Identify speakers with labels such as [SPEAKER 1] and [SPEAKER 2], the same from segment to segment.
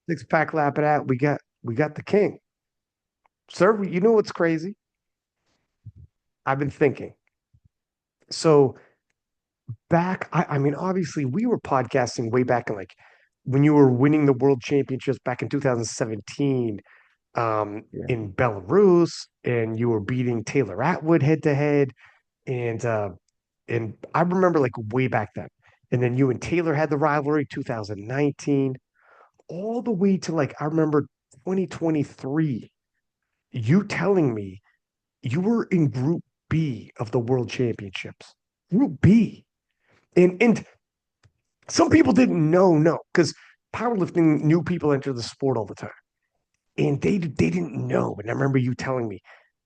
[SPEAKER 1] Six-pack Lapadat. We got the king. Sir, you know what's crazy? I've been thinking. So back, I mean, obviously, we were podcasting way back in like when you were winning the world championships back in 2017
[SPEAKER 2] Yeah.
[SPEAKER 1] in Belarus, and you were beating Taylor Atwood head to head, and I remember like way back then. And then you and Taylor had the rivalry 2019, all the way to like I remember 2023. You telling me you were in Group B of the World Championships, Group B, and some people didn't know, no, because powerlifting new people enter the sport all the time, and they didn't know. And I remember you telling me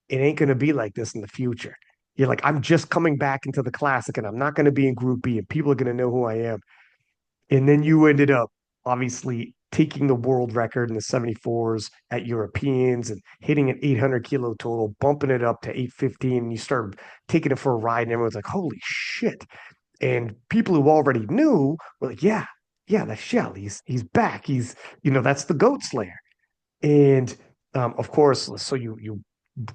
[SPEAKER 1] it ain't gonna be like this in the future. You're like, I'm just coming back into the classic, and I'm not gonna be in Group B, and people are gonna know who I am. And then you ended up obviously taking the world record in the 74s at Europeans and hitting an 800 kilo total, bumping it up to 815. And you started taking it for a ride, and everyone's like, holy shit. And people who already knew were like, yeah, yeah, that's Shell. He's back. That's the goat slayer. And of course, so you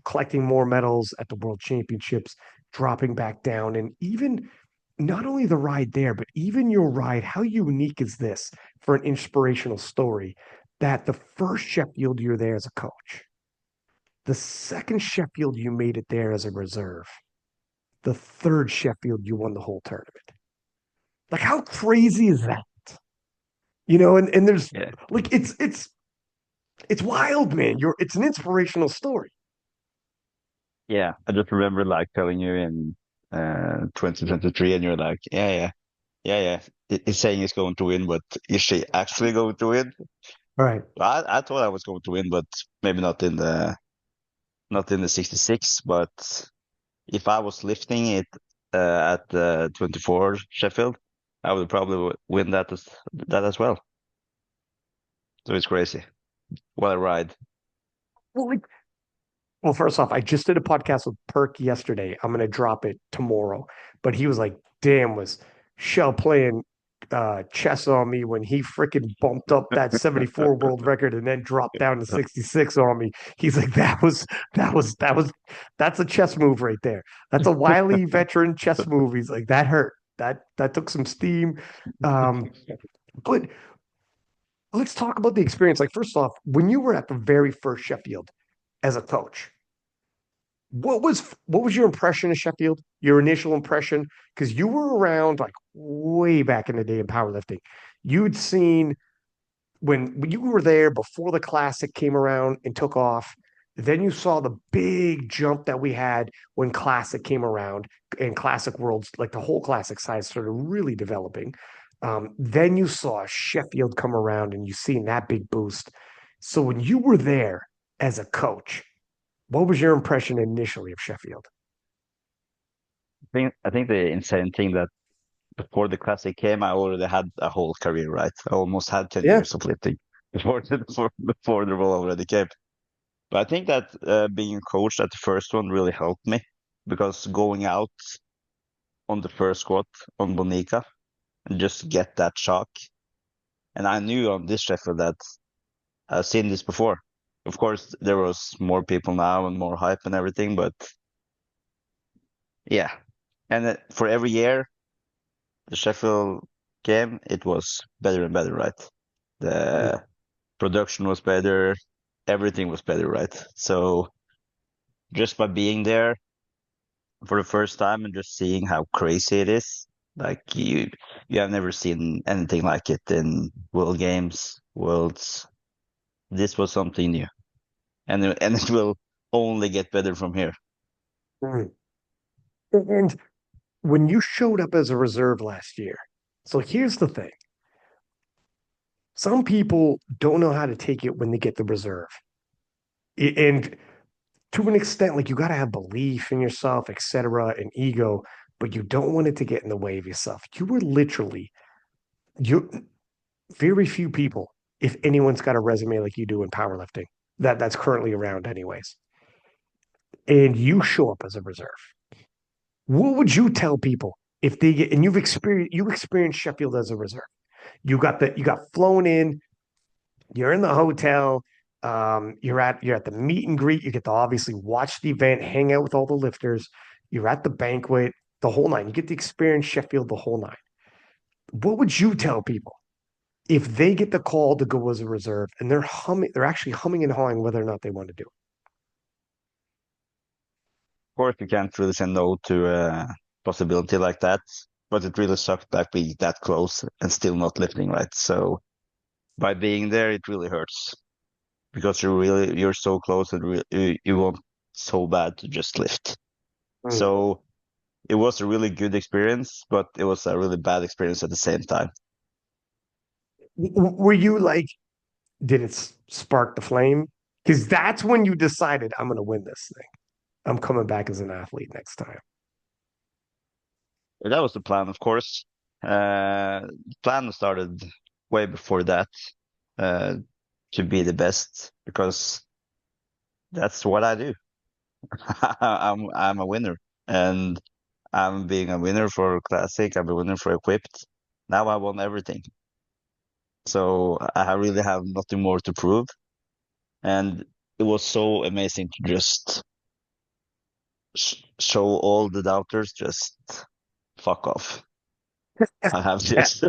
[SPEAKER 1] collecting more medals at the world championships, dropping back down, and even not only the ride there, but even your ride. How unique is this for an inspirational story? That the first Sheffield you're there as a coach, the second Sheffield you made it there as a reserve, the third Sheffield you won the whole tournament. Like how crazy is that? And there's
[SPEAKER 2] Yeah.
[SPEAKER 1] like it's wild, man. It's an inspirational story.
[SPEAKER 2] Yeah. I just remember like telling you in 2023 and you're like, yeah. He's saying he's going to win, but is she actually going to win?
[SPEAKER 1] All right.
[SPEAKER 2] I thought I was going to win, but maybe not in the 66. But if I was lifting it at the 24 Sheffield, I would probably win that as well. So it's crazy. What a ride.
[SPEAKER 1] Well, first off, I just did a podcast with Perk yesterday. I'm gonna drop it tomorrow. But he was like, damn, was Shell playing chess on me when he freaking bumped up that 74 world record and then dropped down to 66 on me. He's like, that's a chess move right there. That's a wily veteran chess move. He's like, that hurt. That took some steam. Um, but let's talk about the experience. Like, first off, when you were at the very first Sheffield as a coach, what was your impression of Sheffield? Your initial impression? Because you were around like way back in the day in powerlifting. You'd seen when you were there before the classic came around and took off. Then you saw the big jump that we had when classic came around and classic worlds, like the whole classic side started really developing. Then you saw Sheffield come around and you seen that big boost. So when you were there as a coach, what was your impression initially of Sheffield?
[SPEAKER 2] I think the insane thing that before the classic came, I already had a whole career, right? I almost had 10
[SPEAKER 1] Yeah.
[SPEAKER 2] years of lifting before the role already came. But I think that being coached at the first one really helped me because going out on the first squat on Bonica and just get that shock. And I knew on this Sheffield that I've seen this before. Of course, there was more people now and more hype and everything, but yeah. And for every year, the Sheffield game, it was better and better, right?
[SPEAKER 1] Yeah.
[SPEAKER 2] The production was better, everything was better, right? So just by being there for the first time and just seeing how crazy it is, like you have never seen anything like it in World Games, Worlds. This was something new, and it will only get better from here.
[SPEAKER 1] Mm. And when you showed up as a reserve last year, so here's the thing. Some people don't know how to take it when they get the reserve. And to an extent, like you got to have belief in yourself, etc., and ego, but you don't want it to get in the way of yourself. You were literally, you very few people, if anyone's got a resume like you do in powerlifting, that's currently around anyways. And you show up as a reserve. What would you tell people if they get and you experienced Sheffield as a reserve? You got flown in. You're in the hotel. You're at the meet and greet. You get to obviously watch the event, hang out with all the lifters. You're at the banquet, the whole nine. You get to experience Sheffield the whole nine. What would you tell people if they get the call to go as a reserve and they're actually humming and hawing whether or not they want to do
[SPEAKER 2] Of course, you can't really say no to a possibility like that, but it really sucked back being that close and still not lifting right. So by being there, it really hurts because you're so close and you want so bad to just lift.
[SPEAKER 1] it?
[SPEAKER 2] So it was a really good experience, but it was a really bad experience at the same time.
[SPEAKER 1] Were you like, did it spark the flame? Because that's when you decided, I'm going to win this thing. I'm coming back as an athlete next time.
[SPEAKER 2] That was the plan, of course. The plan started way before that, uh, to be the best because that's what I do. I'm a winner, and I'm being a winner for Classic. I'm a winner for Equipped. Now I won everything, so I really have nothing more to prove. And it was so amazing to just show all the doubters just fuck off. I have this.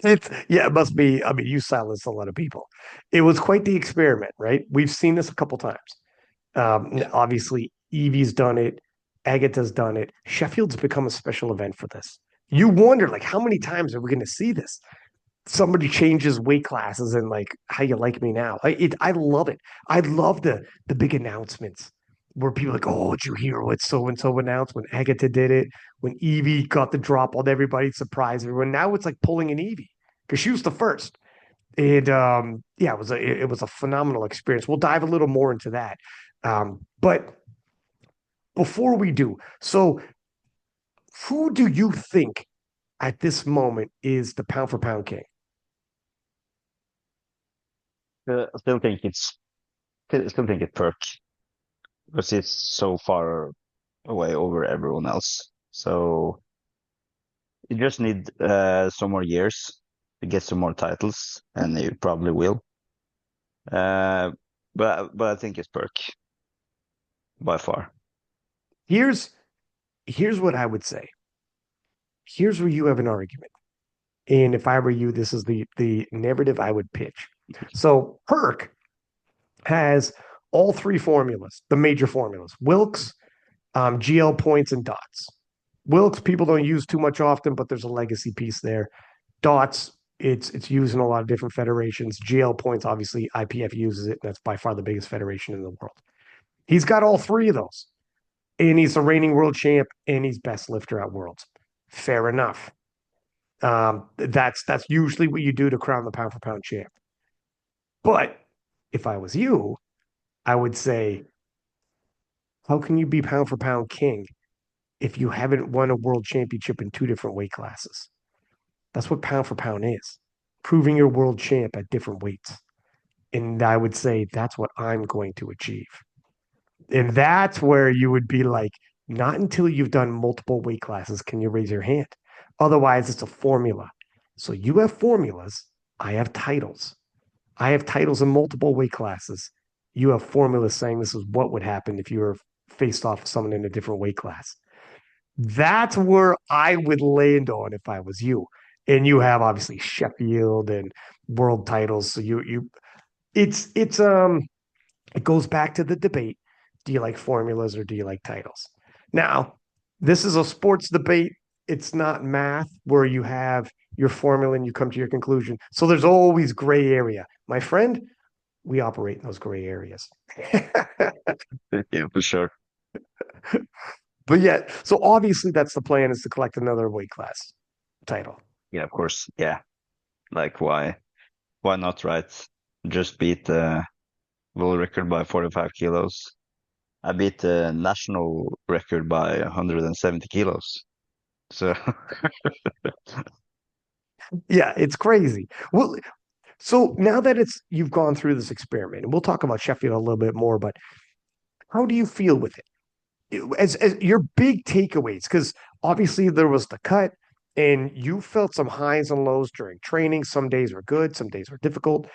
[SPEAKER 1] Yeah, it must be. I mean, you silenced a lot of people. It was quite the experiment, right? We've seen this a couple times.
[SPEAKER 2] Yeah.
[SPEAKER 1] Obviously, Evie's done it. Agatha's done it. Sheffield's become a special event for this. You wonder, like, how many times are we going to see this? Somebody changes weight classes and like how you like me now. I love it. I love the big announcements where people are like, oh, did you hear what so and so announced when Agatha did it? When Evie got the drop on everybody, surprised everyone. Now it's like pulling an Evie because she was the first. And yeah, it was a phenomenal experience. We'll dive a little more into that. But before we do, so who do you think at this moment is the pound for pound king?
[SPEAKER 2] Still think still think it's Perk because it's so far away over everyone else. So you just need some more years to get some more titles, and you probably will. Uh, but I think it's Perk by far.
[SPEAKER 1] Here's here's what I would say. Here's where you have an argument. And if I were you, this is the narrative I would pitch. So Perk has all three formulas, the major formulas: Wilks, GL points, and dots. Wilks people don't use too much often, but there's a legacy piece there. Dots, it's used in a lot of different federations. GL points, obviously, IPF uses it, and that's by far the biggest federation in the world. He's got all three of those, and he's the reigning world champ, and he's best lifter at Worlds. Fair enough. That's usually what you do to crown the pound for pound champ. But if I was you, I would say, how can you be pound for pound king if you haven't won a world championship in two different weight classes? That's what pound for pound is. Proving you're world champ at different weights. And I would say that's what I'm going to achieve. And that's where you would be like, not until you've done multiple weight classes can you raise your hand. Otherwise, it's a formula. So you have formulas, I have titles. I have titles in multiple weight classes. You have formulas saying this is what would happen if you were faced off with someone in a different weight class. That's where I would land on if I was you. And you have obviously Sheffield and world titles. So it's it goes back to the debate. Do you like formulas or do you like titles? Now, this is a sports debate. It's not math where you have your formula and you come to your conclusion. So there's always gray area. My friend, we operate in those gray areas.
[SPEAKER 2] Yeah, for sure.
[SPEAKER 1] But yeah, so obviously that's the plan is to collect another weight class title.
[SPEAKER 2] Yeah, of course. Yeah. Like why not, right? Just beat the world record by 45 kilos. I beat the national record by 170 kilos. So
[SPEAKER 1] Yeah, it's crazy. Well, so now that it's you've gone through this experiment, and we'll talk about Sheffield a little bit more, but how do you feel with it? As your big takeaways, because obviously there was the cut, and you felt some highs and lows during training. Some days were good, some days were difficult.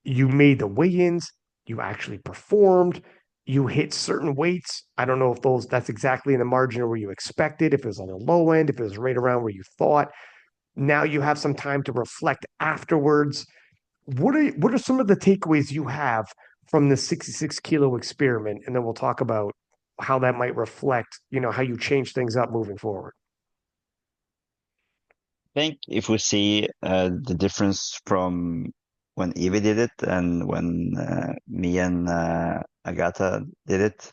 [SPEAKER 1] You made the weigh-ins, you actually performed, you hit certain weights. I don't know if that's exactly in the margin where you expected, if it was on the low end, if it was right around where you thought. Now you have some time to reflect afterwards. What are some of the takeaways you have from the 66 kilo experiment? And then we'll talk about how that might reflect, how you change things up moving forward.
[SPEAKER 2] think if we see the difference from when Evie did it and when me and Agatha did it,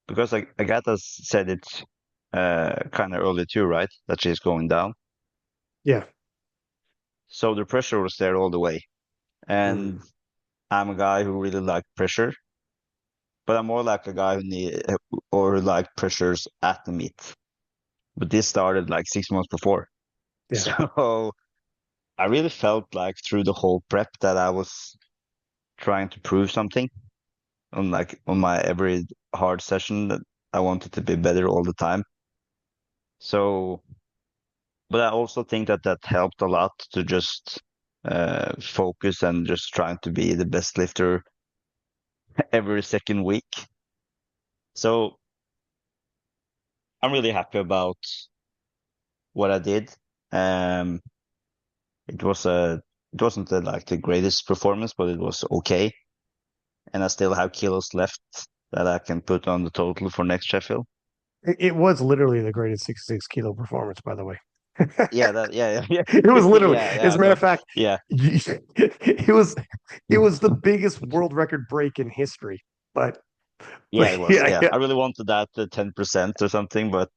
[SPEAKER 2] because Agatha said it kind of early too, right? That she's going down.
[SPEAKER 1] Yeah.
[SPEAKER 2] So the pressure was there all the way.
[SPEAKER 1] Mm.
[SPEAKER 2] And I'm a guy who really liked pressure, but I'm more like a guy who need or who like pressures at the meet. But this started like 6 months before.
[SPEAKER 1] Yeah.
[SPEAKER 2] So I really felt like through the whole prep that I was trying to prove something on my every hard session that I wanted to be better all the time. So, but I also think that that helped a lot to just focus and just trying to be the best lifter every second week. So I'm really happy about what I did. Um, it was a it wasn't like the greatest performance, but it was okay. And I still have kilos left that I can put on the total for next Sheffield.
[SPEAKER 1] It was literally the greatest 66 kilo performance, by the way.
[SPEAKER 2] Yeah,
[SPEAKER 1] It was literally, as
[SPEAKER 2] yeah,
[SPEAKER 1] a matter
[SPEAKER 2] no,
[SPEAKER 1] of fact,
[SPEAKER 2] yeah,
[SPEAKER 1] it was the biggest world record break in history. But,
[SPEAKER 2] yeah, it was.
[SPEAKER 1] yeah,
[SPEAKER 2] Yeah,
[SPEAKER 1] yeah,
[SPEAKER 2] I really wanted that 10% or something, but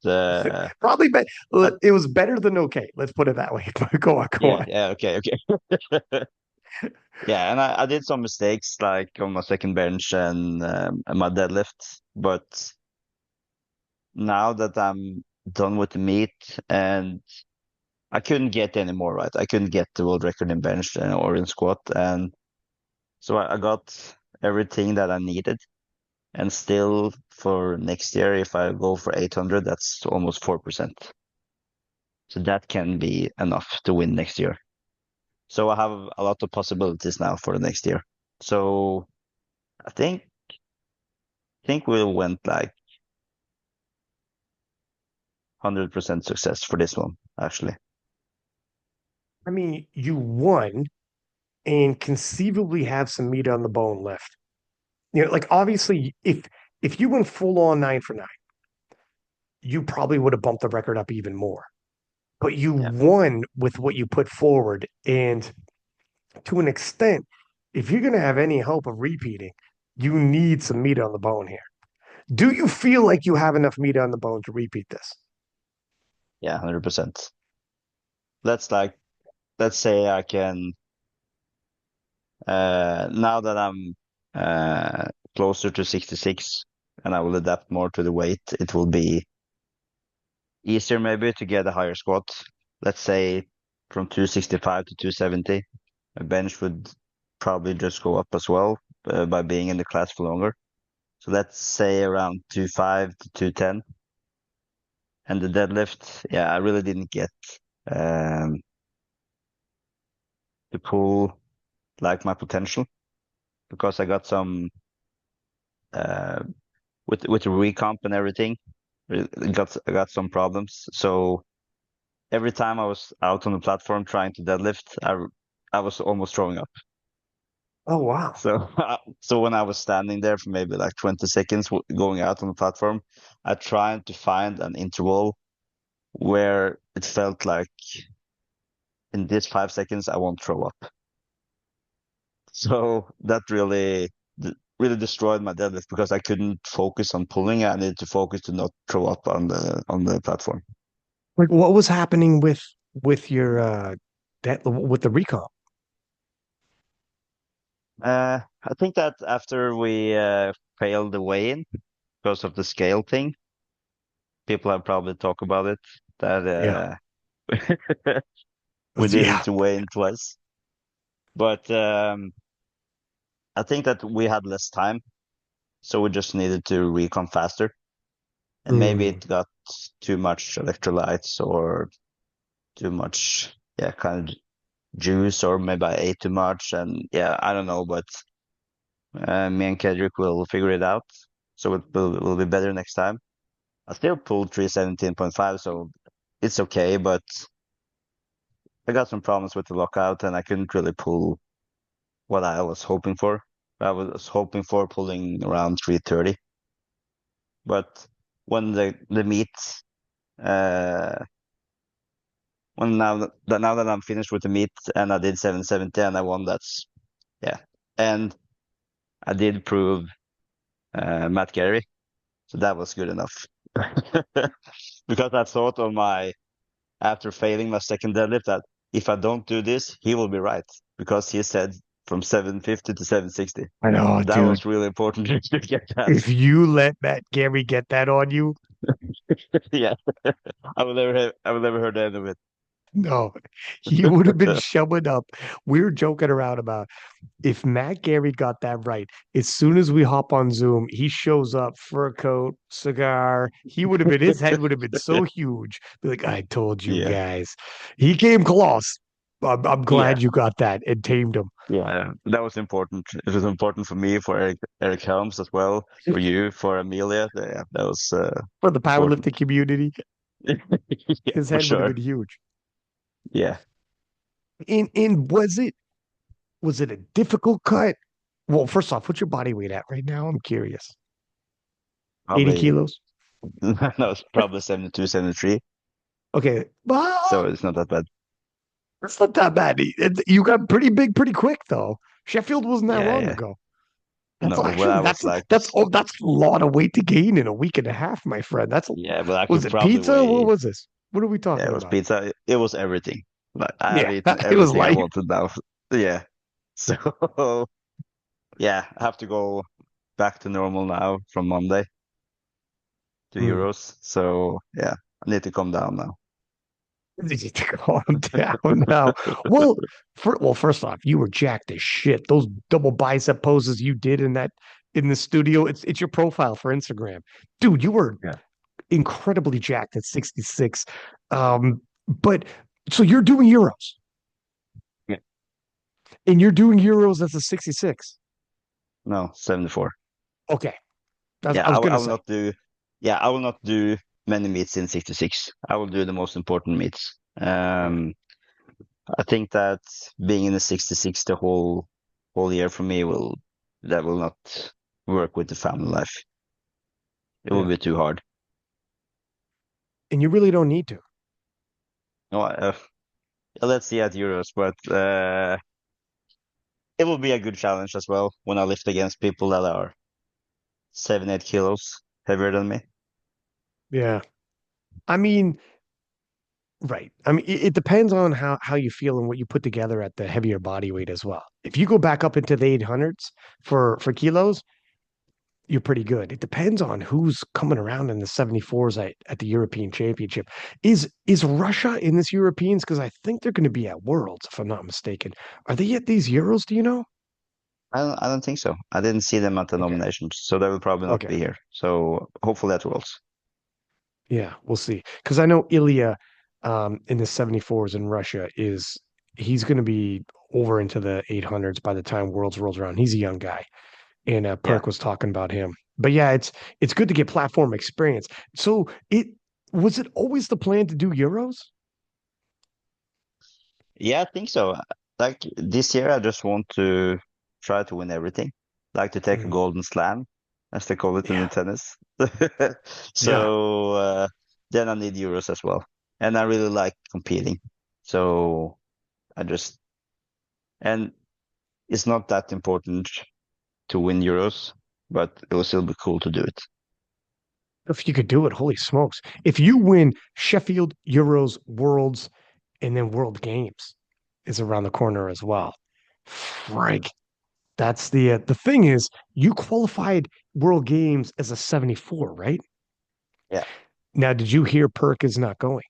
[SPEAKER 1] probably
[SPEAKER 2] I,
[SPEAKER 1] it was better than okay. Let's put it that way. Go on, go on.
[SPEAKER 2] yeah, okay. Yeah, and I did some mistakes like on my second bench and my deadlift, but now that I'm done with the meet and I couldn't get any more right. I couldn't get the world record in bench or in squat, and so I got everything that I needed. And still for next year, if I go for 800, that's almost 4%. So that can be enough to win next year. So I have a lot of possibilities now for the next year. So I think we went like 100% success for this one, actually.
[SPEAKER 1] I mean, you won and conceivably have some meat on the bone left. Like obviously, if you went full on 9 for 9, you probably would have bumped the record up even more. But you
[SPEAKER 2] Yeah.
[SPEAKER 1] won with what you put forward, and to an extent, if you're going to have any hope of repeating, you need some meat on the bone here. Do you feel like you have enough meat on the bone to repeat this?
[SPEAKER 2] Yeah, 100%. Let's like, let's say I can, now that I'm closer to 66 and I will adapt more to the weight, it will be easier maybe to get a higher squat. Let's say from 265 to 270. A bench would probably just go up as well by being in the class for longer. So let's say around 25 to 210. And the deadlift, yeah, I really didn't get um, to pull like my potential because I got some uh, with the recomp and everything. I got some problems. So every time I was out on the platform trying to deadlift, I was almost throwing up.
[SPEAKER 1] Oh, wow.
[SPEAKER 2] So so when I was standing there for maybe like 20 seconds going out on the platform, I tried to find an interval where it felt like in this 5 seconds I won't throw up. So that really destroyed my deadlift because I couldn't focus on pulling. I needed to focus to not throw up on the platform.
[SPEAKER 1] Like what was happening with your that with the recomp?
[SPEAKER 2] I think that after we failed the weigh-in because of the scale thing, people have probably talked about it that
[SPEAKER 1] Yeah.
[SPEAKER 2] we
[SPEAKER 1] Yeah.
[SPEAKER 2] didn't weigh in twice. But I think that we had less time, so we just needed to recon faster. And maybe
[SPEAKER 1] Mm.
[SPEAKER 2] it got too much electrolytes or too much, yeah, kind of juice, or maybe I ate too much, and yeah, I don't know, but me and Kedrick will figure it out, so will be better next time. I still pulled 317.5, so it's okay, but I got some problems with the lockout, and I couldn't really pull what I was hoping for. I was hoping for pulling around 330, but when the meet, uh, when now that I'm finished with the meet and I did 770 and I won, that's yeah, and I did prove Matt Gary, so that was good enough. Because I thought on my after failing my second deadlift that if I don't do this, he will be right because he said from 750 to 760.
[SPEAKER 1] I know,
[SPEAKER 2] So that
[SPEAKER 1] dude.
[SPEAKER 2] was really important to get that.
[SPEAKER 1] If you let Matt Gary get that on you,
[SPEAKER 2] Yeah, I will never heard the end of it.
[SPEAKER 1] no, he would have been showing up. We were joking around about if Matt Gary got that right, as soon as we hop on Zoom, he shows up, fur coat, cigar. He would have been, his head would have been so huge. Be like, I told you
[SPEAKER 2] Yeah,
[SPEAKER 1] guys. He came close. I'm
[SPEAKER 2] yeah,
[SPEAKER 1] glad you got that and tamed him.
[SPEAKER 2] yeah. That was important. It was important for me, for Eric Helms as well, for you, for Amelia. Yeah, that was
[SPEAKER 1] For the
[SPEAKER 2] important.
[SPEAKER 1] powerlifting community,
[SPEAKER 2] Yeah,
[SPEAKER 1] his
[SPEAKER 2] for
[SPEAKER 1] head would have
[SPEAKER 2] sure.
[SPEAKER 1] been huge.
[SPEAKER 2] Yeah,
[SPEAKER 1] And was it a difficult cut? Well, first off, what's your body weight at right now? I'm curious. 80
[SPEAKER 2] probably.
[SPEAKER 1] kilos?
[SPEAKER 2] No, it's probably 72, 73.
[SPEAKER 1] Okay.
[SPEAKER 2] So
[SPEAKER 1] Well,
[SPEAKER 2] it's not that bad.
[SPEAKER 1] that's not that bad. You got pretty big pretty quick though. Sheffield wasn't that
[SPEAKER 2] Yeah,
[SPEAKER 1] long
[SPEAKER 2] yeah.
[SPEAKER 1] ago. That's
[SPEAKER 2] No, but
[SPEAKER 1] actually
[SPEAKER 2] I was like,
[SPEAKER 1] that's a lot of weight to gain in a week and a half, my friend.
[SPEAKER 2] yeah, but I
[SPEAKER 1] Was
[SPEAKER 2] could
[SPEAKER 1] it
[SPEAKER 2] probably
[SPEAKER 1] pizza? What
[SPEAKER 2] weigh.
[SPEAKER 1] was this? What are we
[SPEAKER 2] Yeah,
[SPEAKER 1] talking
[SPEAKER 2] it was
[SPEAKER 1] about?
[SPEAKER 2] pizza. It was everything. Like I have
[SPEAKER 1] Yeah,
[SPEAKER 2] eaten
[SPEAKER 1] it was
[SPEAKER 2] everything I
[SPEAKER 1] light.
[SPEAKER 2] wanted now. Yeah. So yeah, I have to go back to normal now from Monday to
[SPEAKER 1] Hmm.
[SPEAKER 2] Euros. So yeah, I need to calm down now.
[SPEAKER 1] You need to calm down now. Well, first off, you were jacked as shit. Those double bicep poses you did in the studio, it's your profile for Instagram. Dude, you were
[SPEAKER 2] Yeah.
[SPEAKER 1] incredibly jacked at 66. But so you're doing Euros
[SPEAKER 2] Yeah.
[SPEAKER 1] and you're doing Euros as a 66.
[SPEAKER 2] No, 74.
[SPEAKER 1] Okay.
[SPEAKER 2] Yeah,
[SPEAKER 1] I was
[SPEAKER 2] I
[SPEAKER 1] gonna
[SPEAKER 2] will
[SPEAKER 1] say,
[SPEAKER 2] not do. Yeah, I will not do many meets in 66. I will do the most important meets.
[SPEAKER 1] yeah,
[SPEAKER 2] I think that being in the 66 the whole year for me will not work with the family life. It will
[SPEAKER 1] yeah.
[SPEAKER 2] be too hard.
[SPEAKER 1] And you really don't need to.
[SPEAKER 2] No, let's see at Euros, but it will be a good challenge as well when I lift against people that are 7, 8 kilos heavier than me.
[SPEAKER 1] Yeah. I mean, right. I mean, it depends on how you feel and what you put together at the heavier body weight as well. If you go back up into the 800s for kilos, you're pretty good. It depends on who's coming around in the 74s at the European Championship. Is Russia in this Europeans? Because I think they're going to be at Worlds, if I'm not mistaken. Are they at these Euros? Do you know?
[SPEAKER 2] I don't think so. I didn't see them at the
[SPEAKER 1] Okay.
[SPEAKER 2] nominations, so they will probably not
[SPEAKER 1] Okay.
[SPEAKER 2] be here. So hopefully that rolls.
[SPEAKER 1] Yeah, we'll see. Because I know Ilya in the 74s in Russia he's going to be over into the 800s by the time Worlds rolls around. He's a young guy, and
[SPEAKER 2] Yeah.
[SPEAKER 1] Perk was talking about him. But yeah, it's good to get platform experience. So it was it always the plan to do Euros?
[SPEAKER 2] Yeah, I think so. Like this year, I just want to try to win everything. Like to take a
[SPEAKER 1] Mhm.
[SPEAKER 2] golden slam, as they call it in the
[SPEAKER 1] Yeah,
[SPEAKER 2] tennis.
[SPEAKER 1] yeah.
[SPEAKER 2] So then I need Euros as well. And I really like competing. So I just, and it's not that important to win Euros, but it will still be cool to do it.
[SPEAKER 1] If you could do it, holy smokes! If you win Sheffield Euros, Worlds, and then World Games is around the corner as well. Frig, that's the thing is you qualified World Games as a 74, right?
[SPEAKER 2] Yeah,
[SPEAKER 1] Now, did you hear Perk is not going?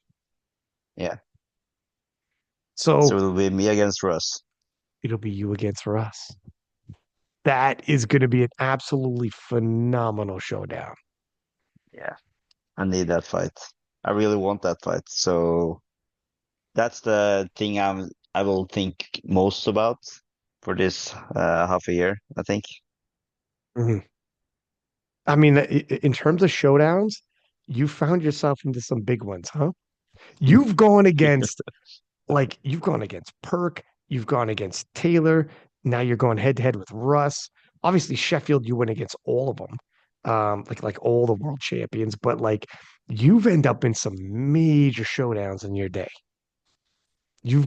[SPEAKER 2] yeah. So
[SPEAKER 1] So
[SPEAKER 2] it'll be me against Russ.
[SPEAKER 1] it'll be you against Russ. That is going to be an absolutely phenomenal showdown.
[SPEAKER 2] Yeah, I need that fight. I really want that fight. So that's the thing I will think most about for this half a year, I think.
[SPEAKER 1] Mhm. I mean, in terms of showdowns, you found yourself into some big ones, huh? You've gone against you've gone against Perk, you've gone against Taylor. Now you're going head to head with Russ. Obviously, Sheffield, you went against all of them, like all the world champions. But like, you've ended up in some major showdowns in your day.
[SPEAKER 2] Yeah.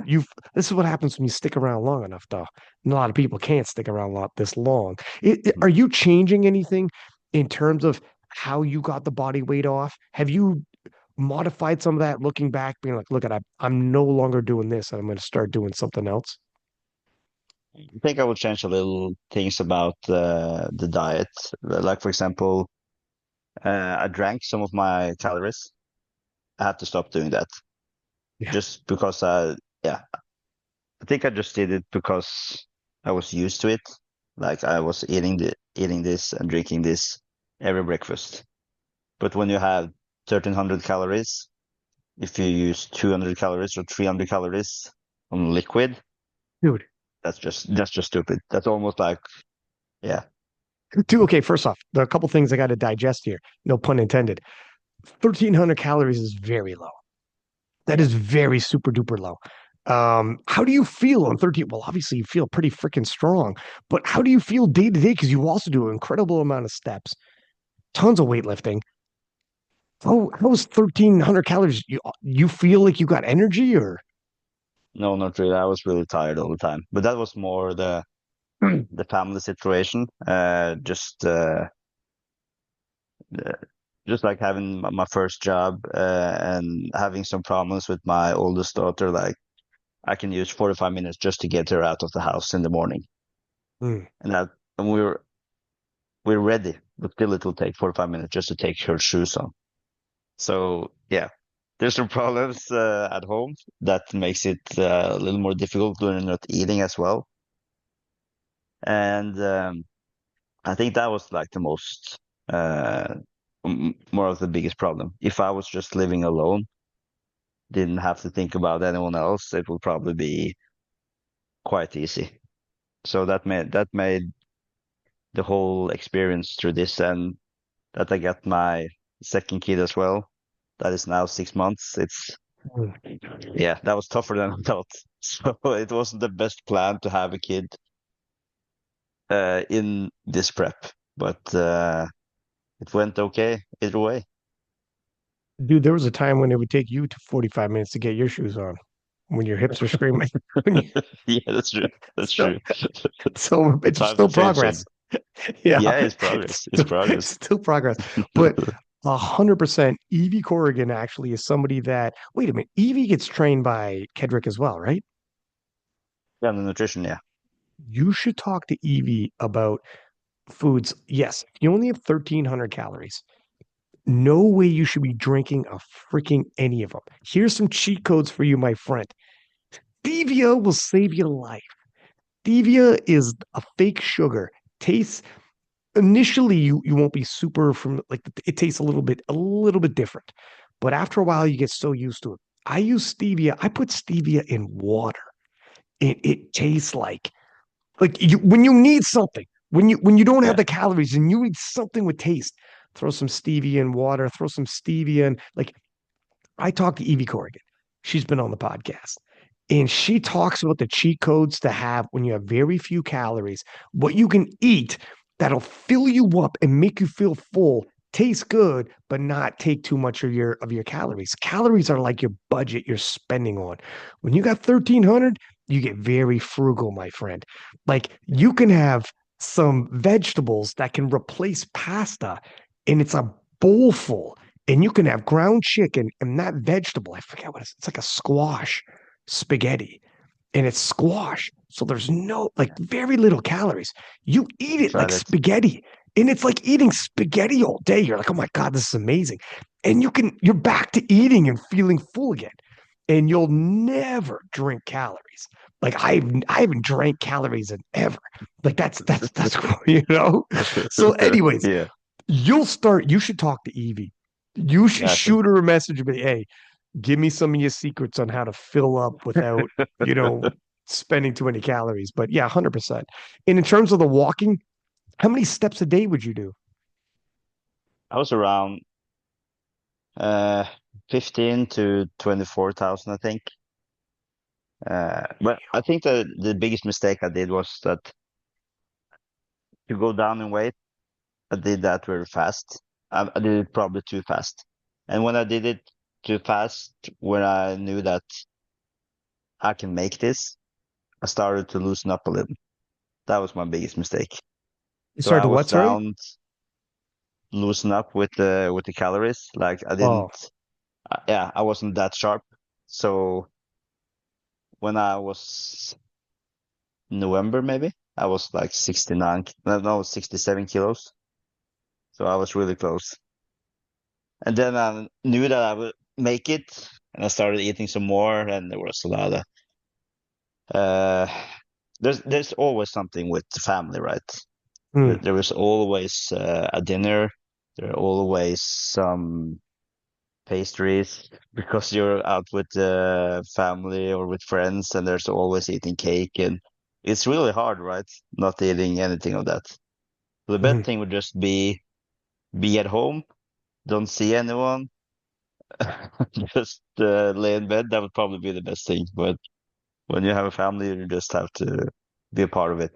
[SPEAKER 1] You've. This is what happens when you stick around long enough, though. And a lot of people can't stick around this long. Are you changing anything in terms of how you got the body weight off? Have you modified some of that looking back, being like, look at I'm no longer doing this, and I'm going to start doing something else.
[SPEAKER 2] I think I would change a little things about the diet. Like, for example, I drank some of my calories. I had to stop doing that
[SPEAKER 1] Yeah,
[SPEAKER 2] just because yeah, I think I just did it because I was used to it. Like I was eating this and drinking this every breakfast. But when you have 1300 calories, if you use 200 calories or 300 calories on liquid,
[SPEAKER 1] dude.
[SPEAKER 2] that's just stupid. That's almost like yeah,
[SPEAKER 1] Okay, first off, there are a couple things I got to digest here. No pun intended. 1,300 calories is very low. That
[SPEAKER 2] yeah.
[SPEAKER 1] is very super duper low. How do you feel on 13? Well, obviously you feel pretty freaking strong, but how do you feel day to day? Because you also do an incredible amount of steps, tons of weightlifting. How's 1,300 calories? You feel like you got energy or?
[SPEAKER 2] No, not really. I was really tired all the time. But that was more the family situation. Uh, just like having my first job and having some problems with my oldest daughter. Like I can use 45 minutes just to get her out of the house in the morning,
[SPEAKER 1] Mm.
[SPEAKER 2] and that and we're ready, but still it will take 45 minutes just to take her shoes on. So yeah, there's some problems at home that makes it a little more difficult when you're not eating as well. And I think that was like the most more of the biggest problem. If I was just living alone, didn't have to think about anyone else, it would probably be quite easy. So that made the whole experience through this, and that I got my second kid as well. That is now 6 months. It's yeah, that was tougher than I thought. So it wasn't the best plan to have a kid in this prep, but it went okay either way.
[SPEAKER 1] Dude, there was a time when it would take you to 45 minutes to get your shoes on when your hips are screaming.
[SPEAKER 2] Yeah, that's true. That's
[SPEAKER 1] so,
[SPEAKER 2] true.
[SPEAKER 1] so it's
[SPEAKER 2] Times are
[SPEAKER 1] still
[SPEAKER 2] changing.
[SPEAKER 1] progress. Yeah,
[SPEAKER 2] Yeah, it's progress. It's
[SPEAKER 1] it's
[SPEAKER 2] progress.
[SPEAKER 1] still progress. But 100% Evie Corrigan actually is somebody that, wait a minute, Evie gets trained by Kedrick as well, right?
[SPEAKER 2] Yeah, the nutrition, yeah.
[SPEAKER 1] You should talk to Evie about foods. Yes, you only have 1,300 calories. No way you should be drinking a freaking any of them. Here's some cheat codes for you, my friend. Stevia will save your life. Stevia is a fake sugar. Tastes initially you won't be super from like it tastes a little bit different. But after a while you get so used to it. I use stevia. I put stevia in water. It tastes like you when you need something. When you don't have
[SPEAKER 2] Yeah.
[SPEAKER 1] the calories and you need something with taste, throw some stevia in water, throw some stevia in like I talked to Evie Corrigan. She's been on the podcast. And she talks about the cheat codes to have when you have very few calories, what you can eat that'll fill you up and make you feel full, taste good, but not take too much of your calories. Calories are like your budget you're spending on. When you got 1,300, you get very frugal, my friend. Like you can have some vegetables that can replace pasta, and it's a bowl full and you can have ground chicken and that vegetable. I forget what it's like a squash spaghetti, and it's squash. So there's no like very little calories. You eat it like
[SPEAKER 2] Tried it.
[SPEAKER 1] spaghetti, and it's like eating spaghetti all day. You're like, oh my God, this is amazing. And you're back to eating and feeling full again. And you'll never drink calories. Like I haven't drank calories in ever. Like that's cool, you know. So, anyways,
[SPEAKER 2] Yeah.
[SPEAKER 1] you should talk to Evie. You should
[SPEAKER 2] Yeah, I should.
[SPEAKER 1] shoot her a message and be, hey, Give me some of your secrets on how to fill up without, you know, spending too many calories. But yeah, 100%. And in terms of the walking, how many steps a day would you do?
[SPEAKER 2] I was around uh 15 to 24,000, I think. But I think the biggest mistake I did was that to go down in weight, I did that very fast. I did it probably too fast. And when I did it too fast, when I knew that I can make this, I started to loosen up a little. That was my biggest mistake.
[SPEAKER 1] You
[SPEAKER 2] So I
[SPEAKER 1] started
[SPEAKER 2] was
[SPEAKER 1] what, sorry?
[SPEAKER 2] down, loosen up with the calories. Like I
[SPEAKER 1] Oh,
[SPEAKER 2] didn't, yeah, I wasn't that sharp. So when I was November, maybe I was like 69, no, 67 kilos. So I was really close. And then I knew that I would make it, and I started eating some more, and there was a lot of uh, there's always something with the family, right?
[SPEAKER 1] hmm.
[SPEAKER 2] There is always a dinner. There are always some pastries because you're out with family or with friends, and there's always eating cake, and it's really hard, right? Not eating anything of that. So the best
[SPEAKER 1] Hmm.
[SPEAKER 2] thing would just be at home, don't see anyone, just lay in bed. That would probably be the best thing. But when you have a family, you just have to be a part of it.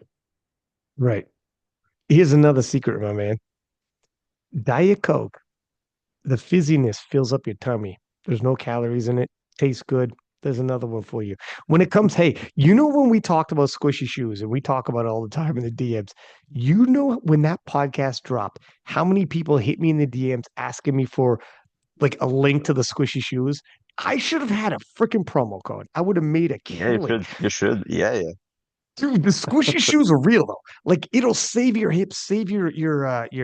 [SPEAKER 1] Right. Here's another secret, my man. Diet Coke, the fizziness fills up your tummy. There's no calories in it. Tastes good. There's another one for you. When it comes, hey, you know when we talked about squishy shoes and we talk about it all the time in the DMs, you know when that podcast dropped, how many people hit me in the DMs asking me for like a link to the squishy shoes? I should have had a freaking promo code. I would have made a
[SPEAKER 2] Yeah, you
[SPEAKER 1] killing.
[SPEAKER 2] should. You should. Yeah, yeah.
[SPEAKER 1] Dude, the squishy shoes are real though. Like it'll save your hips, save your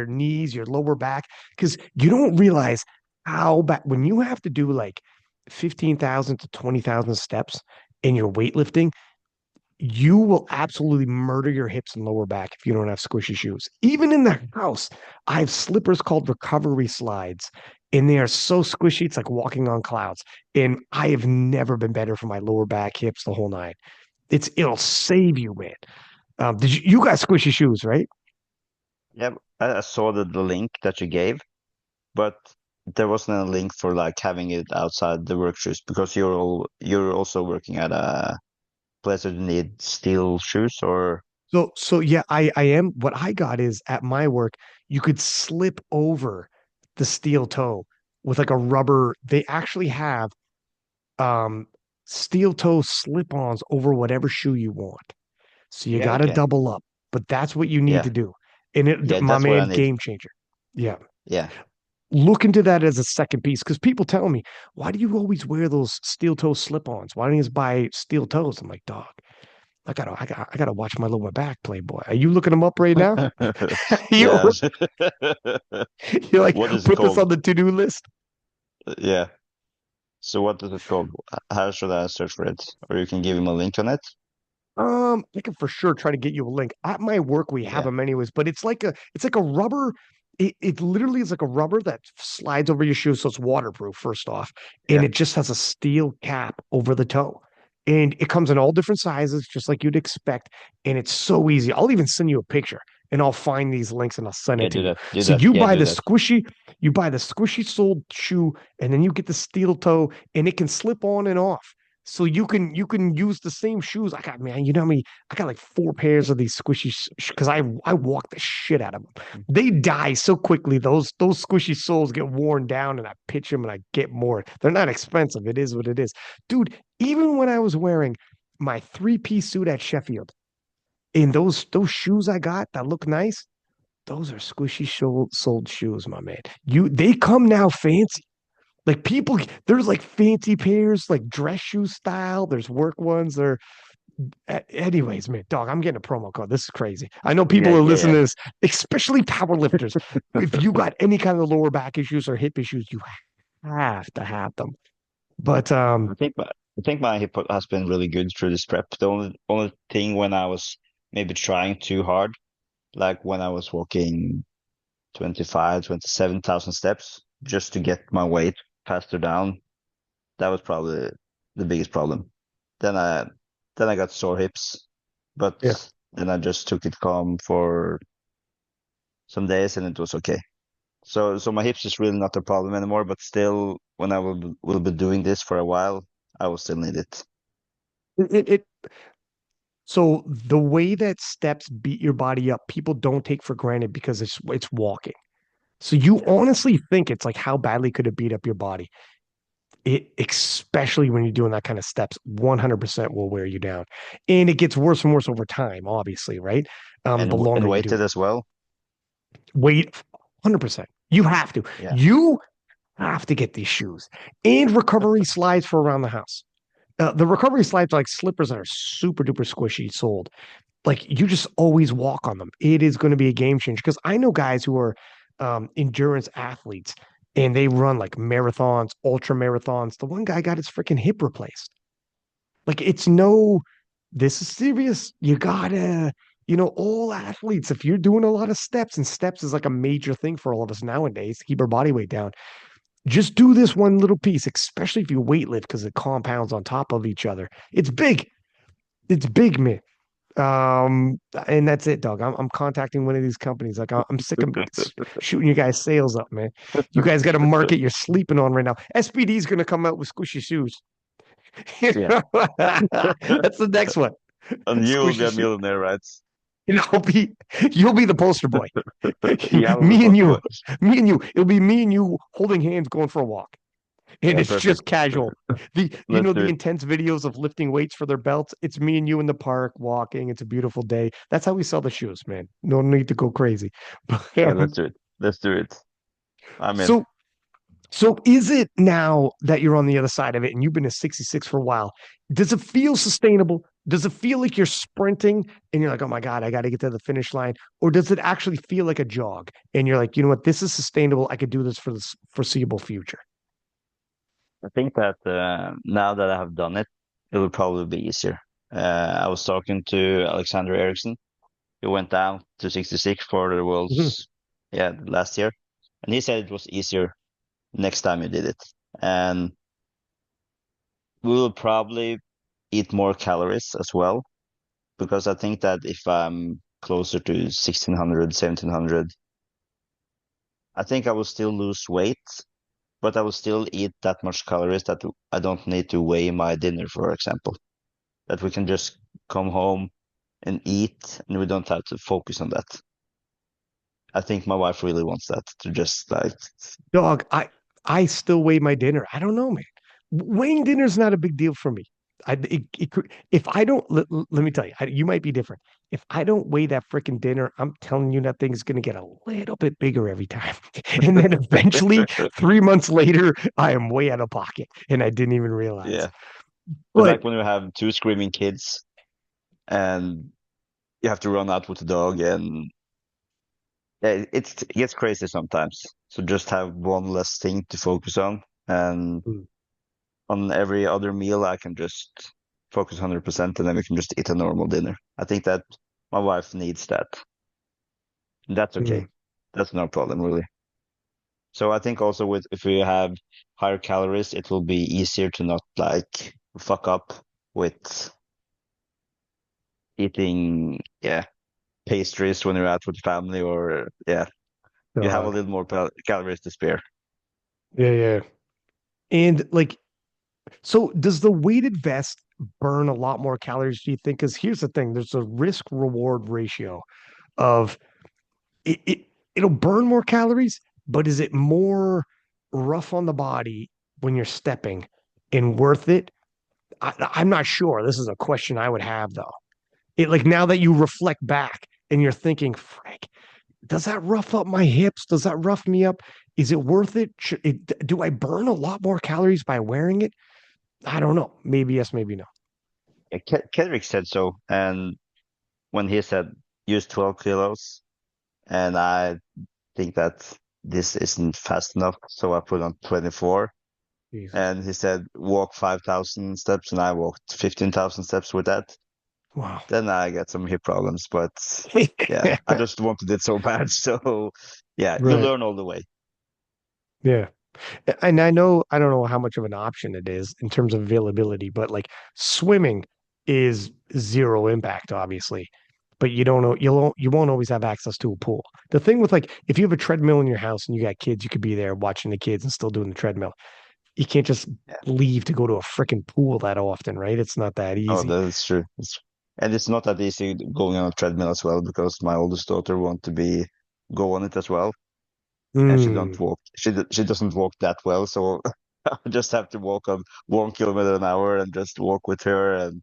[SPEAKER 1] knees, your lower back, because you don't realize how bad when you have to do like 15,000 to 20,000 steps in your weightlifting, you will absolutely murder your hips and lower back if you don't have squishy shoes. Even in the house, I have slippers called recovery slides, and they are so squishy, it's like walking on clouds. And I have never been better for my lower back, hips, the whole nine. It'll save you, man. Did you got squishy shoes, right?
[SPEAKER 2] Yeah, I saw the link that you gave, but there wasn't a link for like having it outside the work shoes because you're also working at a place that you need steel shoes or
[SPEAKER 1] So yeah, I am. What I got is at my work, you could slip over the steel toe with like a rubber. They actually have um steel toe slip-ons over whatever shoe you want. So you
[SPEAKER 2] yeah,
[SPEAKER 1] got to
[SPEAKER 2] okay.
[SPEAKER 1] double up, but that's what you need
[SPEAKER 2] Yeah.
[SPEAKER 1] to do. And
[SPEAKER 2] Yeah,
[SPEAKER 1] my
[SPEAKER 2] that's what I
[SPEAKER 1] man,
[SPEAKER 2] need.
[SPEAKER 1] game changer. Yeah.
[SPEAKER 2] Yeah.
[SPEAKER 1] Look into that as a second piece because people tell me, why do you always wear those steel toe slip-ons? Why don't you just buy steel toes? I'm like, dog, I gotta watch my lower back, Playboy. Are you looking them up right now? you
[SPEAKER 2] Yeah.
[SPEAKER 1] you like
[SPEAKER 2] What is it
[SPEAKER 1] put this
[SPEAKER 2] called?
[SPEAKER 1] on the to-do list?
[SPEAKER 2] Yeah. So what is it called? How should I search for it? Or you can give him a link on it?
[SPEAKER 1] I can for sure try to get you a link. At my work, we have
[SPEAKER 2] Yeah.
[SPEAKER 1] them anyways, but it's like a rubber. It literally is like a rubber that slides over your shoe, so it's waterproof, first off, and
[SPEAKER 2] Yeah.
[SPEAKER 1] it just has a steel cap over the toe. And it comes in all different sizes, just like you'd expect. And it's so easy. I'll even send you a picture and I'll find these links and I'll send
[SPEAKER 2] Yeah,
[SPEAKER 1] it to
[SPEAKER 2] do
[SPEAKER 1] you.
[SPEAKER 2] that. Do
[SPEAKER 1] So
[SPEAKER 2] that.
[SPEAKER 1] you
[SPEAKER 2] Yeah,
[SPEAKER 1] buy
[SPEAKER 2] do
[SPEAKER 1] the
[SPEAKER 2] that.
[SPEAKER 1] squishy, you buy the squishy soled shoe, and then you get the steel toe, and it can slip on and off. So you can use the same shoes. I got man, you know how many I got like four pairs of these squishy because I walk the shit out of them. They die so quickly. Those squishy soles get worn down, and I pitch them and I get more. They're not expensive. It is what it is, dude. Even when I was wearing my three-piece suit at Sheffield, and those shoes I got that look nice, those are squishy soled shoes, my man. They come now fancy. Like people, there's like fancy pairs, like dress shoe style. There's work ones. Anyways, man, dog, I'm getting a promo code. This is crazy. I know
[SPEAKER 2] Yeah,
[SPEAKER 1] people are
[SPEAKER 2] yeah,
[SPEAKER 1] listening
[SPEAKER 2] yeah.
[SPEAKER 1] to this, especially power lifters. If you got any kind of lower back issues or hip issues, you have to have them. But
[SPEAKER 2] I think my hip has been really good through this prep. The only thing when I was maybe trying too hard, like when I was walking 25, 27,000 steps just to get my weight faster down. That was probably the biggest problem. Then I then I got sore hips,
[SPEAKER 1] Yeah.
[SPEAKER 2] but then I just took it calm for some days and it was okay. So my hips is really not a problem anymore, but still when I will be doing this for a while, I will still need it.
[SPEAKER 1] It so the way that steps beat your body up, people don't take for granted because it's walking. So you
[SPEAKER 2] Yeah.
[SPEAKER 1] honestly think it's like how badly could it beat up your body? It especially when you're doing that kind of steps, 100% will wear you down. And it gets worse and worse over time, obviously, right? The
[SPEAKER 2] And
[SPEAKER 1] longer you do
[SPEAKER 2] weighted
[SPEAKER 1] it.
[SPEAKER 2] as well.
[SPEAKER 1] Weight 100%. You have to.
[SPEAKER 2] Yeah.
[SPEAKER 1] You have to get these shoes and recovery slides for around the house. The recovery slides are like slippers that are super duper squishy sold. Like you just always walk on them. It is going to be a game changer because I know guys who are endurance athletes and they run like marathons, ultra marathons. The one guy got his freaking hip replaced. Like it's no, this is serious. You gotta, all athletes, if you're doing a lot of steps, and steps is like a major thing for all of us nowadays to keep our body weight down, just do this one little piece, especially if you weightlift because it compounds on top of each other. It's big. It's big, man. And that's it, dog. I'm contacting one of these companies. Like I'm sick of shooting you guys sales up, man. You guys got a market you're sleeping on right now. SPD is going to come out with squishy shoes.
[SPEAKER 2] Yeah.
[SPEAKER 1] That's the next one.
[SPEAKER 2] And you will be
[SPEAKER 1] Squishy
[SPEAKER 2] a
[SPEAKER 1] shoe.
[SPEAKER 2] millionaire, right?
[SPEAKER 1] I'll be, you'll be the poster boy.
[SPEAKER 2] Yeah, I will be
[SPEAKER 1] me and you,
[SPEAKER 2] possible.
[SPEAKER 1] me and you. It'll be me and you holding hands going for a walk. And
[SPEAKER 2] Yeah,
[SPEAKER 1] it's just
[SPEAKER 2] perfect.
[SPEAKER 1] casual.
[SPEAKER 2] Let's do
[SPEAKER 1] The
[SPEAKER 2] it.
[SPEAKER 1] intense videos of lifting weights for their belts. It's me and you in the park walking. It's a beautiful day. That's how we sell the shoes, man. No need to go crazy.
[SPEAKER 2] Yeah, let's do it. Let's do it. I'm in.
[SPEAKER 1] So, so is it now that you're on the other side of it and you've been to 66 for a while? Does it feel sustainable? Does it feel like you're sprinting and you're like, oh my God, I got to get to the finish line? Or does it actually feel like a jog and you're like, you know what, this is sustainable. I could do this for the foreseeable future.
[SPEAKER 2] I think that now that I have done it, it will probably be easier. I was talking to Alexander Eriksson. He went down to 66 for the
[SPEAKER 1] Mhm.
[SPEAKER 2] Worlds, yeah, last year, and he said it was easier next time he did it. And we will probably eat more calories as well, because I think that if I'm closer to 1600, 1700, I think I will still lose weight, but I will still eat that much calories that I don't need to weigh my dinner, for example. That we can just come home and eat and we don't have to focus on that. I think my wife really wants that to just like,
[SPEAKER 1] Dog, I still weigh my dinner. I don't know, man. Weighing dinner is not a big deal for me. If I don't let me tell you, you might be different. If I don't weigh that freaking dinner, I'm telling you that thing's gonna get a little bit bigger every time, and then eventually, 3 months later, I am way out of pocket, and I didn't even realize.
[SPEAKER 2] yeah. It's
[SPEAKER 1] But
[SPEAKER 2] like when you have two screaming kids and you have to run out with the dog and yeah, it gets crazy sometimes. So just have one less thing to focus on and
[SPEAKER 1] mm,
[SPEAKER 2] on every other meal I can just focus 100% and then we can just eat a normal dinner. I think that my wife needs that. And that's
[SPEAKER 1] mm,
[SPEAKER 2] okay. That's no problem really. So I think also with if we have higher calories, it will be easier to not like fuck up with eating, yeah, pastries when you're out with family or yeah, you have a
[SPEAKER 1] dog,
[SPEAKER 2] little more calories to spare.
[SPEAKER 1] yeah, yeah. And like, so does the weighted vest burn a lot more calories, do you think? Because here's the thing, there's a risk reward ratio of it'll burn more calories, but is it more rough on the body when you're stepping and worth it? I'm not sure. This is a question I would have though. It like now that you reflect back and you're thinking, frick, does that rough up my hips? Does that rough me up? Is it worth it? Do I burn a lot more calories by wearing it? I don't know. Maybe yes, maybe no.
[SPEAKER 2] Yeah, Kendrick said so, and when he said use 12 kilos, and I think that this isn't fast enough, so I put on 24.
[SPEAKER 1] Jesus.
[SPEAKER 2] And he said walk 5,000 steps, and I walked 15,000 steps with that.
[SPEAKER 1] Wow.
[SPEAKER 2] Then I get some hip problems, but yeah, I just wanted it so bad. So yeah, you
[SPEAKER 1] Right.
[SPEAKER 2] learn all the way.
[SPEAKER 1] Yeah. And I don't know how much of an option it is in terms of availability, but like swimming is zero impact, obviously. But you don't know you won't always have access to a pool. The thing with like if you have a treadmill in your house and you got kids, you could be there watching the kids and still doing the treadmill. You can't just
[SPEAKER 2] Yeah.
[SPEAKER 1] leave to go to a freaking pool that often, right? It's not that
[SPEAKER 2] Oh,
[SPEAKER 1] easy.
[SPEAKER 2] that is true. And it's not that easy going on a treadmill as well because my oldest daughter want to be go on it as well, and she
[SPEAKER 1] Mm,
[SPEAKER 2] don't walk. She doesn't walk that well, so I just have to walk on 1 kilometer an hour and just walk with her, and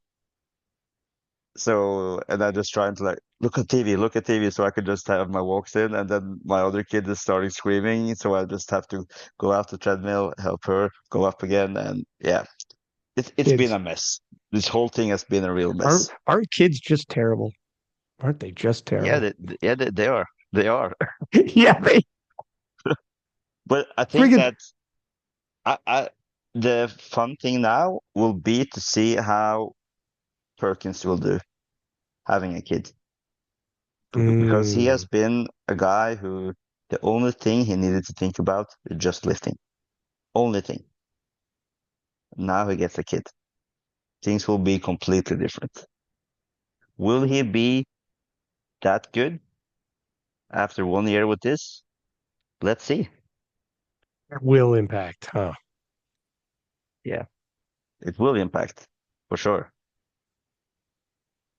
[SPEAKER 2] so and I'm just trying to like look at TV, so I could just have my walks in, and then my other kid is starting screaming, so I just have to go out the treadmill, help her go up again, and yeah, it's been
[SPEAKER 1] kids
[SPEAKER 2] a mess. This whole thing has been a real mess.
[SPEAKER 1] aren't kids just terrible? Aren't they just
[SPEAKER 2] Yeah,
[SPEAKER 1] terrible?
[SPEAKER 2] they are. They are.
[SPEAKER 1] Yeah, they
[SPEAKER 2] But I think
[SPEAKER 1] friggin'
[SPEAKER 2] that I the fun thing now will be to see how Perkins will do having a kid. Because he has
[SPEAKER 1] mm,
[SPEAKER 2] been a guy who the only thing he needed to think about is just lifting. Only thing. Now he gets a kid. Things will be completely different. Will he be that good after 1 year with this? Let's see.
[SPEAKER 1] will impact, huh?
[SPEAKER 2] Yeah, it will impact for sure.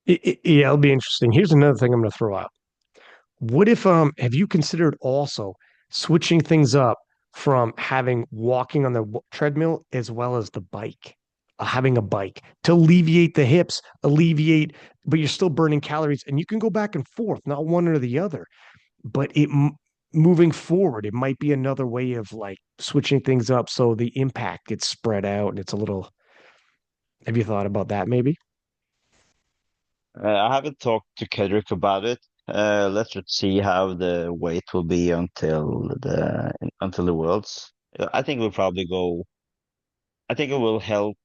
[SPEAKER 1] Yeah, it'll be interesting. Here's another thing I'm going to throw out. What if have you considered also switching things up from having walking on the treadmill as well as the bike? Having a bike to alleviate the hips, alleviate, but you're still burning calories and you can go back and forth, not one or the other. But moving forward, it might be another way of like switching things up so the impact gets spread out and it's a little. Have you thought about that maybe?
[SPEAKER 2] I haven't talked to Kedrick about it. Let's just see how the wait will be until the Worlds. I think we'll probably go. I think it will help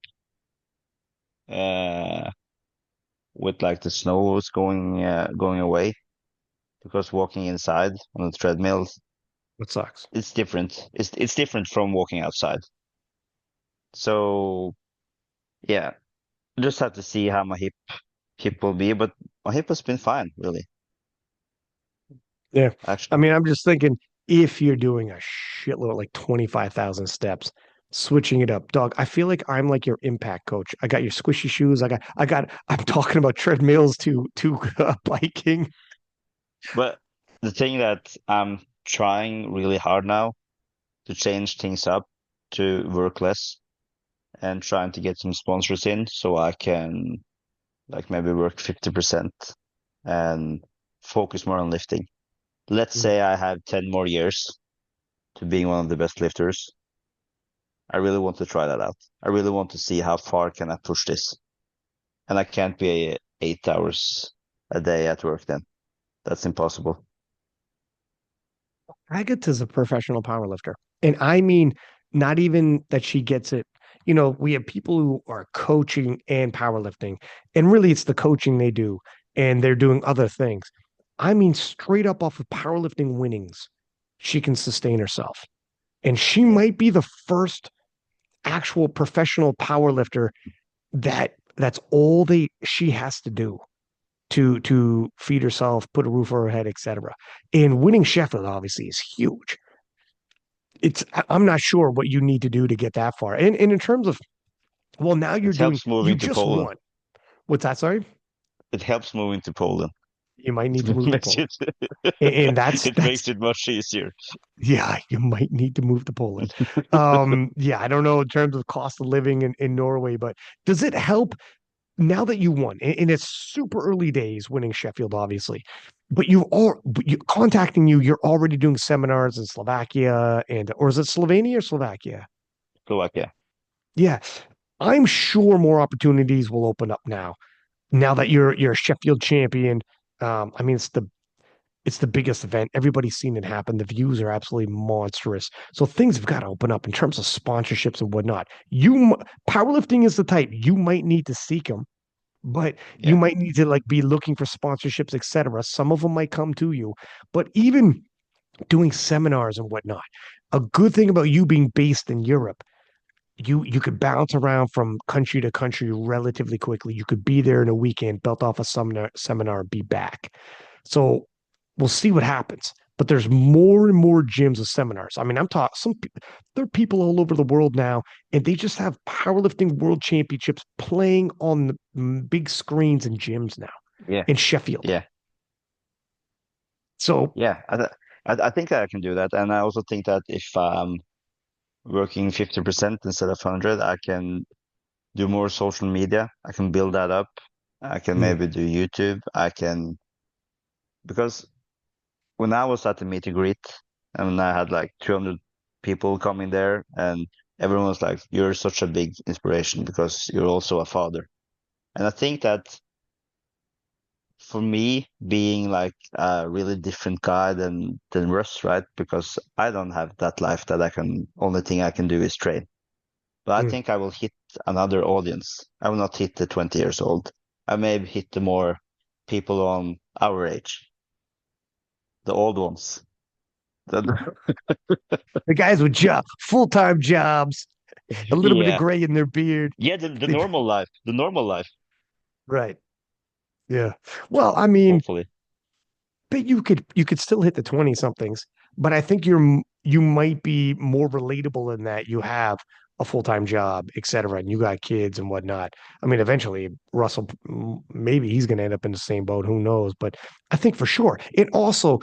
[SPEAKER 2] uh, with like the snows going away because walking inside on the treadmill
[SPEAKER 1] What sucks?
[SPEAKER 2] it's different. It's different from walking outside. So yeah, just have to see how my hip will be. But my hip has been fine, really,
[SPEAKER 1] Yeah. I
[SPEAKER 2] actually.
[SPEAKER 1] mean, I'm just thinking if you're doing a shitload, like 25,000 steps, switching it up, dog. I feel like I'm like your impact coach. I got your squishy shoes. I'm talking about treadmills to biking.
[SPEAKER 2] But the thing that I'm trying really hard now to change things up, to work less and trying to get some sponsors in so I can like maybe work 50% and focus more on lifting. Let's say I have 10 more years to being one of the best lifters. I really want to try that out. I really want to see how far can I push this. And I can't be 8 hours a day at work then. That's impossible.
[SPEAKER 1] Agatha's a professional powerlifter. And I mean, not even that she gets it. You know, we have people who are coaching and powerlifting, and really it's the coaching they do, and they're doing other things. I mean, straight up off of powerlifting winnings, she can sustain herself. And she
[SPEAKER 2] Yeah.
[SPEAKER 1] might be the first actual professional powerlifter that's all they she has to do to feed herself, put a roof over her head, etc. And winning Sheffield obviously is huge. I'm not sure what you need to do to get that far. And in terms of well, now
[SPEAKER 2] It helps
[SPEAKER 1] you
[SPEAKER 2] moving to
[SPEAKER 1] just
[SPEAKER 2] Poland.
[SPEAKER 1] won. What's that? Sorry,
[SPEAKER 2] It helps moving to Poland.
[SPEAKER 1] you might need to
[SPEAKER 2] It
[SPEAKER 1] move to
[SPEAKER 2] makes
[SPEAKER 1] Poland,
[SPEAKER 2] it
[SPEAKER 1] and
[SPEAKER 2] it
[SPEAKER 1] that's
[SPEAKER 2] makes it much easier.
[SPEAKER 1] yeah, you might need to move to Poland. Yeah, I don't know in terms of cost of living in Norway, but does it help now that you won? And it's super early days winning Sheffield, obviously, but you contacting you, you're already doing seminars in Slovakia and or is it Slovenia or Slovakia?
[SPEAKER 2] Slovakia.
[SPEAKER 1] Yeah, I'm sure more opportunities will open up now. Now that you're a Sheffield champion, I mean it's the biggest event. Everybody's seen it happen. The views are absolutely monstrous. So things have got to open up in terms of sponsorships and whatnot. Powerlifting is the type you might need to seek them, but you
[SPEAKER 2] Yeah.
[SPEAKER 1] might need to like be looking for sponsorships, etc. Some of them might come to you, but even doing seminars and whatnot. A good thing about you being based in Europe, you could bounce around from country to country relatively quickly. You could be there in a weekend, belt off a seminar, be back. So we'll see what happens. But there's more and more gyms of seminars. I mean, I'm talking there are people all over the world now, and they just have powerlifting world championships playing on the big screens in gyms now
[SPEAKER 2] Yeah,
[SPEAKER 1] in Sheffield.
[SPEAKER 2] yeah,
[SPEAKER 1] So
[SPEAKER 2] yeah. I think I can do that, and I also think that if I'm working 50% instead of 100, I can do more social media. I can build that up. I can
[SPEAKER 1] mm,
[SPEAKER 2] maybe do YouTube. I can because when I was at the meet and greet, and I had like 200 people coming there, and everyone was like, "You're such a big inspiration because you're also a father." And I think that for me, being like a really different guy than Russ, right? Because I don't have that life that I can. Only thing I can do is train. But I
[SPEAKER 1] mm.
[SPEAKER 2] think I will hit another audience. I will not hit the 20 years old. I may hit the more people on our age, the old ones.
[SPEAKER 1] The guys with full-time jobs, a little bit of
[SPEAKER 2] Yeah.
[SPEAKER 1] gray in their beard.
[SPEAKER 2] Yeah, the normal life. The normal life,
[SPEAKER 1] Right. Yeah. Well, I mean,
[SPEAKER 2] hopefully.
[SPEAKER 1] but you could still hit the 20 somethings, but I think you might be more relatable in that you have a full-time job, et cetera, and you got kids and whatnot. I mean, eventually Russell, maybe he's going to end up in the same boat. Who knows? But I think for sure. It also,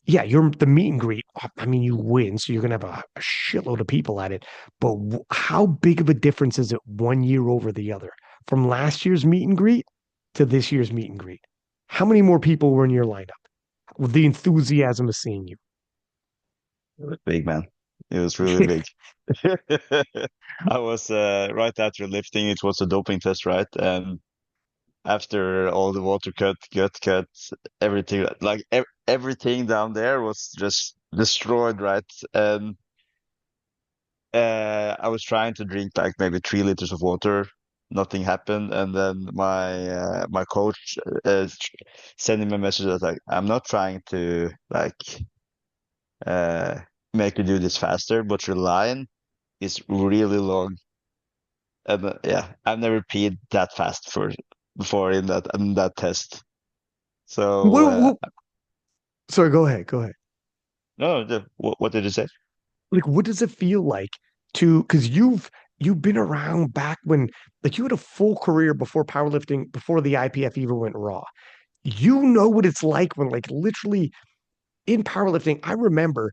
[SPEAKER 1] yeah, you're the meet and greet. I mean, you win, so you're going to have a shitload of people at it. But how big of a difference is it 1 year over the other? From last year's meet and greet to this year's meet and greet? How many more people were in your lineup? With the enthusiasm of seeing you.
[SPEAKER 2] It was big, man. It was really big. I was right after lifting, it was a doping test, right? And after all the water cut, gut cut, everything, like everything down there was just destroyed, right? And I was trying to drink like maybe 3 liters of water. Nothing happened, and then my coach sending me a message that like I'm not trying to like uh, make you do this faster, but your line is really long. And yeah, I've never peed that fast for before in that test. So
[SPEAKER 1] What, sorry, go ahead. Go ahead.
[SPEAKER 2] no, what did you say?
[SPEAKER 1] Like, what does it feel like to, because you've been around back when, like, you had a full career before powerlifting, before the IPF even went raw. You know what it's like when, like, literally in powerlifting, I remember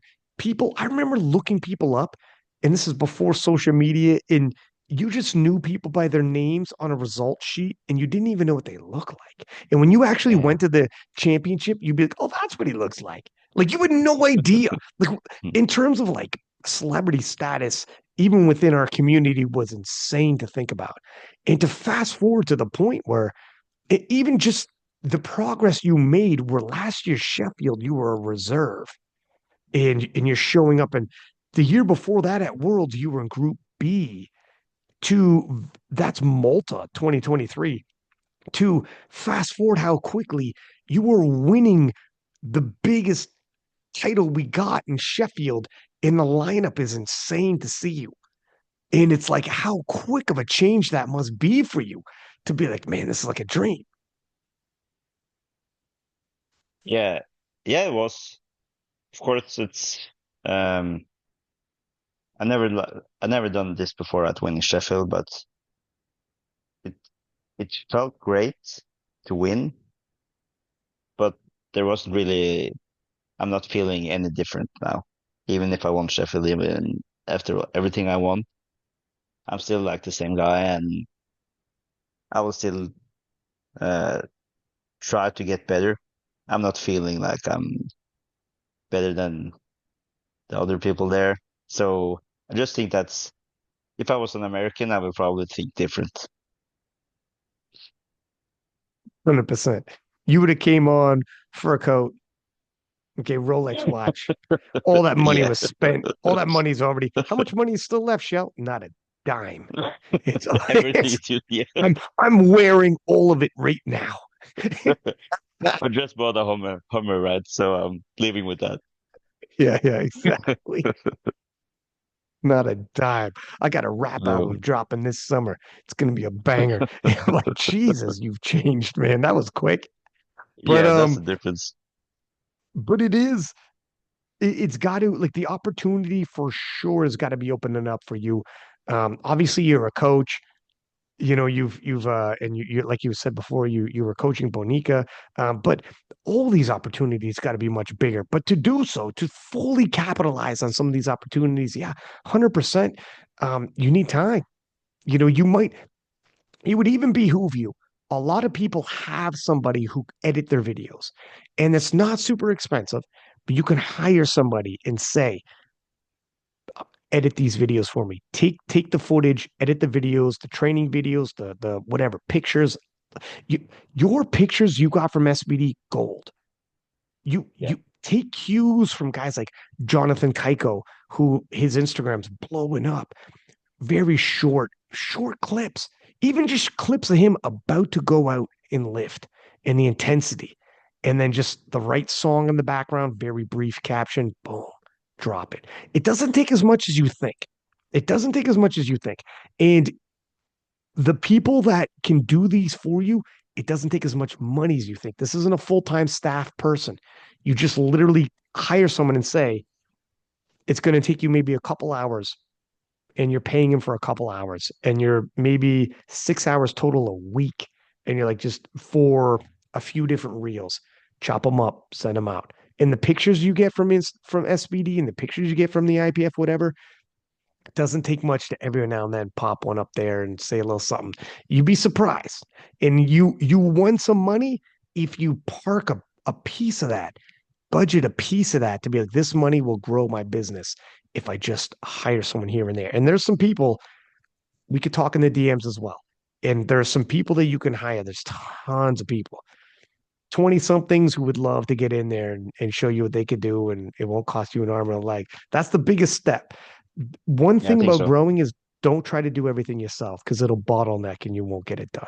[SPEAKER 1] looking people up, and this is before social media, and you just knew people by their names on a result sheet, and you didn't even know what they look like. And when you actually
[SPEAKER 2] Yeah.
[SPEAKER 1] went to the championship, you'd be like, oh, that's what he looks like. Like you had no idea. Like in terms of like celebrity status, even within our community, was insane to think about. And to fast forward to the point where even just the progress you made, where last year Sheffield, you were a reserve and you're showing up. And the year before that at Worlds, you were in Group B. To that's Malta 2023. To fast forward how quickly you were winning the biggest title we got in Sheffield, and the lineup is insane to see you. And it's like how quick of a change that must be for you to be like, man, this is like a dream.
[SPEAKER 2] Yeah, yeah, it was. Of course, it's um, I never done this before at winning Sheffield, but it it felt great to win, but there wasn't really. I'm not feeling any different now. Even if I won Sheffield, even after everything I won, I'm still like the same guy, and I will still uh try to get better. I'm not feeling like I'm better than the other people there. So I just think that's if I was an American, I would probably think different.
[SPEAKER 1] 100%. You would have came on fur coat, okay, Rolex watch. All that money
[SPEAKER 2] Yeah.
[SPEAKER 1] was spent. All that money's already. How much money is still left, Shell? Not a dime. It's
[SPEAKER 2] Everything
[SPEAKER 1] it's.
[SPEAKER 2] is just, yeah.
[SPEAKER 1] I'm wearing all of it right now.
[SPEAKER 2] I just bought a Hummer, right? So I'm living with that.
[SPEAKER 1] Yeah, exactly. Not a dime. I got a rap
[SPEAKER 2] No.
[SPEAKER 1] album dropping this summer. It's gonna be a banger. I'm like, Jesus, you've changed, man. That was quick. But
[SPEAKER 2] Yeah, that's the difference.
[SPEAKER 1] but it is. It's got to like the opportunity for sure has got to be opening up for you. Obviously, you're a coach. You know, you've and you like you said before, you were coaching Bonica, but all these opportunities got to be much bigger. But to do so, to fully capitalize on some of these opportunities, yeah, 100%. You need time. You know, it would even behoove you. A lot of people have somebody who edit their videos, and it's not super expensive, but you can hire somebody and say, edit these videos for me. Take the footage, edit the videos, the training videos, the whatever pictures. You, your pictures you got from SBD gold.
[SPEAKER 2] Yeah.
[SPEAKER 1] You take cues from guys like Jonathan Kaiko, who his Instagram's blowing up. Very short clips, even just clips of him about to go out and lift and the intensity. And then just the right song in the background, very brief caption, boom, drop it. It doesn't take as much as you think. It doesn't take as much as you think. And the people that can do these for you, it doesn't take as much money as you think. This isn't a full-time staff person. You just literally hire someone and say, it's going to take you maybe a couple hours and you're paying him for a couple hours and you're maybe 6 hours total a week and you're like just for a few different reels, chop them up, send them out. And the pictures you get from SBD and the pictures you get from the IPF, whatever, it doesn't take much to every now and then pop one up there and say a little something. You'd be surprised. And you won some money if you park a piece of that, budget a piece of that to be like, this money will grow my business if I just hire someone here and there. And there's some people we could talk in the DMs as well. And there are some people that you can hire. There's tons of people, 20 somethings who would love to get in there and show you what they could do. And it won't cost you an arm and a leg. That's the biggest step. One
[SPEAKER 2] Yeah, I
[SPEAKER 1] thing
[SPEAKER 2] think
[SPEAKER 1] about
[SPEAKER 2] so.
[SPEAKER 1] growing is don't try to do everything yourself because it'll bottleneck and you won't get it done.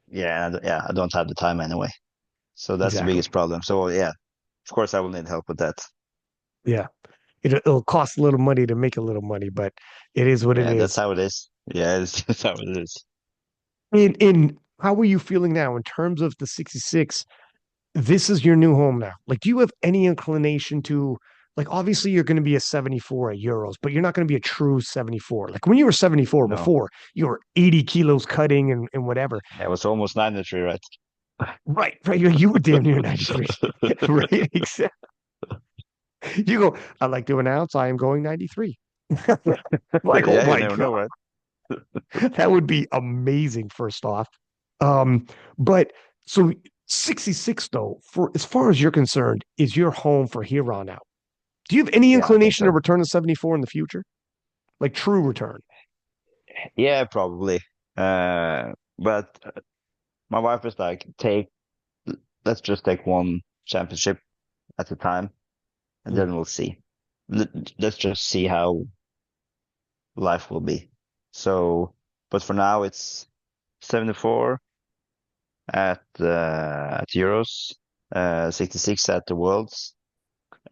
[SPEAKER 2] Yeah, I don't have the time anyway. So that's the
[SPEAKER 1] Exactly.
[SPEAKER 2] biggest problem. So yeah, of course I will need help with that.
[SPEAKER 1] Yeah. It'll cost a little money to make a little money, but it is what it
[SPEAKER 2] Yeah, that's
[SPEAKER 1] is.
[SPEAKER 2] how it is. Yeah, it's just how it is.
[SPEAKER 1] In how are you feeling now in terms of the 66? This is your new home now. Like, do you have any inclination to, like, obviously you're going to be a 74 at Euros, but you're not going to be a true 74. Like when you were 74
[SPEAKER 2] No.
[SPEAKER 1] before, you were 80 kilos cutting and whatever.
[SPEAKER 2] Yeah, it was almost 93, right?
[SPEAKER 1] Right. You were damn near 93. Right. Exactly. You go, I'd like to announce I am going 93. Like, oh
[SPEAKER 2] Yeah, you
[SPEAKER 1] my
[SPEAKER 2] never
[SPEAKER 1] God.
[SPEAKER 2] know, right?
[SPEAKER 1] That would be amazing, first off. Um, but so 66 though, for as far as you're concerned, is your home for here on out. Do you have any
[SPEAKER 2] Yeah, I think
[SPEAKER 1] inclination to
[SPEAKER 2] so.
[SPEAKER 1] return to 74 in the future? Like true return?
[SPEAKER 2] Yeah, probably. But my wife is like, let's just take one championship at a time, and
[SPEAKER 1] Mm.
[SPEAKER 2] then we'll see. Let's just see how life will be. So, but for now, it's 74 at Euros, 66 at the Worlds,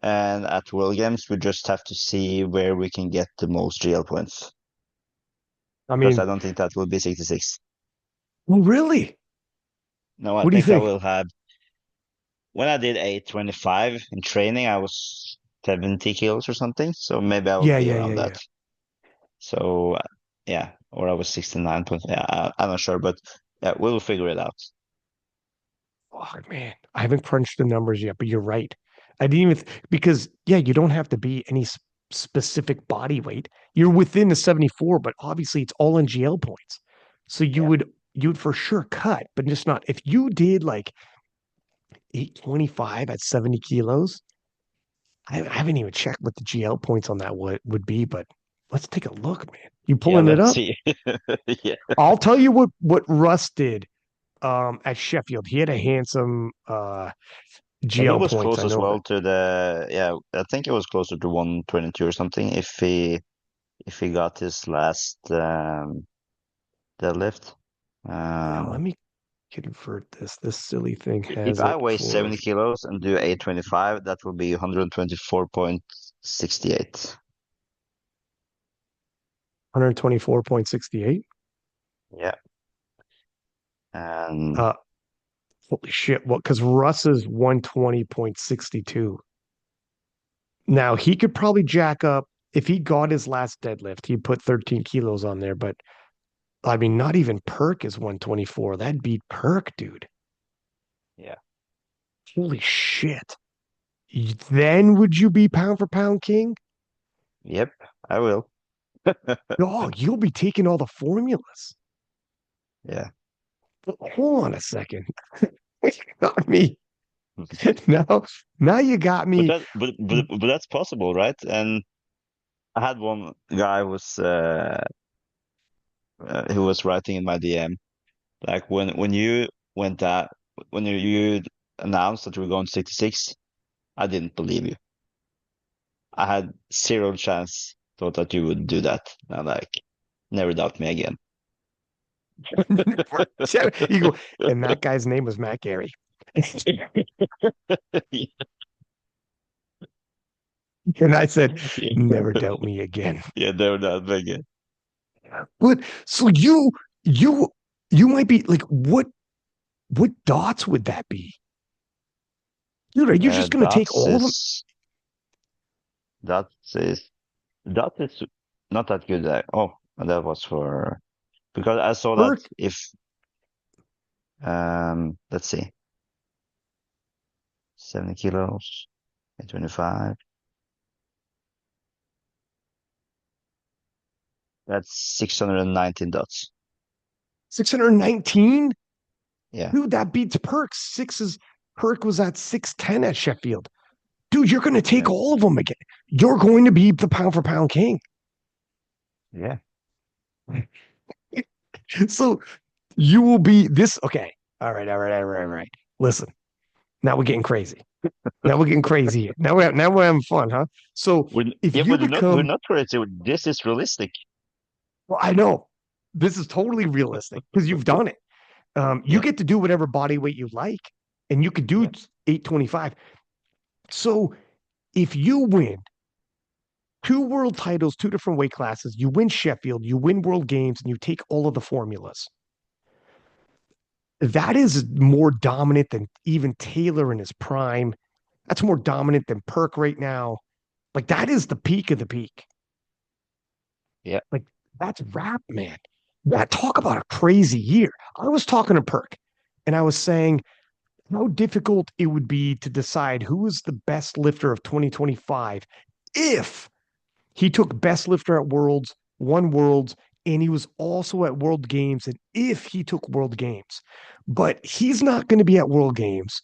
[SPEAKER 2] and at World Games, we just have to see where we can get the most GL points.
[SPEAKER 1] I
[SPEAKER 2] Because I
[SPEAKER 1] mean,
[SPEAKER 2] don't think that will be 66.
[SPEAKER 1] well, really?
[SPEAKER 2] No, I
[SPEAKER 1] What do you
[SPEAKER 2] think I
[SPEAKER 1] think?
[SPEAKER 2] will have. When I did 825 in training, I was 70 kilos or something. So maybe I will
[SPEAKER 1] Yeah,
[SPEAKER 2] be
[SPEAKER 1] yeah, yeah,
[SPEAKER 2] around that.
[SPEAKER 1] yeah.
[SPEAKER 2] So yeah, or I was 69 point. Yeah, I'm not sure, but yeah, we'll figure it out.
[SPEAKER 1] Oh man, I haven't crunched the numbers yet, but you're right. I didn't even because yeah, you don't have to be any specific body weight. You're within the 74, but obviously it's all in GL points. So
[SPEAKER 2] Yeah.
[SPEAKER 1] you'd for sure cut, but just not if you did like 825 at 70 kilos. I haven't even checked what the GL points on that would be, but let's take a look, man. You
[SPEAKER 2] Yeah,
[SPEAKER 1] pulling it
[SPEAKER 2] let's
[SPEAKER 1] up?
[SPEAKER 2] see. Yeah.
[SPEAKER 1] I'll tell you what Russ did at Sheffield. He had a handsome
[SPEAKER 2] And he
[SPEAKER 1] GL
[SPEAKER 2] was
[SPEAKER 1] points.
[SPEAKER 2] close
[SPEAKER 1] I
[SPEAKER 2] as
[SPEAKER 1] know
[SPEAKER 2] well
[SPEAKER 1] that.
[SPEAKER 2] to yeah, I think it was closer to 122 or something if he got his last deadlift.
[SPEAKER 1] Yeah, let
[SPEAKER 2] Um,
[SPEAKER 1] me. convert this. This silly thing
[SPEAKER 2] If
[SPEAKER 1] has
[SPEAKER 2] I
[SPEAKER 1] it
[SPEAKER 2] weigh
[SPEAKER 1] for
[SPEAKER 2] 70 kilos and do 825, that will be 124.68.
[SPEAKER 1] 124.68.
[SPEAKER 2] Yeah. And
[SPEAKER 1] Uh, Holy shit. What? Because Russ is 120.62. Now he could probably jack up if he got his last deadlift, he'd put 13 kilos on there. But I mean, not even Perk is 124. That'd beat Perk, dude.
[SPEAKER 2] yeah.
[SPEAKER 1] Holy shit. Then would you be pound for pound king?
[SPEAKER 2] Yep, I will.
[SPEAKER 1] Dog, you'll be taking all the formulas.
[SPEAKER 2] Yeah.
[SPEAKER 1] Hold on a second. You got me. Now, now you got
[SPEAKER 2] But
[SPEAKER 1] me.
[SPEAKER 2] that's possible, right? And I had one guy who was writing in my DM like when you went out when you announced that you were going to 66, I didn't believe you. I had zero chance thought that you would do that. I'm like, never doubt me again.
[SPEAKER 1] You go, and that guy's name was Matt Gary. And I said, never doubt me again.
[SPEAKER 2] Yeah, never doubt me again.
[SPEAKER 1] But so you you might be like, what dots would that be? Dude, are you just gonna take
[SPEAKER 2] That's
[SPEAKER 1] all of them?
[SPEAKER 2] is that is that is not that good. Oh, that was for because I saw that
[SPEAKER 1] Perk
[SPEAKER 2] if let's see, 70 kilos, 25. That's 619 dots.
[SPEAKER 1] 619?
[SPEAKER 2] Yeah,
[SPEAKER 1] Dude, that beats Perk. Perk was at 610 at Sheffield. Dude, you're gonna take
[SPEAKER 2] yeah,
[SPEAKER 1] all of them again. You're going to be the pound for pound king.
[SPEAKER 2] yeah.
[SPEAKER 1] So you will be this. Okay. All right. Listen, now we're getting crazy. Now we're getting crazy here. Now we're having fun, huh? So if
[SPEAKER 2] Yeah,
[SPEAKER 1] you
[SPEAKER 2] but we're
[SPEAKER 1] become,
[SPEAKER 2] not crazy. This is realistic.
[SPEAKER 1] well, I know this is totally realistic because you've done it. You
[SPEAKER 2] Yeah,
[SPEAKER 1] get to do whatever body weight you like, and you could do
[SPEAKER 2] yeah,
[SPEAKER 1] 825. So if you win two world titles, two different weight classes, you win Sheffield, you win World Games, and you take all of the formulas. That is more dominant than even Taylor in his prime. That's more dominant than Perk right now. Like that is the peak of the peak.
[SPEAKER 2] yeah.
[SPEAKER 1] Like that's rap, man. That talk about a crazy year. I was talking to Perk and I was saying how difficult it would be to decide who is the best lifter of 2025 if he took best lifter at Worlds, won Worlds, and he was also at World Games, and if he took World Games. But he's not going to be at World Games.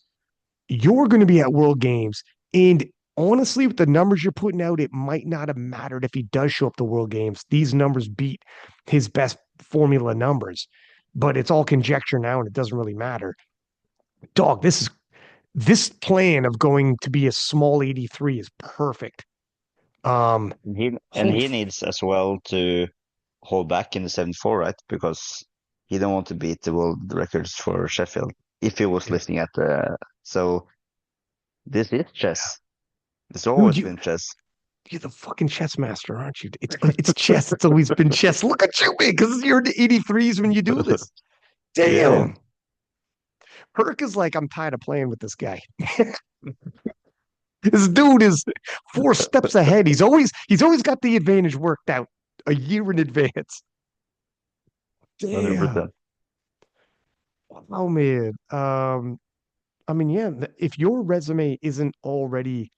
[SPEAKER 1] You're going to be at World Games. And honestly, with the numbers you're putting out, it might not have mattered if he does show up to World Games. These numbers beat his best formula numbers, but it's all conjecture now, and it doesn't really matter. Dog, this plan of going to be a small 83 is perfect.
[SPEAKER 2] And
[SPEAKER 1] Holy
[SPEAKER 2] he needs as well to hold back in the 74, right? Because he don't want to beat the world records for Sheffield if he was
[SPEAKER 1] yeah.
[SPEAKER 2] lifting at the. So this is chess. It's
[SPEAKER 1] Dude,
[SPEAKER 2] always been chess.
[SPEAKER 1] you're the fucking chess master, aren't you? It's chess. It's always been chess. Look at you, man, because you're in the 83s when you do this.
[SPEAKER 2] Yeah.
[SPEAKER 1] Damn. Perk is like, I'm tired of playing with this guy. This dude is 4 steps ahead. He's always got the advantage worked out a year in advance. Damn.
[SPEAKER 2] 100%.
[SPEAKER 1] Oh man. I mean, yeah, if your resume isn't already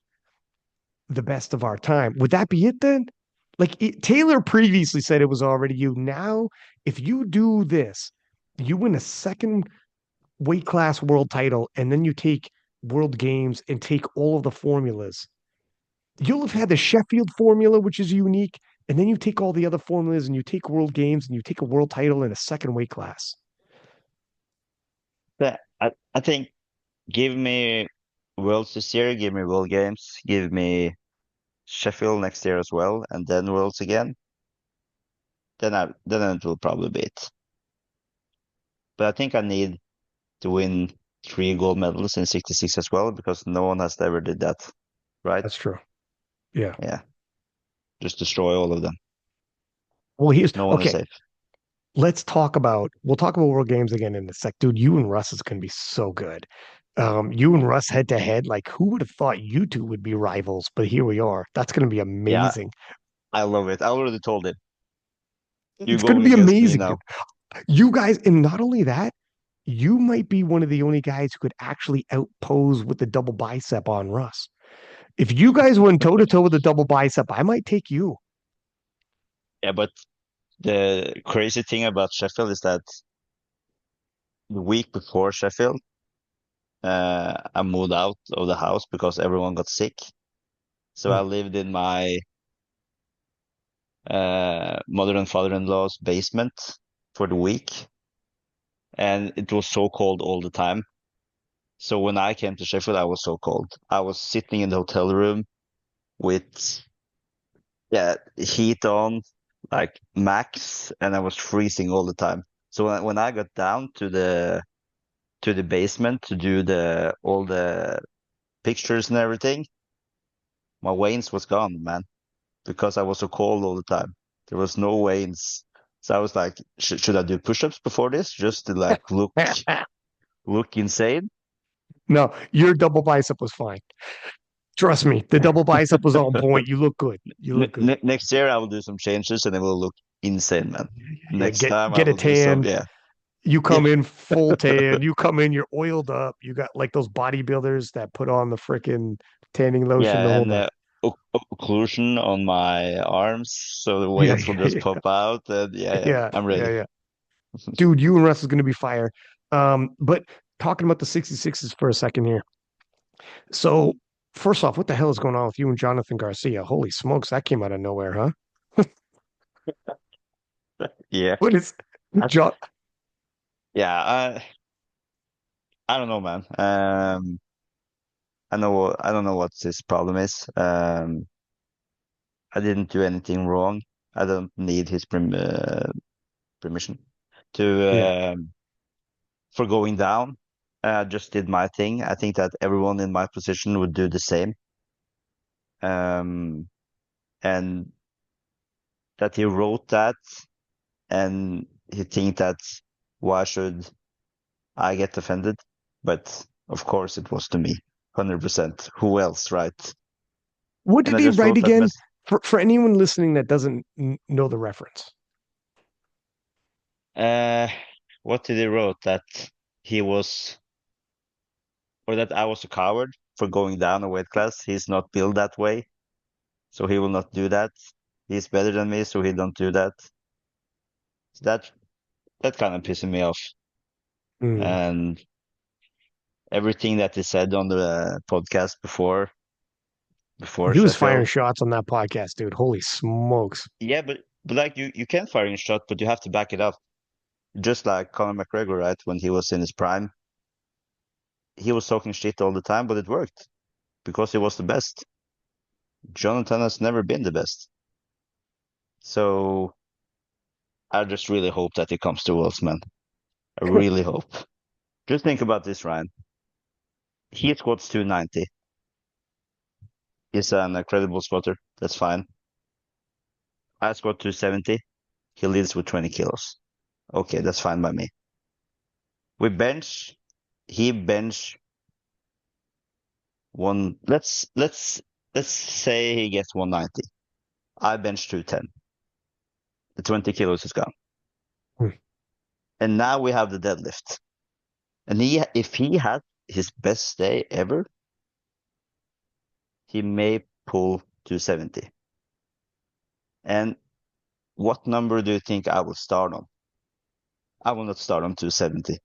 [SPEAKER 1] the best of our time, would that be it then? Taylor previously said it was already you. Now, if you do this, you win a second weight class world title, and then you take world games and take all of the formulas. You'll have had the Sheffield formula, which is unique, and then you take all the other formulas and you take world games and you take a world title in a second weight class.
[SPEAKER 2] But I think give me Worlds this year, give me World Games, give me Sheffield next year as well, and then Worlds again. Then it will probably be it. But I think I need to win 3 gold medals in 66 as well, because no one has ever did that, right?
[SPEAKER 1] That's true. Yeah.
[SPEAKER 2] Yeah, just destroy all of them.
[SPEAKER 1] Well, here's
[SPEAKER 2] No one is
[SPEAKER 1] okay.
[SPEAKER 2] safe.
[SPEAKER 1] We'll talk about World Games again in a sec. Dude, you and Russ is gonna be so good. You and Russ head to head, like who would have thought you two would be rivals? But here we are. That's gonna be
[SPEAKER 2] Yeah,
[SPEAKER 1] amazing.
[SPEAKER 2] I love it. I already told him. You
[SPEAKER 1] It's gonna
[SPEAKER 2] going
[SPEAKER 1] be
[SPEAKER 2] against me
[SPEAKER 1] amazing, dude.
[SPEAKER 2] now.
[SPEAKER 1] You guys, and not only that, you might be one of the only guys who could actually outpose with the double bicep on Russ. If you guys went toe to toe with the double bicep, I might take you.
[SPEAKER 2] Yeah, but the crazy thing about Sheffield is that the week before Sheffield, I moved out of the house because everyone got sick. So I
[SPEAKER 1] Hmm.
[SPEAKER 2] lived in my mother and father-in-law's basement for the week, and it was so cold all the time. So when I came to Sheffield, I was so cold. I was sitting in the hotel room with heat on, like max, and I was freezing all the time. So when I got down to the basement to do the all the pictures and everything, my veins was gone, man, because I was so cold all the time. There was no veins. So I was like, should I do push-ups before this just to like look insane?
[SPEAKER 1] No, your double bicep was fine. Trust me, the double bicep was on point. You look good. You look good.
[SPEAKER 2] Next year I will do some changes and it will look insane, man.
[SPEAKER 1] Yeah,
[SPEAKER 2] Next
[SPEAKER 1] get
[SPEAKER 2] time I
[SPEAKER 1] get a
[SPEAKER 2] will do some,
[SPEAKER 1] tan.
[SPEAKER 2] yeah,
[SPEAKER 1] You
[SPEAKER 2] yeah,
[SPEAKER 1] come in full tan. You come in, you're oiled up. You got like those bodybuilders that put on the freaking tanning lotion, the
[SPEAKER 2] yeah,
[SPEAKER 1] whole
[SPEAKER 2] and
[SPEAKER 1] nine.
[SPEAKER 2] occlusion on my arms so the
[SPEAKER 1] Yeah,
[SPEAKER 2] veins will just pop out. And yeah,
[SPEAKER 1] yeah,
[SPEAKER 2] I'm
[SPEAKER 1] yeah,
[SPEAKER 2] ready.
[SPEAKER 1] yeah. Dude, you and Russ is going to be fire. But talking about the 66s for a second here. So, first off, what the hell is going on with you and Jonathan Garcia? Holy smokes, that came out of nowhere, huh?
[SPEAKER 2] Yeah,
[SPEAKER 1] What is
[SPEAKER 2] I,
[SPEAKER 1] John?
[SPEAKER 2] yeah, I don't know, man. I don't know what his problem is. I didn't do anything wrong. I don't need his permission to
[SPEAKER 1] Yeah,
[SPEAKER 2] for going down. I just did my thing. I think that everyone in my position would do the same. Um, and that he wrote that and he think that why should I get offended? But of course it was to me, 100%. Who else, right?
[SPEAKER 1] what
[SPEAKER 2] And
[SPEAKER 1] did
[SPEAKER 2] I
[SPEAKER 1] he
[SPEAKER 2] just
[SPEAKER 1] write
[SPEAKER 2] wrote that
[SPEAKER 1] again?
[SPEAKER 2] mess.
[SPEAKER 1] For anyone listening that doesn't know the reference.
[SPEAKER 2] Uh, what did he wrote? That he was, or that I was a coward for going down a weight class. He's not built that way, so he will not do that. He's better than me, so he don't do that. So that kind of pissing me off.
[SPEAKER 1] Mm.
[SPEAKER 2] And everything that he said on the podcast before
[SPEAKER 1] He was firing
[SPEAKER 2] Sheffield.
[SPEAKER 1] shots on that podcast, dude. Holy smokes.
[SPEAKER 2] Yeah, but like you can fire in shot, but you have to back it up. Just like Conor McGregor, right? When he was in his prime, he was talking shit all the time, but it worked because he was the best. Jonathan has never been the best. So I just really hope that he comes to Worlds, man. I really hope. Just think about this, Ryan. He squats 290. He's an incredible squatter. That's fine. I squat 270. He leads with 20 kilos. Okay, that's fine by me. We bench. He bench one. Let's say he gets 190. I bench 210. The 20 kilos is gone.
[SPEAKER 1] Hmm.
[SPEAKER 2] And now we have the deadlift. And if he had his best day ever, he may pull 270. And what number do you think I will start on? I will not start on 270.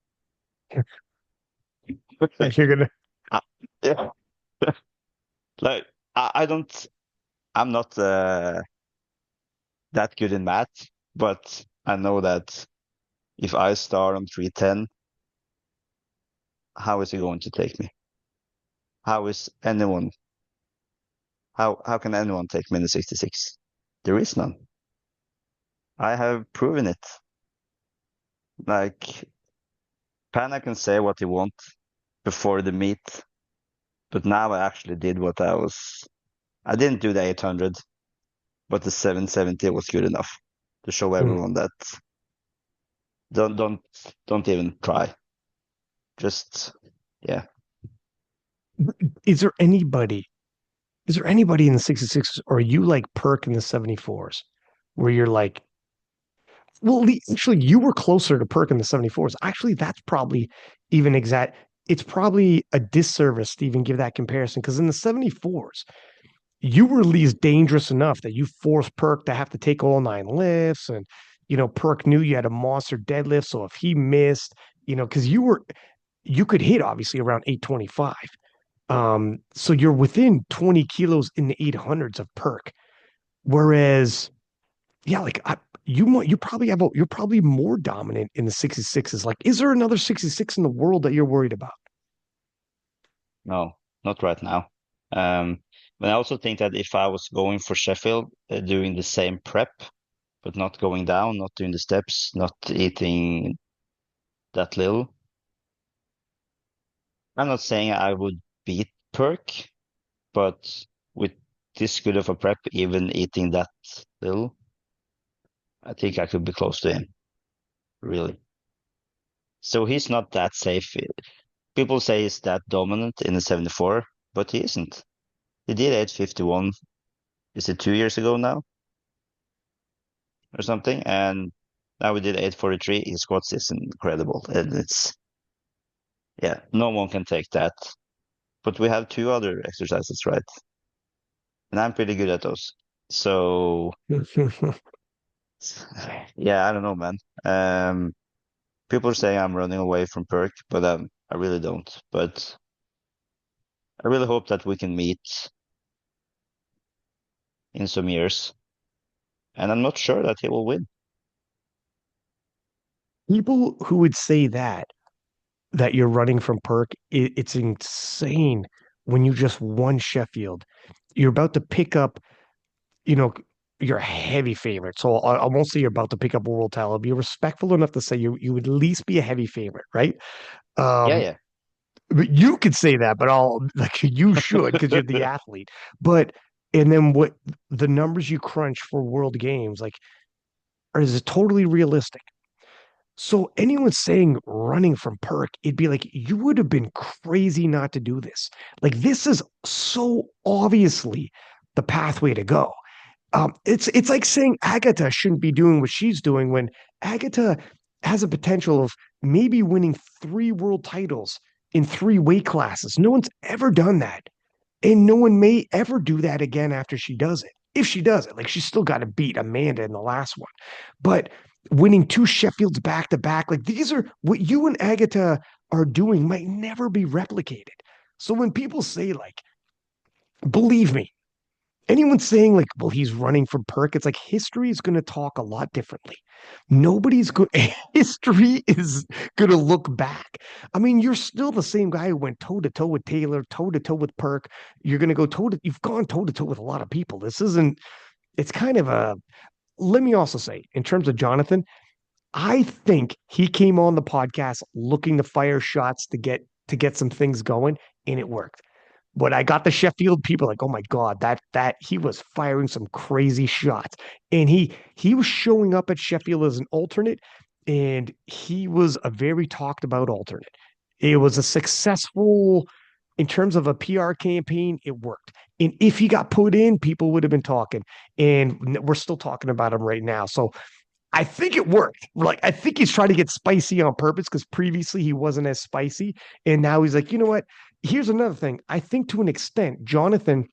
[SPEAKER 1] You're gonna
[SPEAKER 2] Uh, yeah. Like I don't. I'm not that good in math, but I know that if I start on 310, how is he going to take me? How is anyone? How can anyone take me in the 66? There is none. I have proven it. Like Pana can say what he wants before the meet, but now I actually did what I was. I didn't do the 800, but the 770 was good enough to show
[SPEAKER 1] Mm.
[SPEAKER 2] everyone that don't don't don't even try. Just yeah.
[SPEAKER 1] Is there anybody? Is there anybody in the 66s, or are you like Perk in the 74s, where you're like, well, actually, you were closer to Perk in the 74s. Actually, that's probably even exact. It's probably a disservice to even give that comparison because in the 74s, you were at least dangerous enough that you forced Perk to have to take all 9 lifts. And, Perk knew you had a monster deadlift. So if he missed, because you could hit obviously around 825. So you're within 20 kilos in the 800s of Perk. Whereas, yeah, like you probably you're probably more dominant in the 66s. Like, is there another 66 in the world that you're worried about?
[SPEAKER 2] No, not right now. Um, but I also think that if I was going for Sheffield, doing the same prep, but not going down, not doing the steps, not eating that little, I'm not saying I would beat Perk, but with this good of a prep, even eating that little, I think I could be close to him, really. So he's not that safe. People say he's that dominant in the 74, but he isn't. He did 851, is it 2 years ago now or something? And now we did 843. His squats is incredible. And yeah, no one can take that. But we have two other exercises, right? And I'm pretty good at those. So yeah, I don't know, man. People are saying I'm running away from Perk, but I really don't. But I really hope that we can meet in some years. And I'm not sure that he will win.
[SPEAKER 1] People who would say that you're running from Perk, it's insane when you just won Sheffield. You're about to pick up, you know, you're a heavy favorite. So I won't say you're about to pick up a world title. Be respectful enough to say you would at least be a heavy favorite, right?
[SPEAKER 2] Yeah,
[SPEAKER 1] Um,
[SPEAKER 2] yeah.
[SPEAKER 1] but you could say that, but I'll like you should because you're the athlete. But and then what the numbers you crunch for world games, like, is it totally realistic? So anyone saying running from Perk, it'd be like you would have been crazy not to do this. Like this is so obviously the pathway to go. It's like saying Agatha shouldn't be doing what she's doing when Agatha has a potential of maybe winning 3 world titles in 3 weight classes. No one's ever done that. And no one may ever do that again after she does it. If she does it, like she's still got to beat Amanda in the last one. But winning 2 Sheffields back to back, like these are what you and Agatha are doing might never be replicated. So when people say, like, believe me, anyone saying like, well, he's running from Perk, it's like history is going to talk a lot differently. Nobody's good. History is going to look back. I mean, you're still the same guy who went toe to toe with Taylor, toe to toe with Perk. You're going to go toe to, you've gone toe to toe with a lot of people. This isn't, it's kind of a, let me also say, in terms of Jonathan, I think he came on the podcast looking to fire shots to get some things going, and it worked. When I got the Sheffield people like, oh my God, that he was firing some crazy shots. And he was showing up at Sheffield as an alternate, and he was a very talked about alternate. It was a successful in terms of a PR campaign, it worked. And if he got put in, people would have been talking. And we're still talking about him right now. So I think it worked. Like, I think he's trying to get spicy on purpose because previously he wasn't as spicy. And now he's like, you know what? Here's another thing. I think to an extent, Jonathan,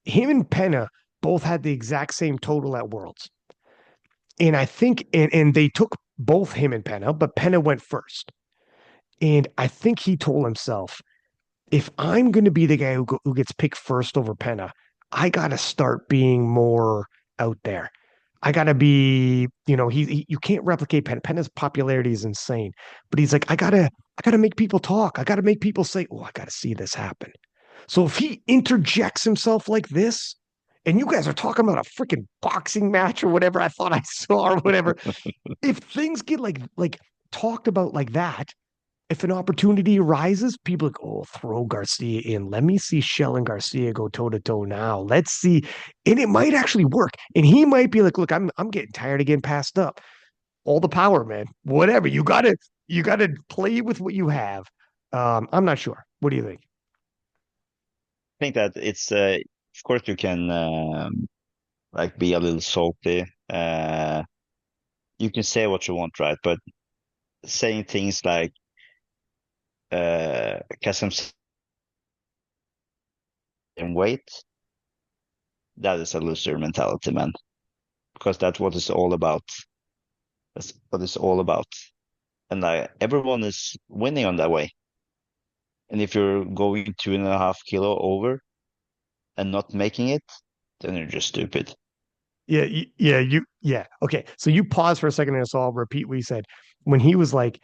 [SPEAKER 1] him and Penna both had the exact same total at Worlds. And I think, and they took both him and Penna, but Penna went first. And I think he told himself, if I'm going to be the guy who gets picked first over Penna, I got to start being more out there. I got to be, you can't replicate Penna. Penna's popularity is insane, but he's like, I gotta make people talk. I got to make people say, oh, I got to see this happen. So if he interjects himself like this, and you guys are talking about a freaking boxing match or whatever I thought I saw or whatever, if things get like talked about like that, if an opportunity arises, people like, oh, throw Garcia in. Let me see Shell and Garcia go toe to toe now. Let's see. And it might actually work. And he might be like, look, I'm getting tired of getting passed up. All the power, man. Whatever. You gotta play with what you have. I'm not sure. What do you think?
[SPEAKER 2] I think that it's of course you can like be a little salty. You can say what you want, right? But saying things like because I'm in weight, that is a loser mentality, man. Because that's what it's all about. That's what it's all about. And like everyone is winning on that way. And if you're going 2.5 kilo over and not making it, then you're just stupid.
[SPEAKER 1] Yeah, yeah. Okay, so you pause for a second and so I'll repeat what you said. When he was like,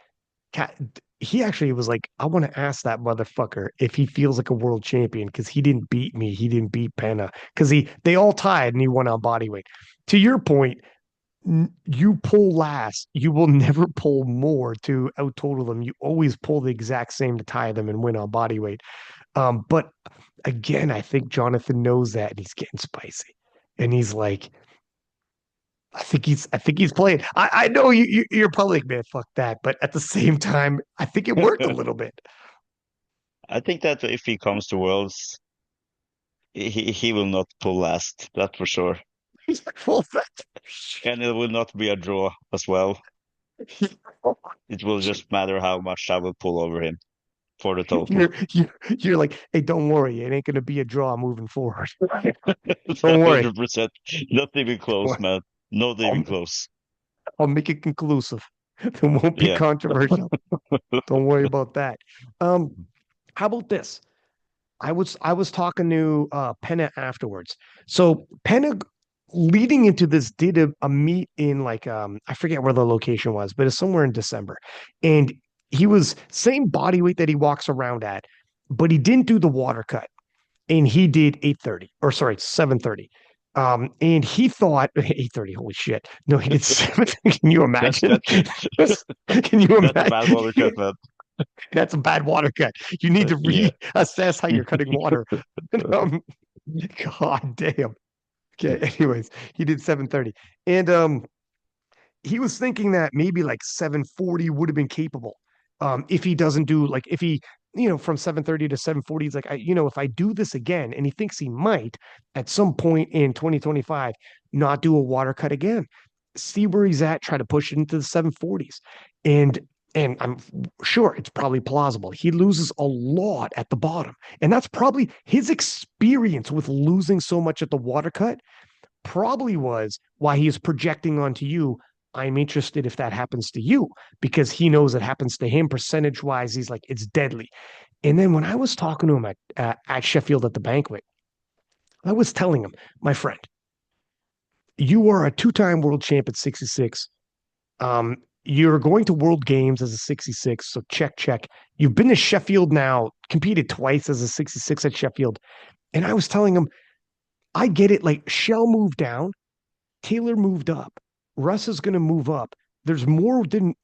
[SPEAKER 1] he actually was like, I want to ask that motherfucker if he feels like a world champion because he didn't beat me, he didn't beat Pana because they all tied and he won on body weight. To your point, you pull last, you will never pull more to out total them. You always pull the exact same to tie them and win on body weight. But again, I think Jonathan knows that and he's getting spicy. And he's like, I think he's playing. I know you're probably like, man, fuck that. But at the same time, I think it worked a little bit.
[SPEAKER 2] I think that if he comes to Worlds, he will not pull last, that's for sure.
[SPEAKER 1] He's like, full fat.
[SPEAKER 2] And it will not be a draw as well. It will just matter how much I will pull over him for the total.
[SPEAKER 1] You're like, hey, don't worry, it ain't gonna be a draw moving forward. Don't worry.
[SPEAKER 2] 100%. Not even close, man. Not even
[SPEAKER 1] I'll,
[SPEAKER 2] close.
[SPEAKER 1] I'll make it conclusive. It won't be
[SPEAKER 2] Yeah.
[SPEAKER 1] controversial. Don't worry about that. Um, how about this? I was talking to Penna afterwards. So Penna leading into this did a meet in like I forget where the location was, but it's somewhere in December. And he was same body weight that he walks around at, but he didn't do the water cut. And he did 8:30 or sorry, 7:30. And he thought 8:30, holy shit. No, he did 7. Can you
[SPEAKER 2] That's
[SPEAKER 1] imagine?
[SPEAKER 2] that's
[SPEAKER 1] Can you
[SPEAKER 2] that's a bad water cut,
[SPEAKER 1] imagine?
[SPEAKER 2] man.
[SPEAKER 1] That's a bad water cut. You need to
[SPEAKER 2] Yeah.
[SPEAKER 1] reassess how you're cutting water. um, God damn. Okay. Anyways, he did 7:30, and he was thinking that maybe like 7:40 would have been capable. If he doesn't do like if he from 7:30 to 7:40, he's like if I do this again, and he thinks he might at some point in 2025 not do a water cut again, see where he's at, try to push it into the 7:40s, and I'm sure it's probably plausible. He loses a lot at the bottom, and that's probably his experience with losing so much at the water cut probably was why he is projecting onto you. I'm interested if that happens to you because he knows it happens to him percentage wise. He's like, it's deadly. And then when I was talking to him at Sheffield at the banquet, I was telling him, my friend, you are a two-time world champ at 66. You're going to world games as a 66. So check, check. You've been to Sheffield now, competed twice as a 66 at Sheffield. And I was telling him, I get it. Like Shell moved down, Taylor moved up. Russ is going to move up. There's more than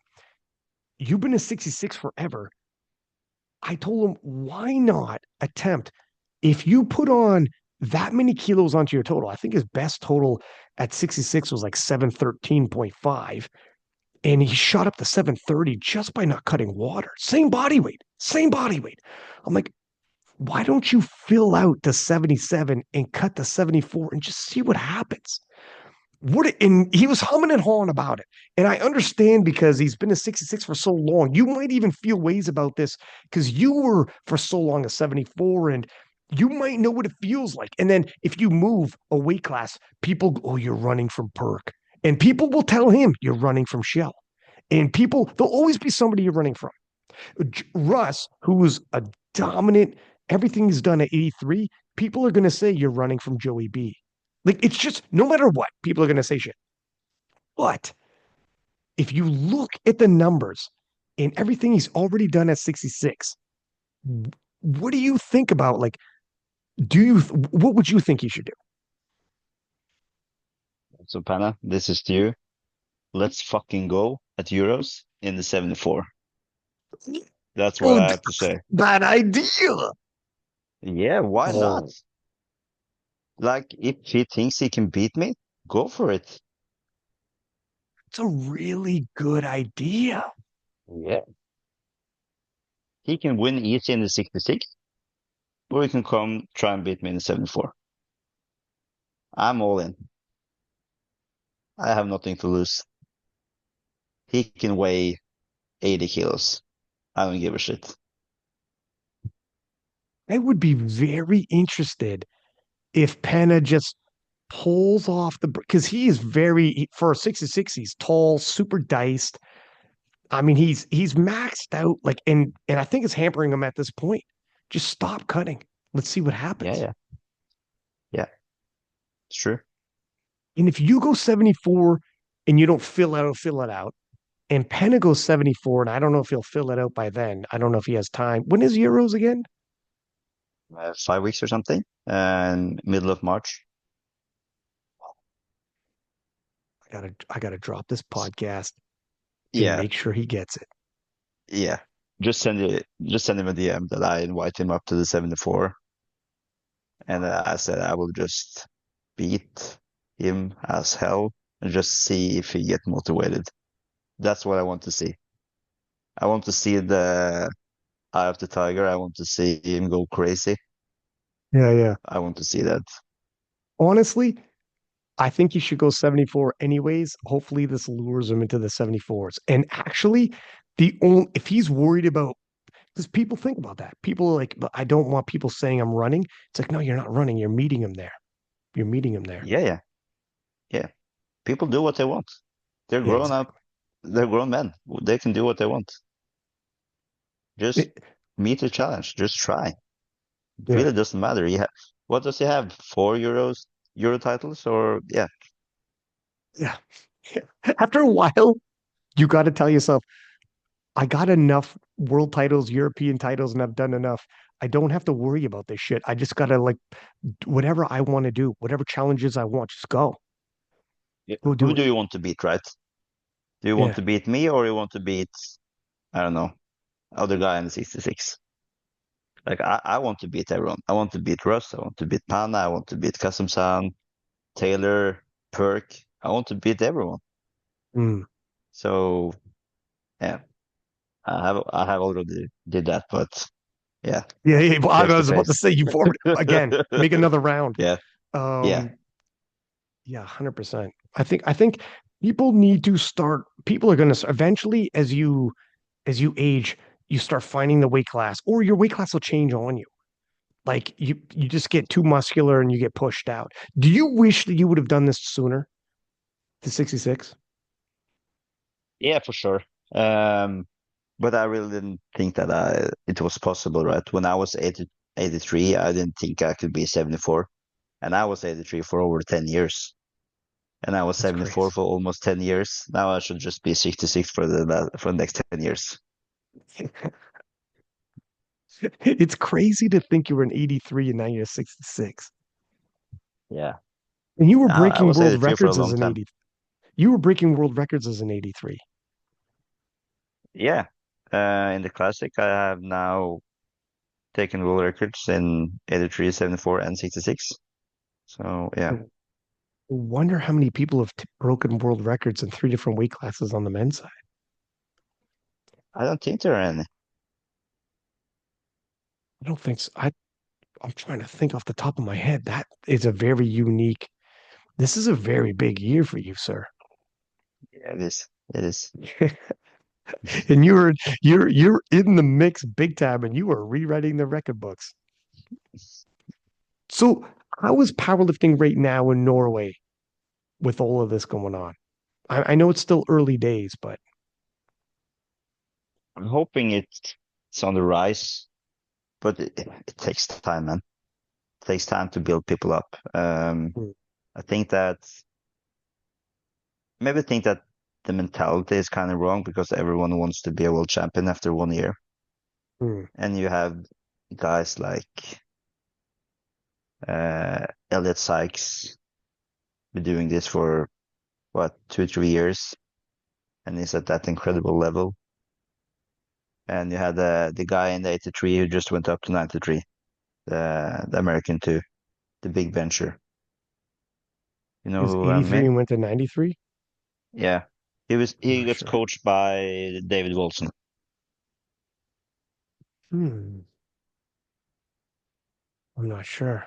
[SPEAKER 1] you've been a 66 forever. I told him, why not attempt if you put on that many kilos onto your total? I think his best total at 66 was like 713.5. And he shot up to 730 just by not cutting water. Same body weight, same body weight. I'm like, why don't you fill out the 77 and cut the 74 and just see what happens? And he was humming and hawing about it. And I understand because he's been a 66 for so long. You might even feel ways about this because you were for so long a 74 and you might know what it feels like. And then if you move a weight class, people, oh, you're running from Perk. And people will tell him you're running from Shell. And people, there'll always be somebody you're running from. Russ, who was a dominant, everything he's done at 83, people are going to say you're running from Joey B. Like it's just no matter what, people are going to say shit. But if you look at the numbers and everything he's already done at 66, what do you think about like what would you think he should do?
[SPEAKER 2] So Pana, this is to you. Let's fucking go at Euros. in the 74. That's what
[SPEAKER 1] Oh,
[SPEAKER 2] I have to
[SPEAKER 1] that's
[SPEAKER 2] say.
[SPEAKER 1] bad idea.
[SPEAKER 2] Yeah, why not?
[SPEAKER 1] Oh,
[SPEAKER 2] Like, if he thinks he can beat me, go for it.
[SPEAKER 1] it's a really good idea.
[SPEAKER 2] Yeah. He can win easy in the 66, or he can come try and beat me in the 74. I'm all in. I have nothing to lose. He can weigh 80 kilos. I don't give a shit.
[SPEAKER 1] I would be very interested if Pana just pulls off the because he is for a 66, he's tall, super diced. I mean, he's maxed out, like, and I think it's hampering him at this point. Just stop cutting. Let's see what
[SPEAKER 2] Yeah,
[SPEAKER 1] happens.
[SPEAKER 2] yeah, yeah. It's true.
[SPEAKER 1] And if you go 74 and you don't fill it out, and Penna goes 74, and I don't know if he'll fill it out by then. I don't know if he has time. When is Euros again?
[SPEAKER 2] 5 weeks or something, and middle of March.
[SPEAKER 1] I gotta drop this podcast and
[SPEAKER 2] Yeah,
[SPEAKER 1] make sure he gets it.
[SPEAKER 2] yeah. Just send him a DM that I invite him up to the 74, and I said I will just beat him as hell and just see if he get motivated. That's what I want to see. I want to see the eye of the tiger. I want to see him go crazy.
[SPEAKER 1] Yeah, yeah.
[SPEAKER 2] I want to see that.
[SPEAKER 1] Honestly, I think you should go 74 anyways. Hopefully this lures him into the 74s. And actually, the only if he's worried about because people think about that. People are like, but I don't want people saying I'm running. It's like, no, you're not running. You're meeting him there. You're meeting him there.
[SPEAKER 2] Yeah, yeah, yeah. People do what they want. They're
[SPEAKER 1] Yeah,
[SPEAKER 2] grown up.
[SPEAKER 1] exactly.
[SPEAKER 2] They're grown men. They can do what they want. Just
[SPEAKER 1] It-
[SPEAKER 2] meet the challenge. Just try. It
[SPEAKER 1] yeah,
[SPEAKER 2] really doesn't matter. What does he have? Euro titles, or yeah,
[SPEAKER 1] yeah. After a while, you got to tell yourself, I got enough world titles, European titles, and I've done enough. I don't have to worry about this shit. I just got to like whatever I want to do, whatever challenges I want, just go.
[SPEAKER 2] yeah.
[SPEAKER 1] Go
[SPEAKER 2] Who
[SPEAKER 1] do
[SPEAKER 2] do
[SPEAKER 1] it.
[SPEAKER 2] you want to beat, right? Do you want
[SPEAKER 1] Yeah.
[SPEAKER 2] to beat me, or you want to beat, I don't know, other guy in the 66? Like, I want to beat everyone. I want to beat Russ. I want to beat Pana. I want to beat Kasum-san, Taylor, Perk. I want to beat everyone.
[SPEAKER 1] Mm.
[SPEAKER 2] So yeah, I have already did that, but yeah,
[SPEAKER 1] Yeah, yeah. Well, I
[SPEAKER 2] face to
[SPEAKER 1] was about to
[SPEAKER 2] face.
[SPEAKER 1] say you forward again, make another round.
[SPEAKER 2] Yeah, yeah,
[SPEAKER 1] Um, yeah, 100%. I think people need to start people are gonna eventually as you age, you start finding the weight class, or your weight class will change on you. Like you just get too muscular and you get pushed out. Do you wish that you would have done this sooner? The 66?
[SPEAKER 2] yeah, for sure. Um, but I really didn't think that it was possible, right? When I was 83, I didn't think I could be 74, and I was 83 for over 10 years, and I was
[SPEAKER 1] That's
[SPEAKER 2] 74
[SPEAKER 1] crazy.
[SPEAKER 2] for almost 10 years. Now I should just be 66 for the next 10 years.
[SPEAKER 1] It's crazy to think you were an 83 and now you're 66.
[SPEAKER 2] Yeah,
[SPEAKER 1] And you were
[SPEAKER 2] I
[SPEAKER 1] breaking
[SPEAKER 2] was
[SPEAKER 1] world
[SPEAKER 2] 83 for a
[SPEAKER 1] records as
[SPEAKER 2] long
[SPEAKER 1] an
[SPEAKER 2] time.
[SPEAKER 1] 80. You were breaking world records as an 83.
[SPEAKER 2] Yeah, in the classic, I have now taken world records in 83, 74, and 66. So
[SPEAKER 1] I
[SPEAKER 2] yeah,
[SPEAKER 1] wonder how many people have broken world records in three different weight classes on the men's side.
[SPEAKER 2] I don't think there are any.
[SPEAKER 1] I don't think so. I'm trying to think off the top of my head. That is a very unique. This is a very big year for you, sir.
[SPEAKER 2] Yeah, it is. It is.
[SPEAKER 1] And you're in the mix big time, and you are rewriting the record books. So, how is powerlifting right now in Norway with all of this going on? I know it's still early days, but
[SPEAKER 2] I'm hoping it's on the rise, but it takes time, man. It takes time to build people up.
[SPEAKER 1] mm,
[SPEAKER 2] I think that maybe think that the mentality is kind of wrong because everyone wants to be a world champion after 1 year,
[SPEAKER 1] mm,
[SPEAKER 2] and you have guys like Elliot Sykes been doing this for what 2, 3 years, and he's at that incredible level. And you had the guy in the 83 who just went up to 93, the American too, the big bencher. You
[SPEAKER 1] He
[SPEAKER 2] know
[SPEAKER 1] was
[SPEAKER 2] who I
[SPEAKER 1] 83
[SPEAKER 2] mean?
[SPEAKER 1] and went to 93.
[SPEAKER 2] Yeah.
[SPEAKER 1] I'm
[SPEAKER 2] He
[SPEAKER 1] not
[SPEAKER 2] gets
[SPEAKER 1] sure.
[SPEAKER 2] coached by David Wilson.
[SPEAKER 1] Hmm. I'm not sure.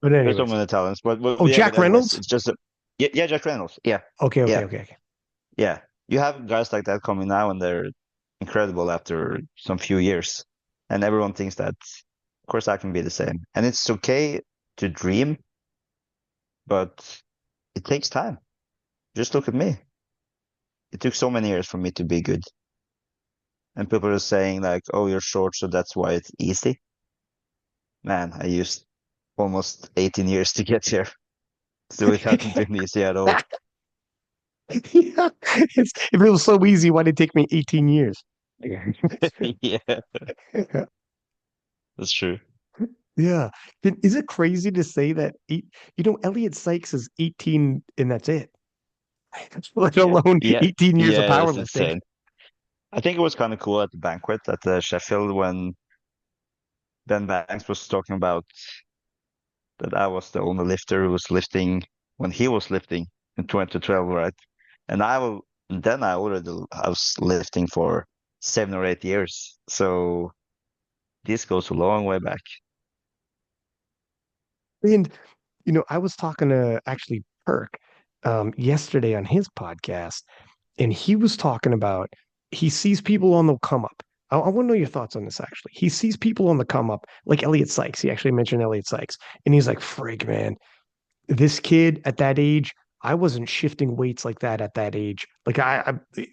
[SPEAKER 1] But
[SPEAKER 2] There's so
[SPEAKER 1] anyways.
[SPEAKER 2] many talents, but
[SPEAKER 1] Oh,
[SPEAKER 2] yeah, but
[SPEAKER 1] Jack
[SPEAKER 2] anyways,
[SPEAKER 1] Reynolds.
[SPEAKER 2] it's just a, yeah, yeah, Jack Reynolds. Yeah.
[SPEAKER 1] Okay, okay,
[SPEAKER 2] Yeah.
[SPEAKER 1] okay, okay.
[SPEAKER 2] Yeah. You have guys like that coming now and they're incredible after some few years. And everyone thinks that, of course, I can be the same. And it's okay to dream, but it takes time. Just look at me. It took so many years for me to be good. And people are saying like, "Oh, you're short, so that's why it's easy." Man, I used almost 18 years to get here, so it hasn't been easy at all.
[SPEAKER 1] Yeah. If it was so easy, why did it take me 18 years?
[SPEAKER 2] Yeah, that's true.
[SPEAKER 1] Yeah. Is it crazy to say that Elliot Sykes is 18 and that's it? Let
[SPEAKER 2] Yeah,
[SPEAKER 1] alone
[SPEAKER 2] yeah,
[SPEAKER 1] 18 years of
[SPEAKER 2] yeah. That's
[SPEAKER 1] powerlifting.
[SPEAKER 2] insane. I think it was kind of cool at the banquet at Sheffield when Ben Banks was talking about that I was the only lifter who was lifting when he was lifting in 2012, right? And then I was lifting for 7 or 8 years. So this goes a long way back.
[SPEAKER 1] And I was talking to actually Perk yesterday on his podcast, and he was talking about he sees people on the come up. I want to know your thoughts on this actually. He sees people on the come up, like Elliot Sykes. He actually mentioned Elliot Sykes, and he's like, "Frig, man, this kid at that age, I wasn't shifting weights like that at that age. Like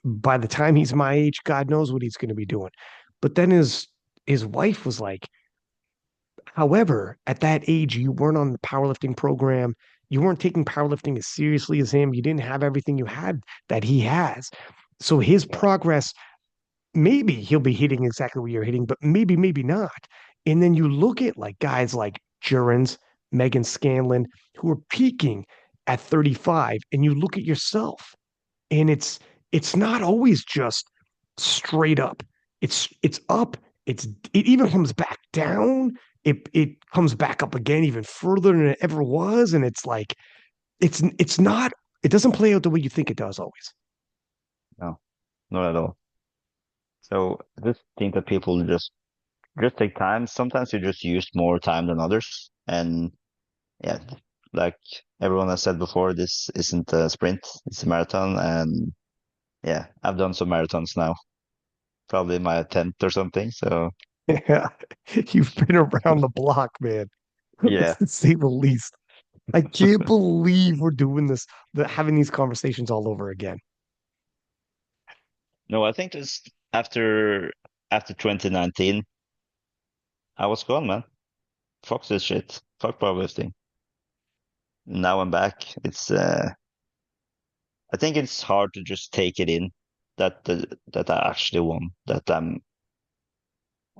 [SPEAKER 1] by the time he's my age, God knows what he's going to be doing." But then his wife was like, however, at that age, you weren't on the powerlifting program. You weren't taking powerlifting as seriously as him. You didn't have everything you had that he has. So his
[SPEAKER 2] Yeah,
[SPEAKER 1] progress, maybe he'll be hitting exactly what you're hitting, but maybe not. And then you look at like guys like Jurens, Megan Scanlon, who are peaking at 35, and you look at yourself, and it's not always just straight up. It's up. It even comes back down. It comes back up again even further than it ever was, and it's like it's not. It doesn't play out the way you think it does always.
[SPEAKER 2] no, not at all. So I just think that people just take time. Sometimes you just use more time than others. And yeah, like everyone has said before, this isn't a sprint, it's a marathon. And yeah, I've done some marathons now, probably my 10th or something. So
[SPEAKER 1] Yeah, you've been around the block, man,
[SPEAKER 2] yeah,
[SPEAKER 1] to say the least. I can't believe we're doing this, having these conversations all over again.
[SPEAKER 2] no, I think just after 2019, I was gone, man. Fuck this shit. Fuck powerlifting. Now I'm back. I think it's hard to just take it in that I actually won, that I'm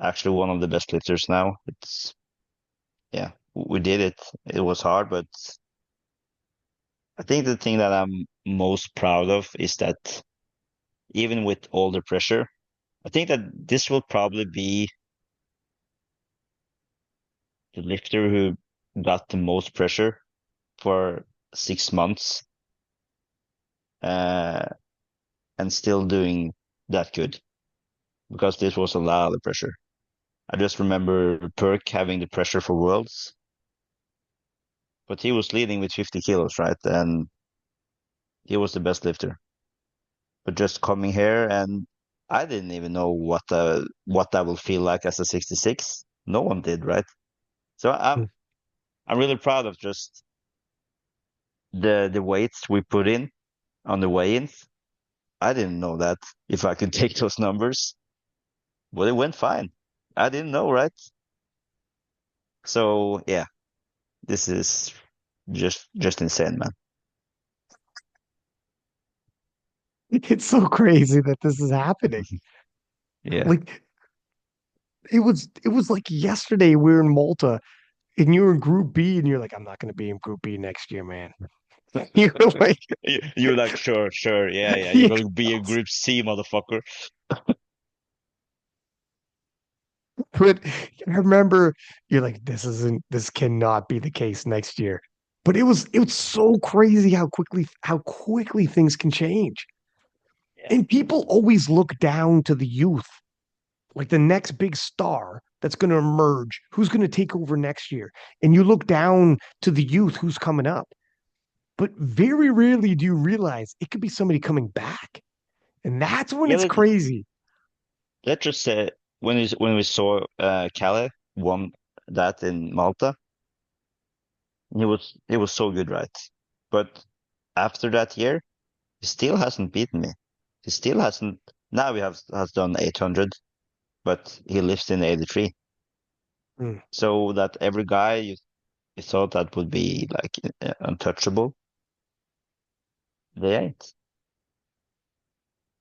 [SPEAKER 2] actually one of the best lifters now. Yeah, we did it. It was hard, but I think the thing that I'm most proud of is that even with all the pressure, I think that this will probably be the lifter who got the most pressure for 6 months, uh, and still doing that good because this was a lot of pressure. I just remember Perk having the pressure for Worlds, but he was leading with 50 kilos, right? And he was the best lifter. But just coming here and I didn't even know what that will feel like as a 66. No one did, right? So I'm really proud of just the weights we put in on the weigh-ins. I didn't know that if I could take those numbers, but it went fine. I didn't know, right? So yeah, this is just insane, man.
[SPEAKER 1] It's so crazy that this is happening.
[SPEAKER 2] Yeah.
[SPEAKER 1] Like it was like yesterday we were in Malta and you were in Group B and you're like, I'm not going to be in Group B next year, man. You're like,
[SPEAKER 2] You're like, sure, sure, yeah, yeah. You
[SPEAKER 1] you
[SPEAKER 2] will be a Group C, motherfucker.
[SPEAKER 1] but I remember you're like, this cannot be the case next year. But it was so crazy how quickly things can change.
[SPEAKER 2] Yeah.
[SPEAKER 1] And people always look down to the youth, like the next big star that's going to emerge, who's going to take over next year. And you look down to the youth who's coming up. But very rarely do you realize it could be somebody coming back. And that's when
[SPEAKER 2] Yeah,
[SPEAKER 1] it's crazy.
[SPEAKER 2] let's just say when we saw Kjell won that in Malta, he was so good, right? But after that year, he still hasn't beaten me. He still hasn't. Now he has done 800, but he lives in 83.
[SPEAKER 1] Mm.
[SPEAKER 2] So that every guy you thought that would be like untouchable, they ain't.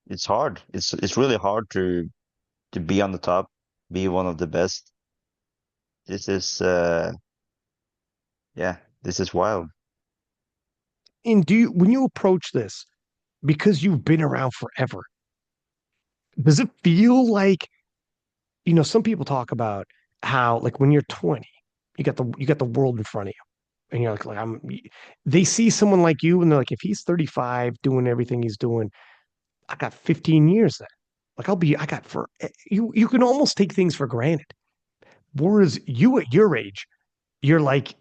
[SPEAKER 2] It's hard. It's really hard to be on the top, be one of the best. This is yeah, this is wild.
[SPEAKER 1] And when you approach this, because you've been around forever, does it feel like, some people talk about how like when you're 20, you got the world in front of you. And you're like they see someone like you and they're like, if he's 35 doing everything he's doing, I got 15 years then. Like I got for you can almost take things for granted. Whereas you at your age, you're like,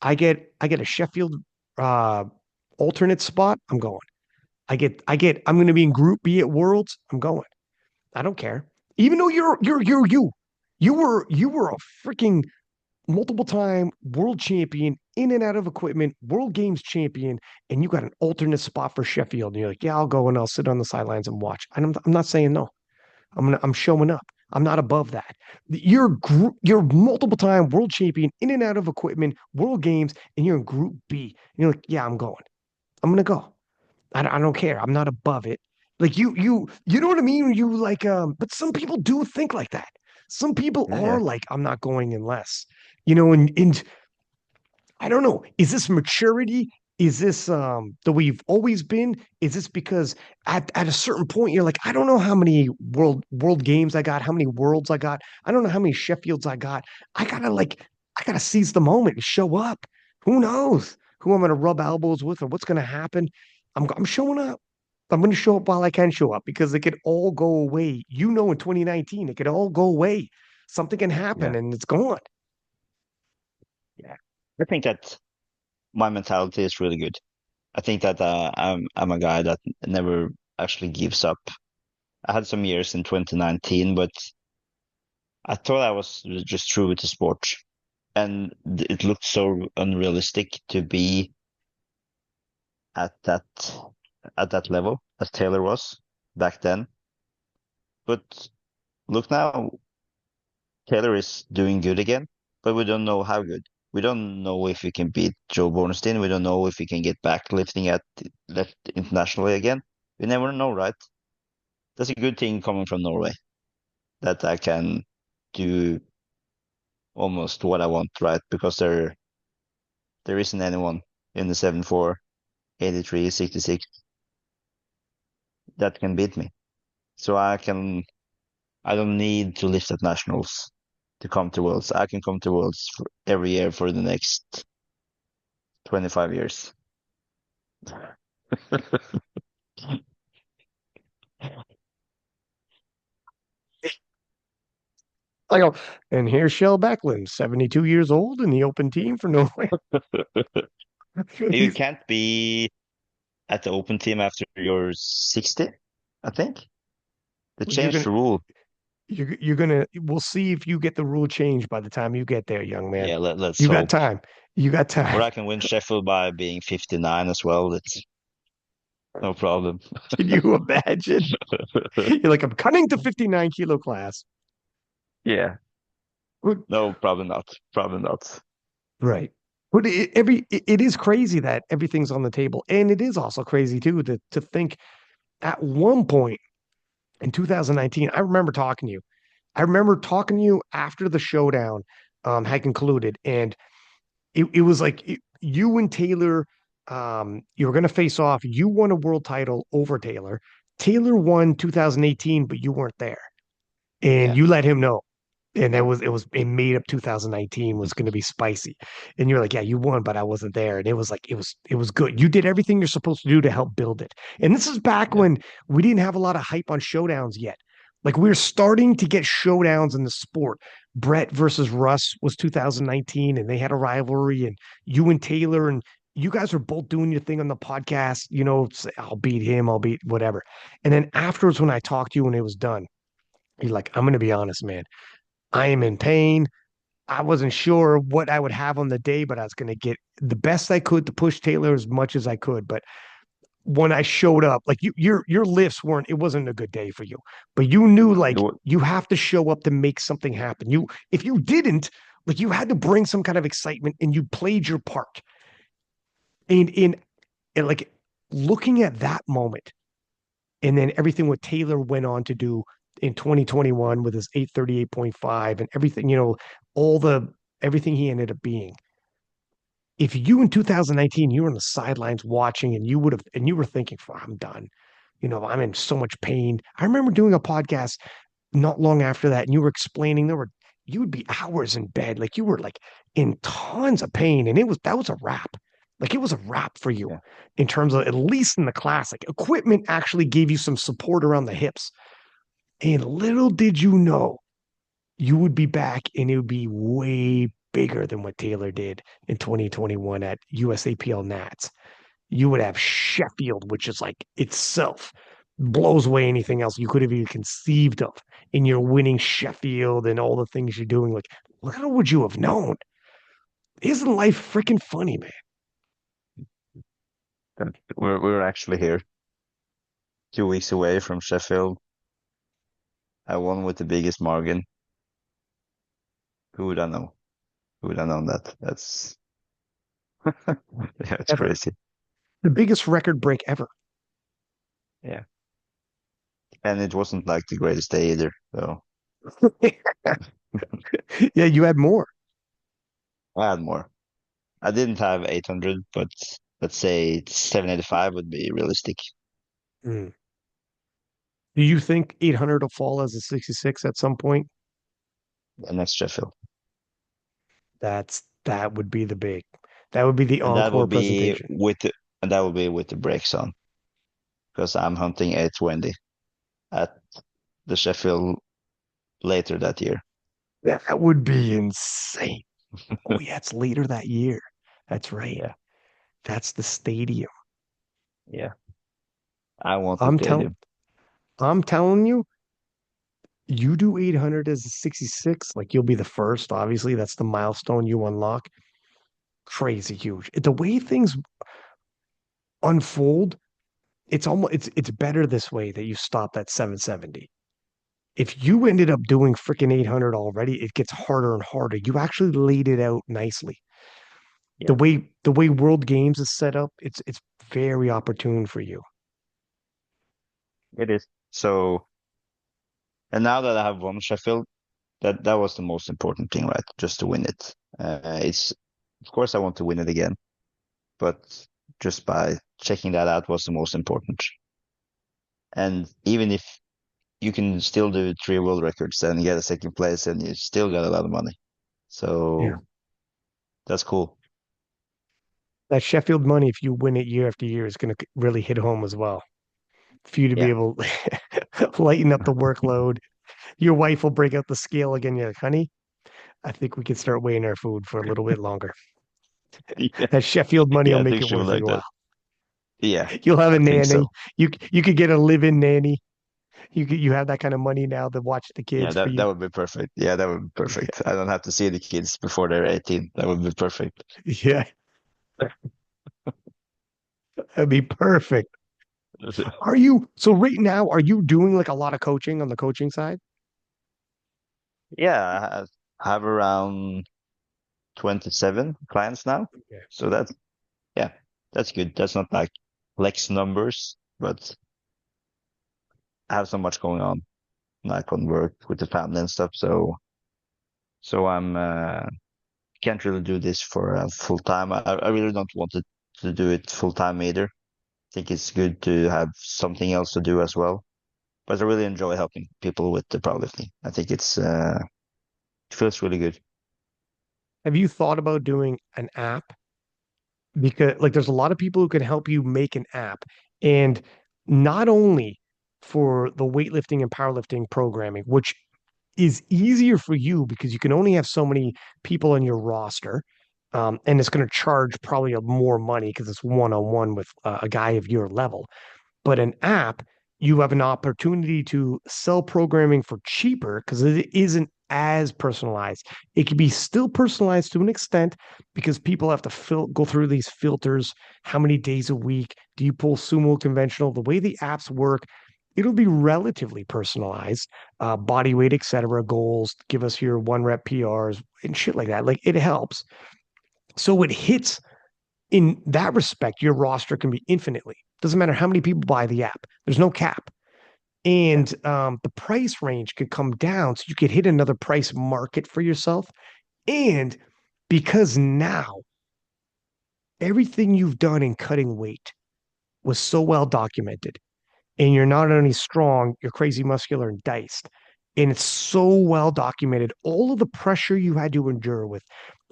[SPEAKER 1] I get a Sheffield uh alternate spot, I'm going. I'm gonna be in group B at Worlds, I'm going. I don't care. Even though you're you. You were a freaking multiple time world champion in and out of equipment, world games champion, and you got an alternate spot for Sheffield. And you're like, yeah, I'll go and I'll sit on the sidelines and watch. And I'm not saying no. I'm showing up. I'm not above that. You're multiple time world champion in and out of equipment, world games, and you're in group B. And you're like, yeah, I'm going. I'm gonna go. I don't care. I'm not above it. Like you know what I mean? You like but some people do think like that. Some people
[SPEAKER 2] Yeah, yeah,
[SPEAKER 1] are like, I'm not going unless, and I don't know. Is this maturity? Is this the way you've always been? Is this because at a certain point you're like, I don't know how many world games I got, how many worlds I got. I don't know how many Sheffields I got. I gotta seize the moment and show up. Who knows who I'm gonna rub elbows with or what's gonna happen? I'm showing up. I'm gonna show up while I can show up because it could all go away. In 2019, it could all go away. Something can happen
[SPEAKER 2] yeah,
[SPEAKER 1] and it's gone.
[SPEAKER 2] yeah. I think that my mentality is really good. I think that I'm a guy that never actually gives up. I had some years in 2019, but I thought I was just through with the sport, and it looked so unrealistic to be at that level as Taylor was back then. But look now, Taylor is doing good again, but we don't know how good. We don't know if we can beat Joe Bornstein. We don't know if we can get back lifting at left internationally again. We never know, right? That's a good thing coming from Norway that I can do almost what I want, right? Because there isn't anyone in the 7'4", 83, 66 that can beat me. So I don't need to lift at nationals to come to Worlds. I can come to Worlds for every year for the next 25 years.
[SPEAKER 1] I go, and here's Shell Backlund, 72 years old in the open team for Norway.
[SPEAKER 2] You
[SPEAKER 1] He's,
[SPEAKER 2] can't be at the open team after you're 60, I think. They
[SPEAKER 1] you're
[SPEAKER 2] changed
[SPEAKER 1] gonna
[SPEAKER 2] the rule.
[SPEAKER 1] you're gonna we'll see if you get the rule changed by the time you get there, young man.
[SPEAKER 2] Yeah, let's
[SPEAKER 1] You got
[SPEAKER 2] hope.
[SPEAKER 1] time. You got
[SPEAKER 2] Or
[SPEAKER 1] time.
[SPEAKER 2] I can win Sheffield by being 59 as well. It's no problem.
[SPEAKER 1] Can you imagine? You're like, I'm cutting to 59 kilo class.
[SPEAKER 2] Yeah.
[SPEAKER 1] But-
[SPEAKER 2] No, probably not. Probably not.
[SPEAKER 1] Right. But it is crazy that everything's on the table. And it is also crazy too to think at one point in 2019, I remember talking to you. I remember talking to you after the showdown had concluded, and it was like you and Taylor. You were going to face off. You won a world title over Taylor. Taylor won 2018, but you weren't there, and
[SPEAKER 2] Yeah.
[SPEAKER 1] you let him know. And it made up 2019 was going to be spicy. And you're like, yeah, you won, but I wasn't there. And it was like it was good. You did everything you're supposed to do to help build it. And this is back
[SPEAKER 2] Yeah.
[SPEAKER 1] when we didn't have a lot of hype on showdowns yet. Like we were starting to get showdowns in the sport. Brett versus Russ was 2019, and they had a rivalry, and you and Taylor and you guys were both doing your thing on the podcast, say, I'll beat him, I'll beat whatever. And then afterwards, when I talked to you when it was done, you're like, I'm gonna be honest, man. I am in pain. I wasn't sure what I would have on the day, but I was going to get the best I could to push Taylor as much as I could. But when I showed up, like your lifts weren't, it wasn't a good day for you. But you knew
[SPEAKER 2] It
[SPEAKER 1] like
[SPEAKER 2] wa-
[SPEAKER 1] you have to show up to make something happen. If you didn't, like you had to bring some kind of excitement and you played your part. And like looking at that moment, and then everything what Taylor went on to do in 2021 with his 838.5 and everything, all the everything he ended up being. If you in 2019 you were on the sidelines watching and you were thinking, I'm done. I'm in so much pain. I remember doing a podcast not long after that, and you were explaining you would be hours in bed, like you were like in tons of pain, and that was a wrap. Like it was a wrap for you
[SPEAKER 2] yeah.
[SPEAKER 1] in terms of at least in the classic. Equipment actually gave you some support around the hips. And little did you know you would be back and it would be way bigger than what Taylor did in 2021 at USAPL Nats. You would have Sheffield, which is like itself blows away anything else you could have even conceived of. And you're winning Sheffield and all the things you're doing. Like, little would you have known. Isn't life freaking funny, man?
[SPEAKER 2] We're actually here, 2 weeks away from Sheffield. I won with the biggest margin. Who would I know? Who would I know that? That's yeah, it's
[SPEAKER 1] Ever.
[SPEAKER 2] crazy.
[SPEAKER 1] The biggest record break ever.
[SPEAKER 2] Yeah. And it wasn't like the greatest day either. So
[SPEAKER 1] Yeah, you had more.
[SPEAKER 2] I had more. I didn't have 800, but let's say 785 would be realistic.
[SPEAKER 1] Mm. Do you think 800 will fall as a 66 at some point?
[SPEAKER 2] And that's Sheffield.
[SPEAKER 1] That would be the big. That would be the
[SPEAKER 2] And that will
[SPEAKER 1] encore
[SPEAKER 2] be
[SPEAKER 1] presentation.
[SPEAKER 2] with the and that will be with the brakes on because I'm hunting 820 at the Sheffield later that year.
[SPEAKER 1] That would be insane. Oh yeah, it's later that year. That's right.
[SPEAKER 2] Yeah,
[SPEAKER 1] That's the stadium.
[SPEAKER 2] yeah. I want the
[SPEAKER 1] I'm telling
[SPEAKER 2] stadium.
[SPEAKER 1] I'm telling you, you do 800 as a 66, like you'll be the first. Obviously, that's the milestone you unlock. Crazy huge. The way things unfold, it's better this way that you stop at 770. If you ended up doing freaking 800 already, it gets harder and harder. You actually laid it out nicely. The
[SPEAKER 2] Yeah,
[SPEAKER 1] way the way World Games is set up, it's very opportune for you.
[SPEAKER 2] it is. So, and now that I have won Sheffield, that was the most important thing, right? Just to win it. It's of course I want to win it again, but just by checking that out was the most important. And even if you can still do 3 world records and get a second place, and you still got a lot of money.
[SPEAKER 1] Yeah.
[SPEAKER 2] So that's cool.
[SPEAKER 1] That Sheffield money, if you win it year after year, is going to really hit home as well. For you to be
[SPEAKER 2] Yeah.
[SPEAKER 1] able to lighten up the workload. Your wife will break out the scale again. You're like, honey, I think we can start weighing our food for a little bit longer.
[SPEAKER 2] Yeah.
[SPEAKER 1] That Sheffield money will
[SPEAKER 2] Yeah, I
[SPEAKER 1] make
[SPEAKER 2] think
[SPEAKER 1] it
[SPEAKER 2] she would
[SPEAKER 1] worth your
[SPEAKER 2] like that.
[SPEAKER 1] while.
[SPEAKER 2] Yeah,
[SPEAKER 1] You'll have a
[SPEAKER 2] I think
[SPEAKER 1] nanny.
[SPEAKER 2] so.
[SPEAKER 1] You could get a live-in nanny. You have that kind of money now to watch the
[SPEAKER 2] Yeah,
[SPEAKER 1] kids for
[SPEAKER 2] that
[SPEAKER 1] you.
[SPEAKER 2] would be perfect. Yeah, that would be perfect. I don't have to see the kids before they're 18. That would be perfect.
[SPEAKER 1] Yeah, that'd be perfect. Are you so right now? Are you doing like a lot of coaching on the coaching side?
[SPEAKER 2] Yeah, I have around 27 clients now.
[SPEAKER 1] Yeah.
[SPEAKER 2] So that's, yeah, that's good. That's not like flex numbers, but I have so much going on, like on work with the family and stuff. So I'm can't really do this for full time. I really don't want to to do it full time either. I think it's good to have something else to do as well. But I really enjoy helping people with the powerlifting. I think it feels really good.
[SPEAKER 1] Have you thought about doing an app? Because like there's a lot of people who can help you make an app, and not only for the weightlifting and powerlifting programming, which is easier for you because you can only have so many people on your roster. And it's going to charge probably more money because it's one on one with a guy of your level. But an app, you have an opportunity to sell programming for cheaper because it isn't as personalized. It can be still personalized to an extent because people have to go through these filters. How many days a week do you pull sumo conventional? The way the apps work, it'll be relatively personalized, body weight, etc. Goals. Give us your 1 rep PRs and shit like that. Like it helps. So it hits in that respect, your roster can be infinitely. Doesn't matter how many people buy the app. There's no cap.
[SPEAKER 2] Yeah.
[SPEAKER 1] And the price range could come down so you could hit another price market for yourself. And because now everything you've done in cutting weight was so well documented, and you're not only strong, you're crazy muscular and diced. And it's so well documented. All of the pressure you had to endure with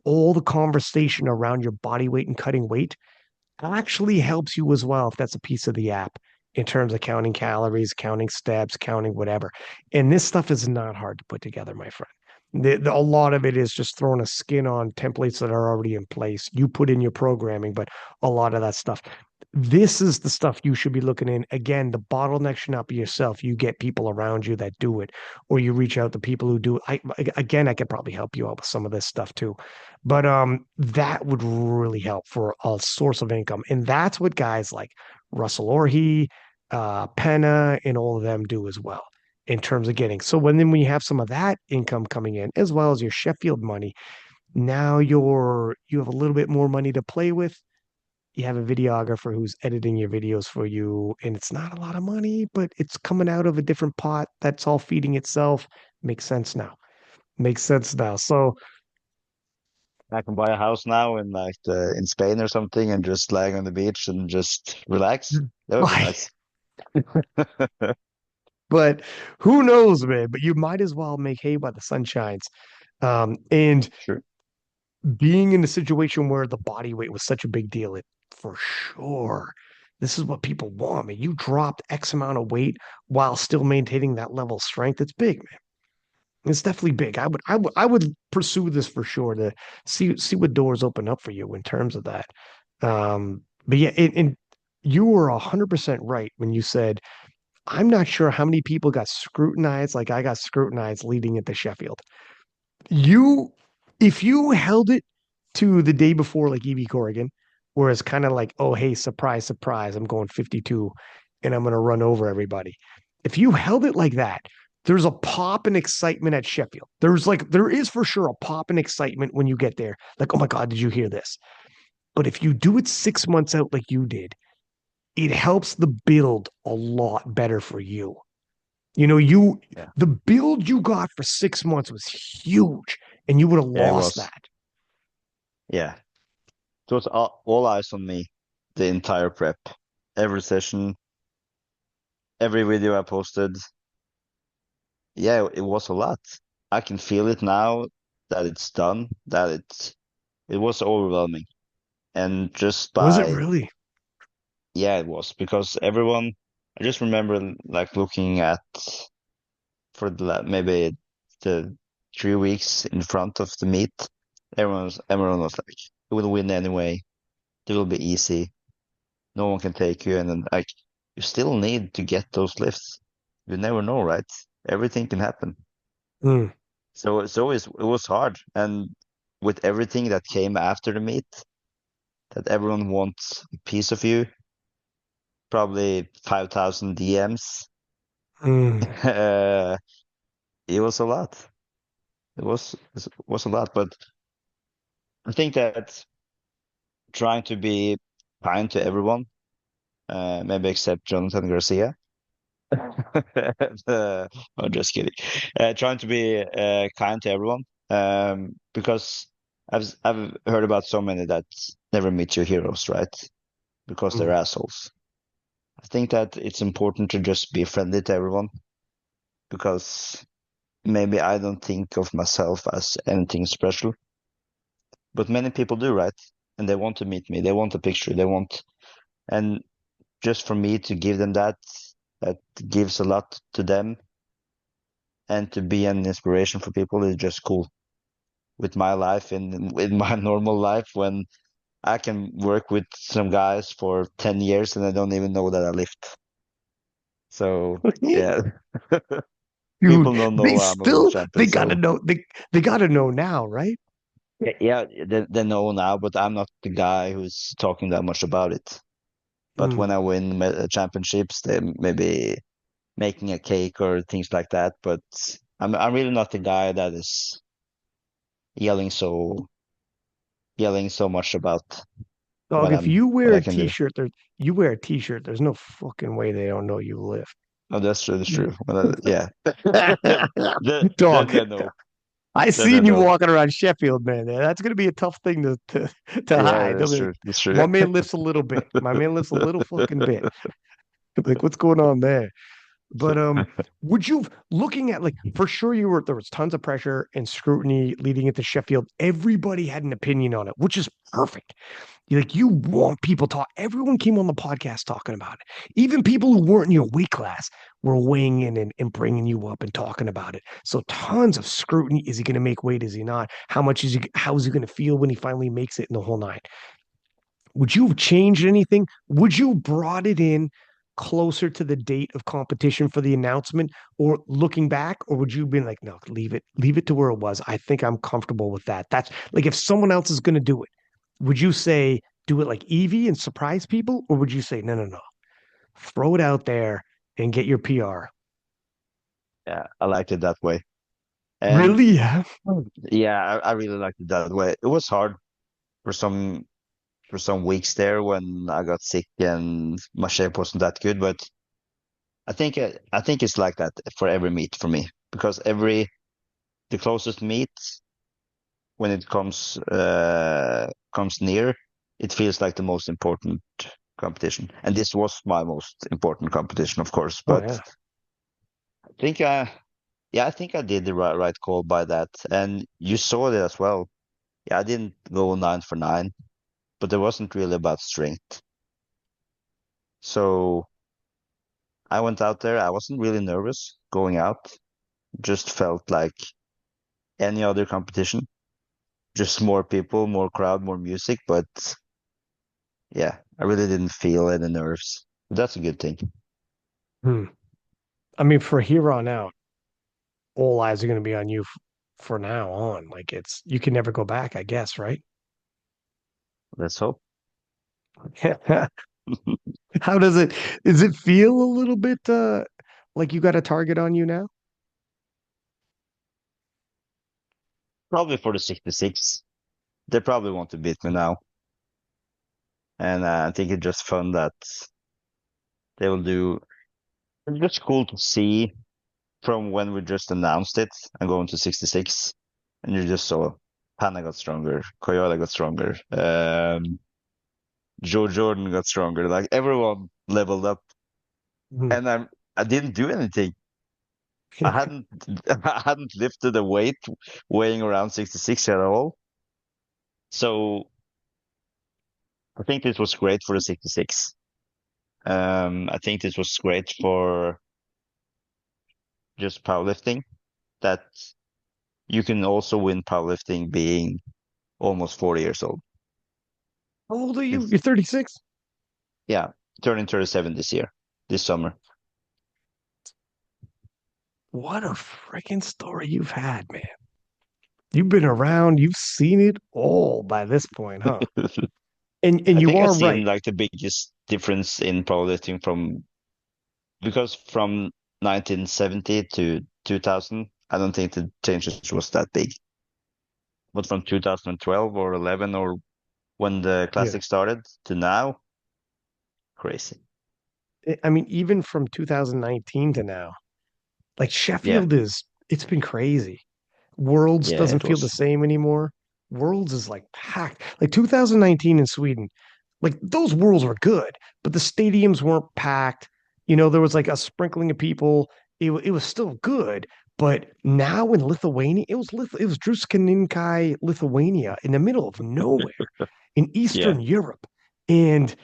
[SPEAKER 1] all the conversation around your body weight and cutting weight actually helps you as well if that's a piece of the app in terms of counting calories, counting steps, counting whatever. And this stuff is not hard to put together, my friend. A lot of it is just throwing a skin on templates that are already in place. You put in your programming, but a lot of that stuff. This is the stuff you should be looking in. Again, the bottleneck should not be yourself. You get people around you that do it, or you reach out to people who do it. Again, I could probably help you out with some of this stuff too. But that would really help for a source of income. And that's what guys like Russell Orhe, Pana, and all of them do as well in terms of getting. So when then we have some of that income coming in, as well as your Sheffield money, now you have a little bit more money to play with. You have a videographer who's editing your videos for you, and it's not a lot of money, but it's coming out of a different pot that's all feeding itself. Makes sense now. Makes sense now. So
[SPEAKER 2] I can buy a house now in like in Spain or something and just lying on the beach and just relax. That would be
[SPEAKER 1] like
[SPEAKER 2] nice.
[SPEAKER 1] but who knows, man? But you might as well make hay while the sun shines. And
[SPEAKER 2] Sure.
[SPEAKER 1] being in a situation where the body weight was such a big deal, it for sure. This is what people want, man. You dropped X amount of weight while still maintaining that level of strength. It's big, man. It's definitely big. I would pursue this for sure to see what doors open up for you in terms of that. But yeah, and you were 100% right when you said I'm not sure how many people got scrutinized like I got scrutinized leading into Sheffield. You, if you held it to the day before, like EV Corrigan, where it's kind of like, oh, hey, surprise, surprise, I'm going 52 and I'm going to run over everybody. If you held it like that, there's a pop and excitement at Sheffield. There is for sure a pop and excitement when you get there. Like, oh my God, did you hear this? But if you do it 6 months out like you did, it helps the build a lot better for you. You know,
[SPEAKER 2] Yeah.
[SPEAKER 1] the build you got for 6 months was huge, and you would have
[SPEAKER 2] Yeah, it
[SPEAKER 1] lost
[SPEAKER 2] was.
[SPEAKER 1] that.
[SPEAKER 2] Yeah. It was all eyes on me the entire prep. Every session, every video I posted. Yeah, it was a lot. I can feel it now that it's done, that it was overwhelming. And just
[SPEAKER 1] Was it
[SPEAKER 2] by
[SPEAKER 1] really?
[SPEAKER 2] yeah, it was because everyone I just remember like looking at for maybe the 3 weeks in front of the meet, everyone was like, "You will win anyway. It will be easy. No one can take you." And then like you still need to get those lifts. You never know, right? Everything can happen.
[SPEAKER 1] Mm,
[SPEAKER 2] So it was hard, and with everything that came after the meet, that everyone wants a piece of you, probably 5,000 DMs.
[SPEAKER 1] mm,
[SPEAKER 2] It was a lot. It was a lot, but I think that trying to be kind to everyone, maybe except Jonathan Garcia. I'm just kidding. Trying to be kind to everyone, because I've heard about so many that never meet your heroes, right? because they're
[SPEAKER 1] Mm.
[SPEAKER 2] assholes. I think that it's important to just be friendly to everyone because maybe I don't think of myself as anything special, but many people do, right? And they want to meet me, they want a picture, and just for me to give them that, that gives a lot to them, and to be an inspiration for people is just cool. With my life and with my normal life, when I can work with some guys for 10 years and I don't even know that I lift. So, yeah,
[SPEAKER 1] Dude,
[SPEAKER 2] people don't
[SPEAKER 1] they
[SPEAKER 2] know I'm a world
[SPEAKER 1] still
[SPEAKER 2] champion.
[SPEAKER 1] they gotta
[SPEAKER 2] So,
[SPEAKER 1] know they gotta know now, right?
[SPEAKER 2] yeah, they know now, but I'm not the guy who's talking that much about it. But when
[SPEAKER 1] Mm.
[SPEAKER 2] I win championships, they maybe making a cake or things like that. But I'm really not the guy that is yelling so yelling so much about
[SPEAKER 1] Dog, if you
[SPEAKER 2] what
[SPEAKER 1] wear
[SPEAKER 2] I
[SPEAKER 1] a
[SPEAKER 2] can do.
[SPEAKER 1] t-shirt, you wear a t-shirt, there's no fucking way they don't know you lift.
[SPEAKER 2] Oh, that's true. That's true. Yeah. Then
[SPEAKER 1] Dog,
[SPEAKER 2] they know.
[SPEAKER 1] I
[SPEAKER 2] Then they
[SPEAKER 1] seen you
[SPEAKER 2] know.
[SPEAKER 1] walking around Sheffield, man. That's gonna be a tough thing to
[SPEAKER 2] Yeah,
[SPEAKER 1] hide. They'll
[SPEAKER 2] that's
[SPEAKER 1] be like,
[SPEAKER 2] true. That's true.
[SPEAKER 1] my man lifts a little bit. My man lifts a little fucking bit. Like, what's going on there? But would you looking at like for sure you were there was tons of pressure and scrutiny leading into Sheffield. Everybody had an opinion on it, which is perfect. Like you want people talk. Everyone came on the podcast talking about it. Even people who weren't in your weight class were weighing in and bringing you up and talking about it. So tons of scrutiny. Is he going to make weight? Is he not? How much is he? How is he going to feel when he finally makes it in the whole nine? Would you have changed anything? Would you have brought it in closer to the date of competition for the announcement, or looking back, or would you have been like, no, leave it to where it was? I think I'm comfortable with that. That's like if someone else is going to do it, would you say do it like Evie and surprise people, or would you say no, no, no, throw it out there and get your PR?
[SPEAKER 2] Yeah, I liked it that way. And
[SPEAKER 1] Really? Yeah.
[SPEAKER 2] yeah, I really liked it that way. It was hard for some weeks there when I got sick and my shape wasn't that good, but I think it's like that for every meet for me because every the closest meet when it comes near, it feels like the most important competition. And this was my most important competition, of course.
[SPEAKER 1] Oh
[SPEAKER 2] But
[SPEAKER 1] yeah.
[SPEAKER 2] I think I think I did the right call by that. And you saw it as well. Yeah, I didn't go 9 for 9, but it wasn't really about strength. So I went out there. I wasn't really nervous going out. Just felt like any other competition. Just more people, more crowd, more music, but yeah, I really didn't feel any nerves. That's a good thing.
[SPEAKER 1] Hmm. I mean, for here on out, all eyes are going to be on you for now on. Like it's you can never go back, I guess, right?
[SPEAKER 2] Let's hope.
[SPEAKER 1] How does it feel a little bit like you got a target on you now?
[SPEAKER 2] Probably for the 66. They probably want to beat me now. And I think it's just fun that they will do. It's just cool to see from when we just announced it and going to 66. And you just saw Pana got stronger, Koyola got stronger, Joe Jordan got stronger. Like everyone leveled up.
[SPEAKER 1] Mhm.
[SPEAKER 2] And I didn't do anything. I hadn't I hadn't lifted a weight weighing around 66 at all. So I think this was great for the 66. I think this was great for just powerlifting, that you can also win powerlifting being almost 40 years old.
[SPEAKER 1] How old are you?
[SPEAKER 2] It's,
[SPEAKER 1] You're 36.
[SPEAKER 2] yeah, turning 37 this year, this summer.
[SPEAKER 1] What a freaking story you've had, man. You've been around, you've seen it all by this point, huh? And
[SPEAKER 2] I
[SPEAKER 1] you
[SPEAKER 2] think I've
[SPEAKER 1] are
[SPEAKER 2] seen
[SPEAKER 1] right.
[SPEAKER 2] like the biggest difference in powerlifting because from 1970 to 2000, I don't think the changes was that big. But from 2012 or 11 or when the
[SPEAKER 1] Yeah.
[SPEAKER 2] classic started to now, crazy.
[SPEAKER 1] I mean, even from 2019 to now, like
[SPEAKER 2] Yeah,
[SPEAKER 1] Sheffield it's been crazy. Worlds
[SPEAKER 2] yeah,
[SPEAKER 1] doesn't
[SPEAKER 2] it
[SPEAKER 1] feel the
[SPEAKER 2] was.
[SPEAKER 1] same anymore. Worlds is like packed. Like 2019 in Sweden, Like those worlds were good, but the stadiums weren't packed. You know, there was like a sprinkling of people. It was still good, but now in Lithuania, it was Druskininkai, Lithuania, in the middle of nowhere in
[SPEAKER 2] Yeah.
[SPEAKER 1] Eastern Europe, and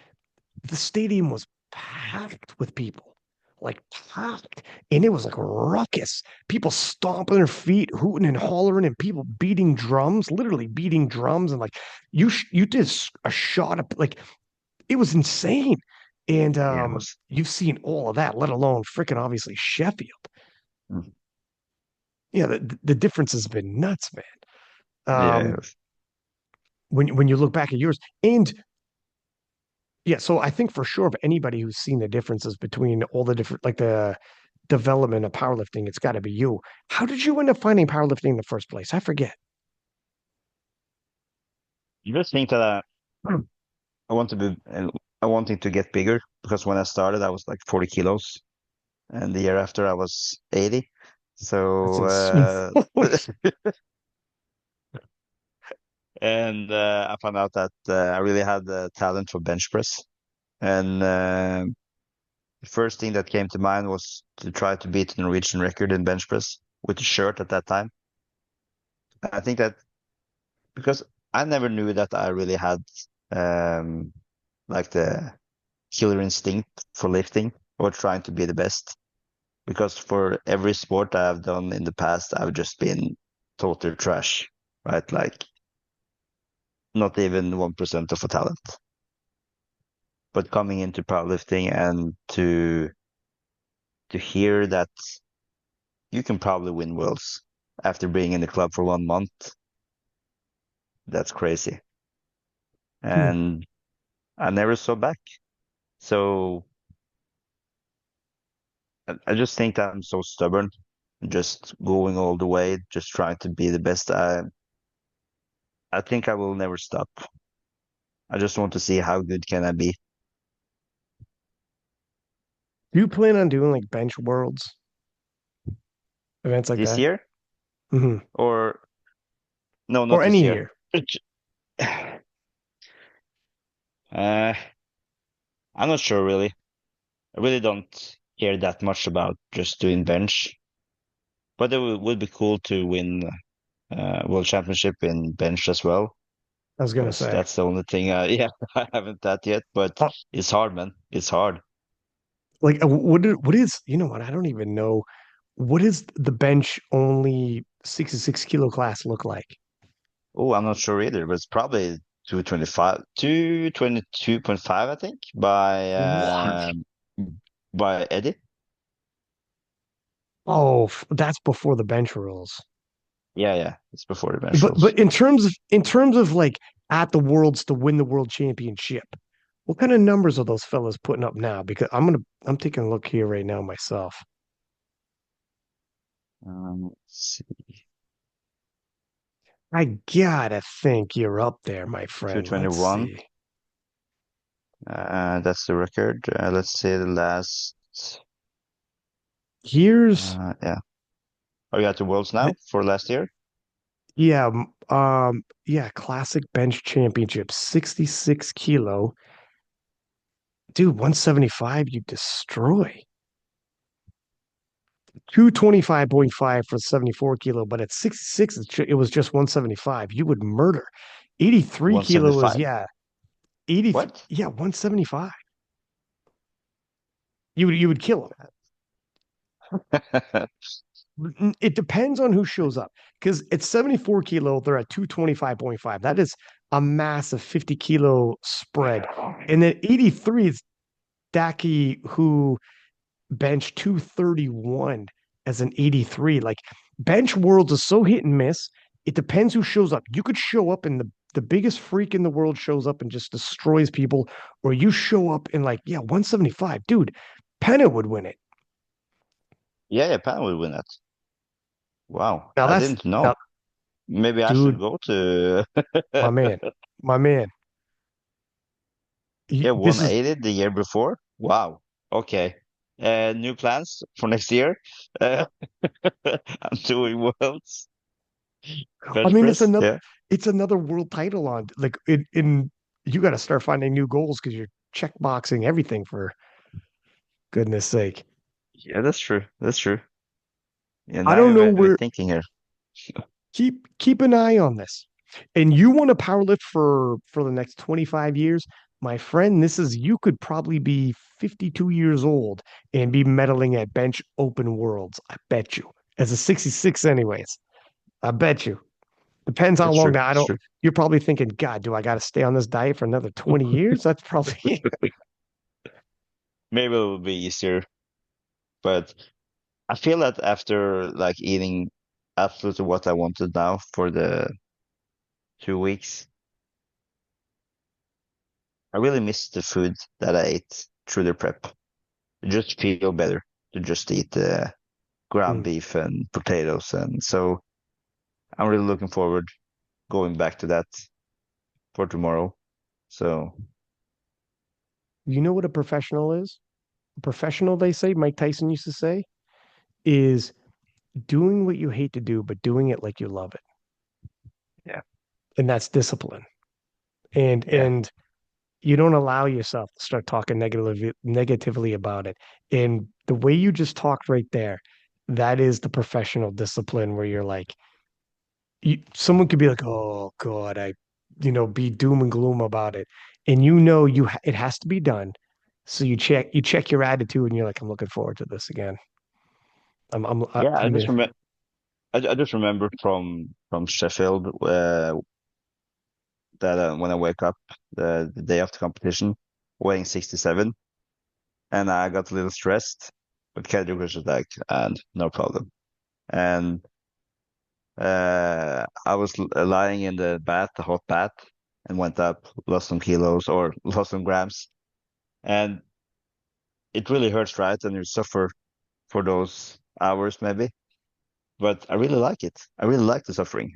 [SPEAKER 1] the stadium was packed with people, like packed, and it was like a ruckus. People stomping their feet, hooting and hollering, and people beating drums, literally beating drums, and like you did a shot of like it was insane. And
[SPEAKER 2] Yeah, it was.
[SPEAKER 1] you've seen all of that, let alone freaking obviously Sheffield.
[SPEAKER 2] Mm.
[SPEAKER 1] Yeah, the difference has been nuts, man.
[SPEAKER 2] Yeah, it was.
[SPEAKER 1] When you look back at yours, and yeah, so I think for sure of anybody who's seen the differences between all the different like the development of powerlifting, it's got to be you. How did you end up finding powerlifting in the first place? I forget.
[SPEAKER 2] You just think that I want to be, I wanted to get bigger because when I started, I was like 40 kilos, and the year after, I was 80.
[SPEAKER 1] That's
[SPEAKER 2] So,
[SPEAKER 1] insane.
[SPEAKER 2] and I found out that I really had the talent for bench press. And the first thing that came to mind was to try to beat the Norwegian record in bench press with a shirt at that time. I think that because I never knew that I really had um, like the killer instinct for lifting or trying to be the best. Because for every sport I've done in the past, I've just been total trash, right? Like not even 1% of a talent. But coming into powerlifting and to hear that you can probably win worlds after being in the club for 1 month, that's crazy.
[SPEAKER 1] Hmm.
[SPEAKER 2] And I never saw back. So I just think that I'm so stubborn, just going all the way, just trying to be the best. I think I will never stop. I just want to see how good can I be
[SPEAKER 1] Do you plan on doing like bench worlds, events like
[SPEAKER 2] this
[SPEAKER 1] that?
[SPEAKER 2] year
[SPEAKER 1] Hmm.
[SPEAKER 2] or no, not
[SPEAKER 1] Or
[SPEAKER 2] this
[SPEAKER 1] any
[SPEAKER 2] year.
[SPEAKER 1] year?
[SPEAKER 2] Uh, I'm not sure really. I really don't care that much about just doing bench, but it would be cool to win world championship in bench as well.
[SPEAKER 1] I was gonna
[SPEAKER 2] Because
[SPEAKER 1] say.
[SPEAKER 2] that's the only thing yeah, I haven't that yet, but
[SPEAKER 1] Uh,
[SPEAKER 2] it's hard, man. It's hard.
[SPEAKER 1] what is, you know what? I don't even know. What does the bench only 66 kilo class look like?
[SPEAKER 2] Oh, I'm not sure either, but it's probably 225, 222.5, I think,
[SPEAKER 1] What?
[SPEAKER 2] by Eddie.
[SPEAKER 1] Oh, that's before the bench rules.
[SPEAKER 2] Yeah, yeah. It's before the bench
[SPEAKER 1] But
[SPEAKER 2] rules.
[SPEAKER 1] in terms of like at the worlds to win the world championship, what kind of numbers are those fellas putting up now? Because I'm taking a look here right now myself.
[SPEAKER 2] Let's see.
[SPEAKER 1] I gotta think you're up there, my friend. Let's
[SPEAKER 2] 221.
[SPEAKER 1] see.
[SPEAKER 2] That's the record. Let's say the last.
[SPEAKER 1] Here's
[SPEAKER 2] Yeah. Are you at the Worlds now for last year?
[SPEAKER 1] yeah, yeah, classic bench championship, 66 kilo. Dude, 175, you destroy. 225.5 for 74 kilo, but at 66, it was just 175. You would murder. 83 kilo is,
[SPEAKER 2] 175?
[SPEAKER 1] yeah, 80,
[SPEAKER 2] What?
[SPEAKER 1] yeah, 175. You would kill him. It depends on who shows up because at 74 kilo, they're at 225.5. That is a massive 50 kilo spread. And then 83 is Daki, who bench 231 as an 83. Like bench worlds is so hit and miss. It depends who shows up. You could show up and the biggest freak in the world shows up and just destroys people, or you show up and like, yeah, 175. Dude, Pana would win it.
[SPEAKER 2] Yeah, yeah, Pan will win that. Wow,
[SPEAKER 1] Now
[SPEAKER 2] I
[SPEAKER 1] that's
[SPEAKER 2] didn't
[SPEAKER 1] now,
[SPEAKER 2] know. Maybe I should
[SPEAKER 1] dude,
[SPEAKER 2] go to
[SPEAKER 1] my man, my man.
[SPEAKER 2] yeah,
[SPEAKER 1] This is
[SPEAKER 2] 180 the year before. Wow. Okay. New plans for next year. Uh, I'm doing Worlds
[SPEAKER 1] I
[SPEAKER 2] bench
[SPEAKER 1] mean,
[SPEAKER 2] press. Yeah.
[SPEAKER 1] it's another world title on like in You got to start finding new goals because you're checkboxing everything for goodness sake.
[SPEAKER 2] Yeah, that's true. That's true. Yeah,
[SPEAKER 1] I
[SPEAKER 2] now
[SPEAKER 1] don't
[SPEAKER 2] you
[SPEAKER 1] know
[SPEAKER 2] made me
[SPEAKER 1] where
[SPEAKER 2] thinking here.
[SPEAKER 1] keep an eye on this. And you want to powerlift for the next 25 years, my friend, this is you could probably be 52 years old and be medaling at bench open worlds. I bet you. As a 66 anyways. I bet you. Depends how
[SPEAKER 2] That's
[SPEAKER 1] long
[SPEAKER 2] true.
[SPEAKER 1] that I
[SPEAKER 2] That's
[SPEAKER 1] don't
[SPEAKER 2] true.
[SPEAKER 1] you're probably thinking, God, do I got to stay on this diet for another 20 years? That's probably
[SPEAKER 2] Maybe it will be easier, but I feel that after like eating absolutely what I wanted now for the 2 weeks, I really miss the food that I ate through the prep. It just feel better to just eat ground
[SPEAKER 1] Mm.
[SPEAKER 2] beef and potatoes, and so I'm really looking forward going back to that for tomorrow. So
[SPEAKER 1] You know what a professional is? A professional, they say, Mike Tyson used to say, is doing what you hate to do, but doing it like you love it.
[SPEAKER 2] yeah,
[SPEAKER 1] And that's discipline. And
[SPEAKER 2] yeah,
[SPEAKER 1] and you don't allow yourself to start talking negatively about it. And the way you just talked right there, that is the professional discipline where you're like, someone could be like, "Oh God, be doom and gloom about it," and it has to be done. So you check your attitude, and you're like, "I'm looking forward to this again."
[SPEAKER 2] yeah.
[SPEAKER 1] I mean,
[SPEAKER 2] I just remember from Sheffield that when I wake up the day after competition, weighing 67, and I got a little stressed, but Kendrick was just like, and no problem. And I was lying in the bath, the hot bath, and went up, lost some kilos or lost some grams, and it really hurts, right? And you suffer for those hours maybe, but I really like it. I really like the suffering.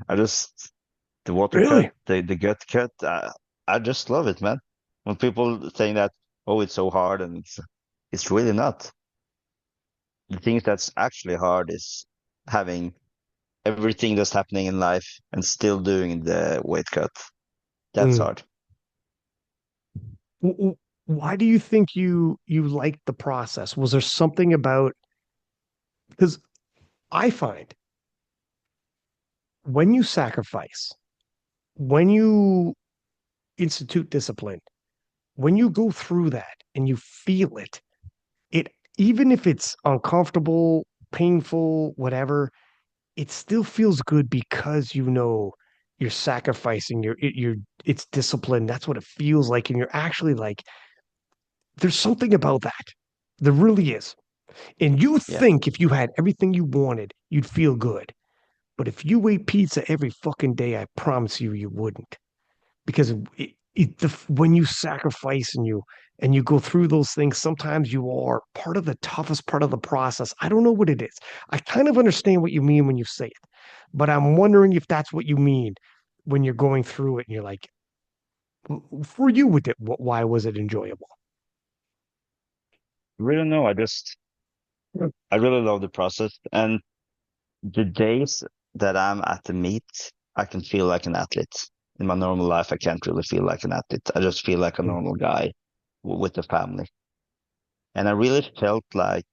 [SPEAKER 2] The water cut,
[SPEAKER 1] really,
[SPEAKER 2] the gut cut. I just love it, man. When people saying that, oh, it's so hard, and it's really not. The thing that's actually hard is having everything that's happening in life and still doing the weight cut. That's
[SPEAKER 1] mm.
[SPEAKER 2] hard.
[SPEAKER 1] Why do you think you liked the process? Was there something about because I find when you sacrifice, when you institute discipline, when you go through that and you feel it, it even if it's uncomfortable, painful, whatever, it still feels good because you're sacrificing it's discipline. That's what it feels like. And you're actually like, there's something about that. There really is. And you
[SPEAKER 2] Yeah,
[SPEAKER 1] think if you had everything you wanted, you'd feel good. But if you ate pizza every fucking day, I promise you wouldn't. Because when you sacrifice and you go through those things, sometimes you are part of the toughest part of the process. I don't know what it is. I kind of understand what you mean when you say it, but I'm wondering if that's what you mean when you're going through it and you're like, for you, with it, why was it enjoyable?
[SPEAKER 2] I really know. I really love the process, and the days that I'm at the meet, I can feel like an athlete. In my normal life, I can't really feel like an athlete. I just feel like a
[SPEAKER 1] Mm,
[SPEAKER 2] normal guy with the family. And I really felt like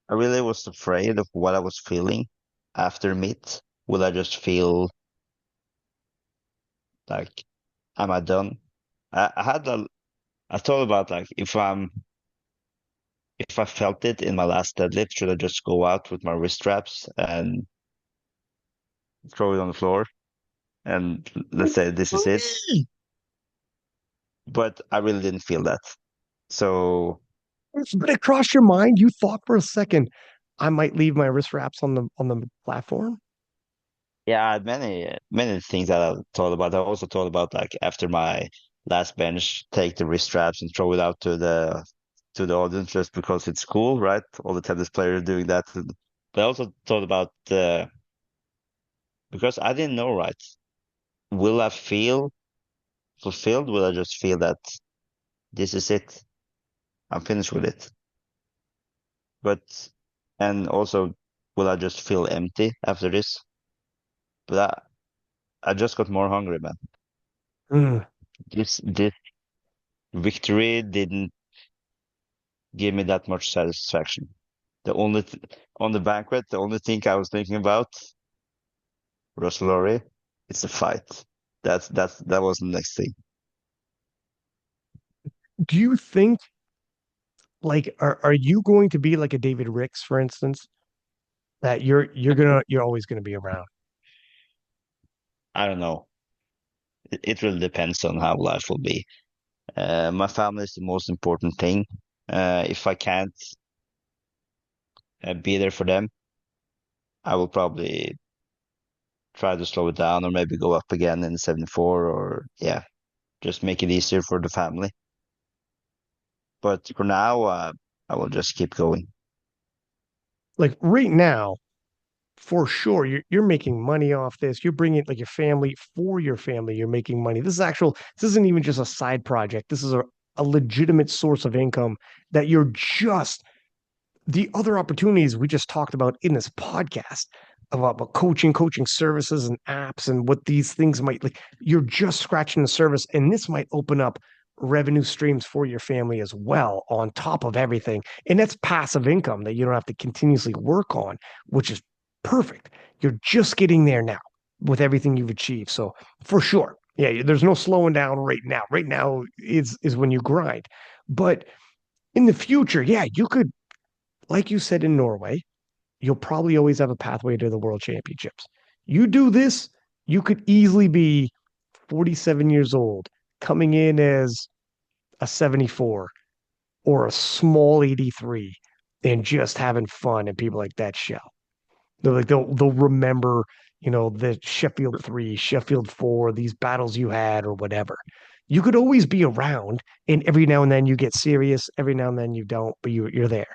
[SPEAKER 2] I really was afraid of what I was feeling after meet. Will I just feel like, am I done? I thought about like if I felt it in my last deadlift, should I just go out with my wrist straps and throw it on the floor and let's say this is it? But I really didn't feel that. So
[SPEAKER 1] But it crossed your mind. You thought for a second, I might leave my wrist wraps on the platform.
[SPEAKER 2] yeah, I had many things that I thought about. I also thought about like after my last bench, take the wrist straps and throw it out to the audience just because it's cool, right? All the tennis players doing that. But I also thought about because I didn't know, right? Will I feel fulfilled? Will I just feel that this is it? I'm finished with it. But and also, will I just feel empty after this? But I just got more hungry, man.
[SPEAKER 1] Mm.
[SPEAKER 2] This victory didn't give me that much satisfaction. The only th On the banquet, the only thing I was thinking about, Russ, it's a fight. That was the next thing.
[SPEAKER 1] Do you think like are you going to be like a David Ricks, for instance, that you're always gonna be around?
[SPEAKER 2] I don't know. It really depends on how life will be. My family is the most important thing. If I can't be there for them, I will probably try to slow it down or maybe go up again in 74 or yeah, just make it easier for the family. But for now, I will just keep going.
[SPEAKER 1] Like right now, for sure, you're making money off this. You're bringing like your family for your family. You're making money. This is actual. This isn't even just a side project. This is a legitimate source of income that you're just the other opportunities we just talked about in this podcast about coaching services and apps and what these things might like. You're just scratching the surface, and this might open up revenue streams for your family as well on top of everything. And that's passive income that you don't have to continuously work on, which is perfect. You're just getting there now with everything you've achieved. So for sure, yeah, there's no slowing down right now. Right now is when you grind. But in the future, yeah, you could like you said in Norway, you'll probably always have a pathway to the world championships. You do this, you could easily be 47 years old, coming in as a 74 or a small 83 and just having fun. And people like that shell. They'll remember, the Sheffield 3, Sheffield 4, these battles you had or whatever. You could always be around, and every now and then you get serious, every now and then you don't, but you're there.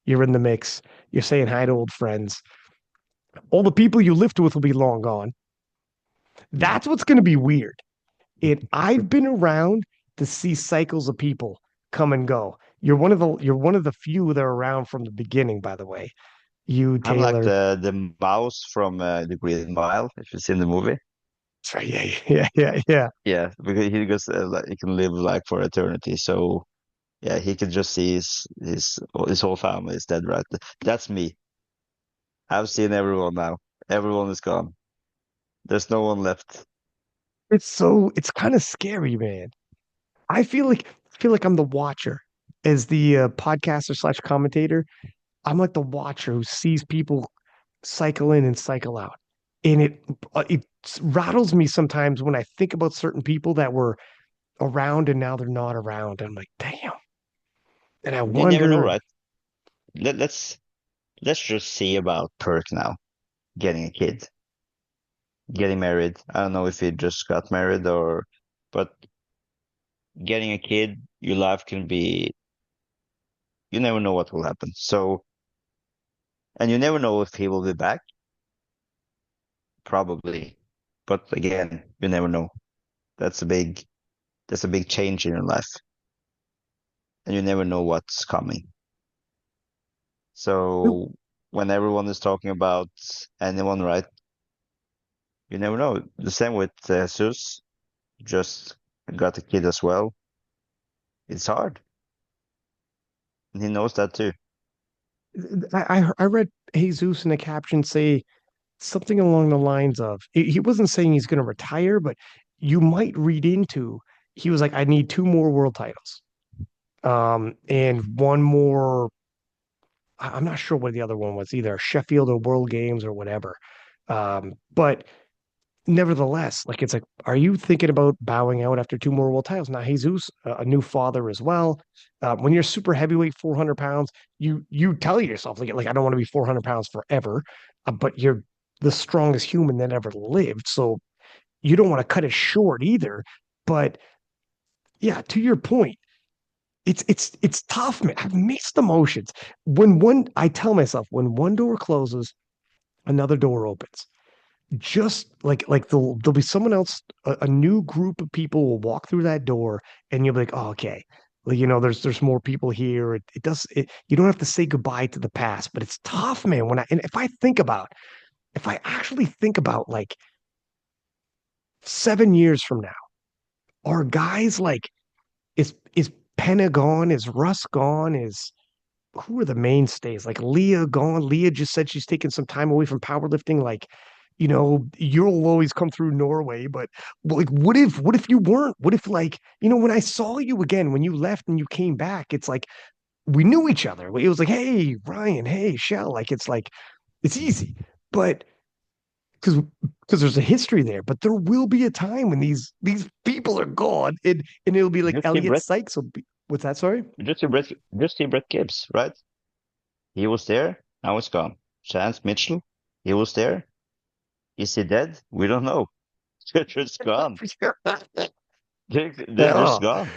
[SPEAKER 1] You're in the mix. You're saying hi to old friends. All the people you lived with will be long gone.
[SPEAKER 2] Yeah.
[SPEAKER 1] That's what's going to be weird. I've been around to see cycles of people come and go. You're one of the few that are around from the beginning, by the way. You,
[SPEAKER 2] I'm like
[SPEAKER 1] Taylor.
[SPEAKER 2] the mouse from the Green Mile, if you've seen the movie.
[SPEAKER 1] Sorry, yeah, yeah, yeah, yeah.
[SPEAKER 2] Yeah, because he goes like he can live like for eternity. So yeah, he can just see his whole family is dead, right? That's me. I've seen everyone now. Everyone is gone. There's no one left.
[SPEAKER 1] It's kind of scary, man. I feel like I'm the watcher as the podcaster slash commentator. I'm like the watcher who sees people cycle in and cycle out. And it rattles me sometimes when I think about certain people that were around and now they're not around. I'm like, damn. And I
[SPEAKER 2] You never know,
[SPEAKER 1] wonder,
[SPEAKER 2] right? Let's just see about Perk now, getting a kid, getting married. I don't know if he just got married or, but getting a kid, your life can be, you never know what will happen. So, and you never know if he will be back, probably. But again, you never know. That's a big, that's a big change in your life, and you never know what's coming. So when everyone is talking about anyone, right? You never know. The same with Jesus, just got a kid as well. It's hard, and he knows that too.
[SPEAKER 1] I read Jesus in a caption say something along the lines of he wasn't saying he's going to retire, but you might read into he was like, I need two more world titles. And one more. I'm not sure what the other one was, either Sheffield or World Games or whatever. But nevertheless, like it's like, are you thinking about bowing out after two more world titles? Now, Jesus, a new father as well. When you're super heavyweight, 400 pounds, you tell yourself like I don't want to be 400 pounds forever, but you're the strongest human that ever lived, so you don't want to cut it short either. But yeah, to your point, it's tough, man. I've mixed emotions. I tell myself when one door closes, another door opens. Just like there'll be someone else, a new group of people will walk through that door, and you'll be like, oh, okay. Like, there's more people here. You don't have to say goodbye to the past, but it's tough, man. And if I actually think about like 7 years from now, are guys like is Pana gone? Is Russ gone? Is who are the mainstays? Like Leah gone. Leah just said she's taking some time away from powerlifting. Like, you'll always come through Norway, but like, what if you weren't? What if like, when I saw you again, when you left and you came back, it's like we knew each other. It was like, hey, Ryan, hey, Shell. Like, it's like it's easy, but because there's a history there. But there will be a time when these people are gone, and it'll be like
[SPEAKER 2] Just see
[SPEAKER 1] Elliot
[SPEAKER 2] Brett,
[SPEAKER 1] Sykes will be. What's that? Sorry.
[SPEAKER 2] just see Brett Gibbs, right? He was there, now he's gone. Chance Mitchell, he was there. Is he dead? We don't know. They're just gone. They're just
[SPEAKER 1] Yeah.
[SPEAKER 2] gone.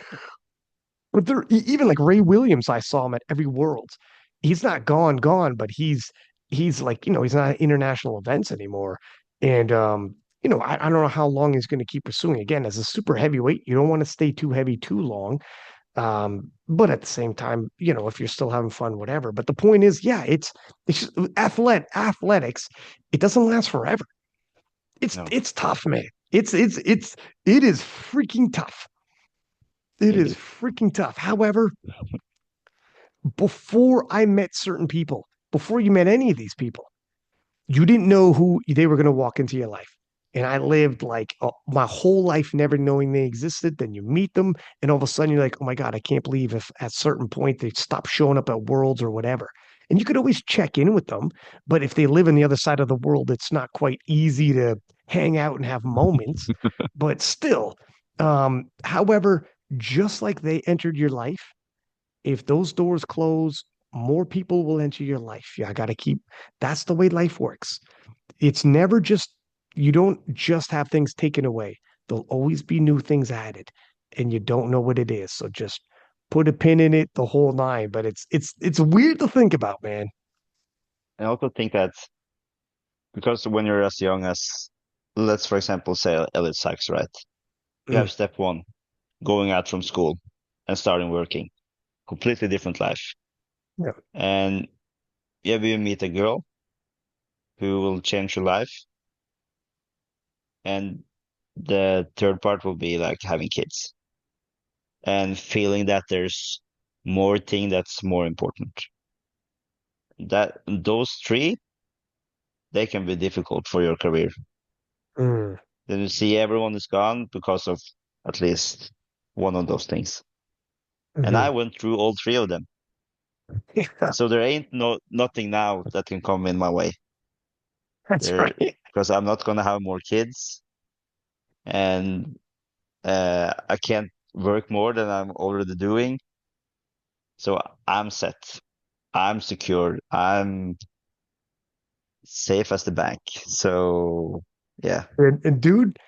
[SPEAKER 1] But even like Ray Williams, I saw him at every Worlds. He's not gone, but he's like, he's not at international events anymore. And I don't know how long he's going to keep pursuing. Again, as a super heavyweight, you don't want to stay too heavy too long. But at the same time, if you're still having fun, whatever. But the point is, yeah, it's just athletics, it doesn't last forever. It's
[SPEAKER 2] No,
[SPEAKER 1] it's tough, man. It is freaking tough. It
[SPEAKER 2] it
[SPEAKER 1] is
[SPEAKER 2] is.
[SPEAKER 1] freaking tough. However, before I met certain people, before you met any of these people, you didn't know who they were going to walk into your life. And I lived like my whole life never knowing they existed. Then you meet them, and all of a sudden you're like, oh my God, I can't believe if at a certain point they stop showing up at Worlds or whatever. And you could always check in with them. But if they live in the other side of the world, it's not quite easy to hang out and have moments. But still, however, just like they entered your life, if those doors close, more people will enter your life. Yeah, I got to keep, that's the way life works. It's never just, you don't just have things taken away. There'll always be new things added, and you don't know what it is. So just put a pin in it, the whole nine. But it's weird to think about, man.
[SPEAKER 2] I also think that because when you're as young as, let's for example say Elliot Sachs, right? You
[SPEAKER 1] Mm,
[SPEAKER 2] have step one, going out from school and starting working, completely different life.
[SPEAKER 1] yeah.
[SPEAKER 2] And yeah, you meet a girl who will change your life, and the third part will be like having kids and feeling that there's more thing that's more important. That those three, they can be difficult for your career.
[SPEAKER 1] Mm,
[SPEAKER 2] Then you see everyone is gone because of at least one of those things. And I
[SPEAKER 1] mhm.
[SPEAKER 2] went through all three of them.
[SPEAKER 1] Yeah,
[SPEAKER 2] So there ain't nothing now that can come in my way.
[SPEAKER 1] that's
[SPEAKER 2] There
[SPEAKER 1] right.
[SPEAKER 2] because I'm not gonna have more kids, and I can't work more than I'm already doing. So I'm set. I'm secure. I'm safe as the bank. So yeah.
[SPEAKER 1] And dude,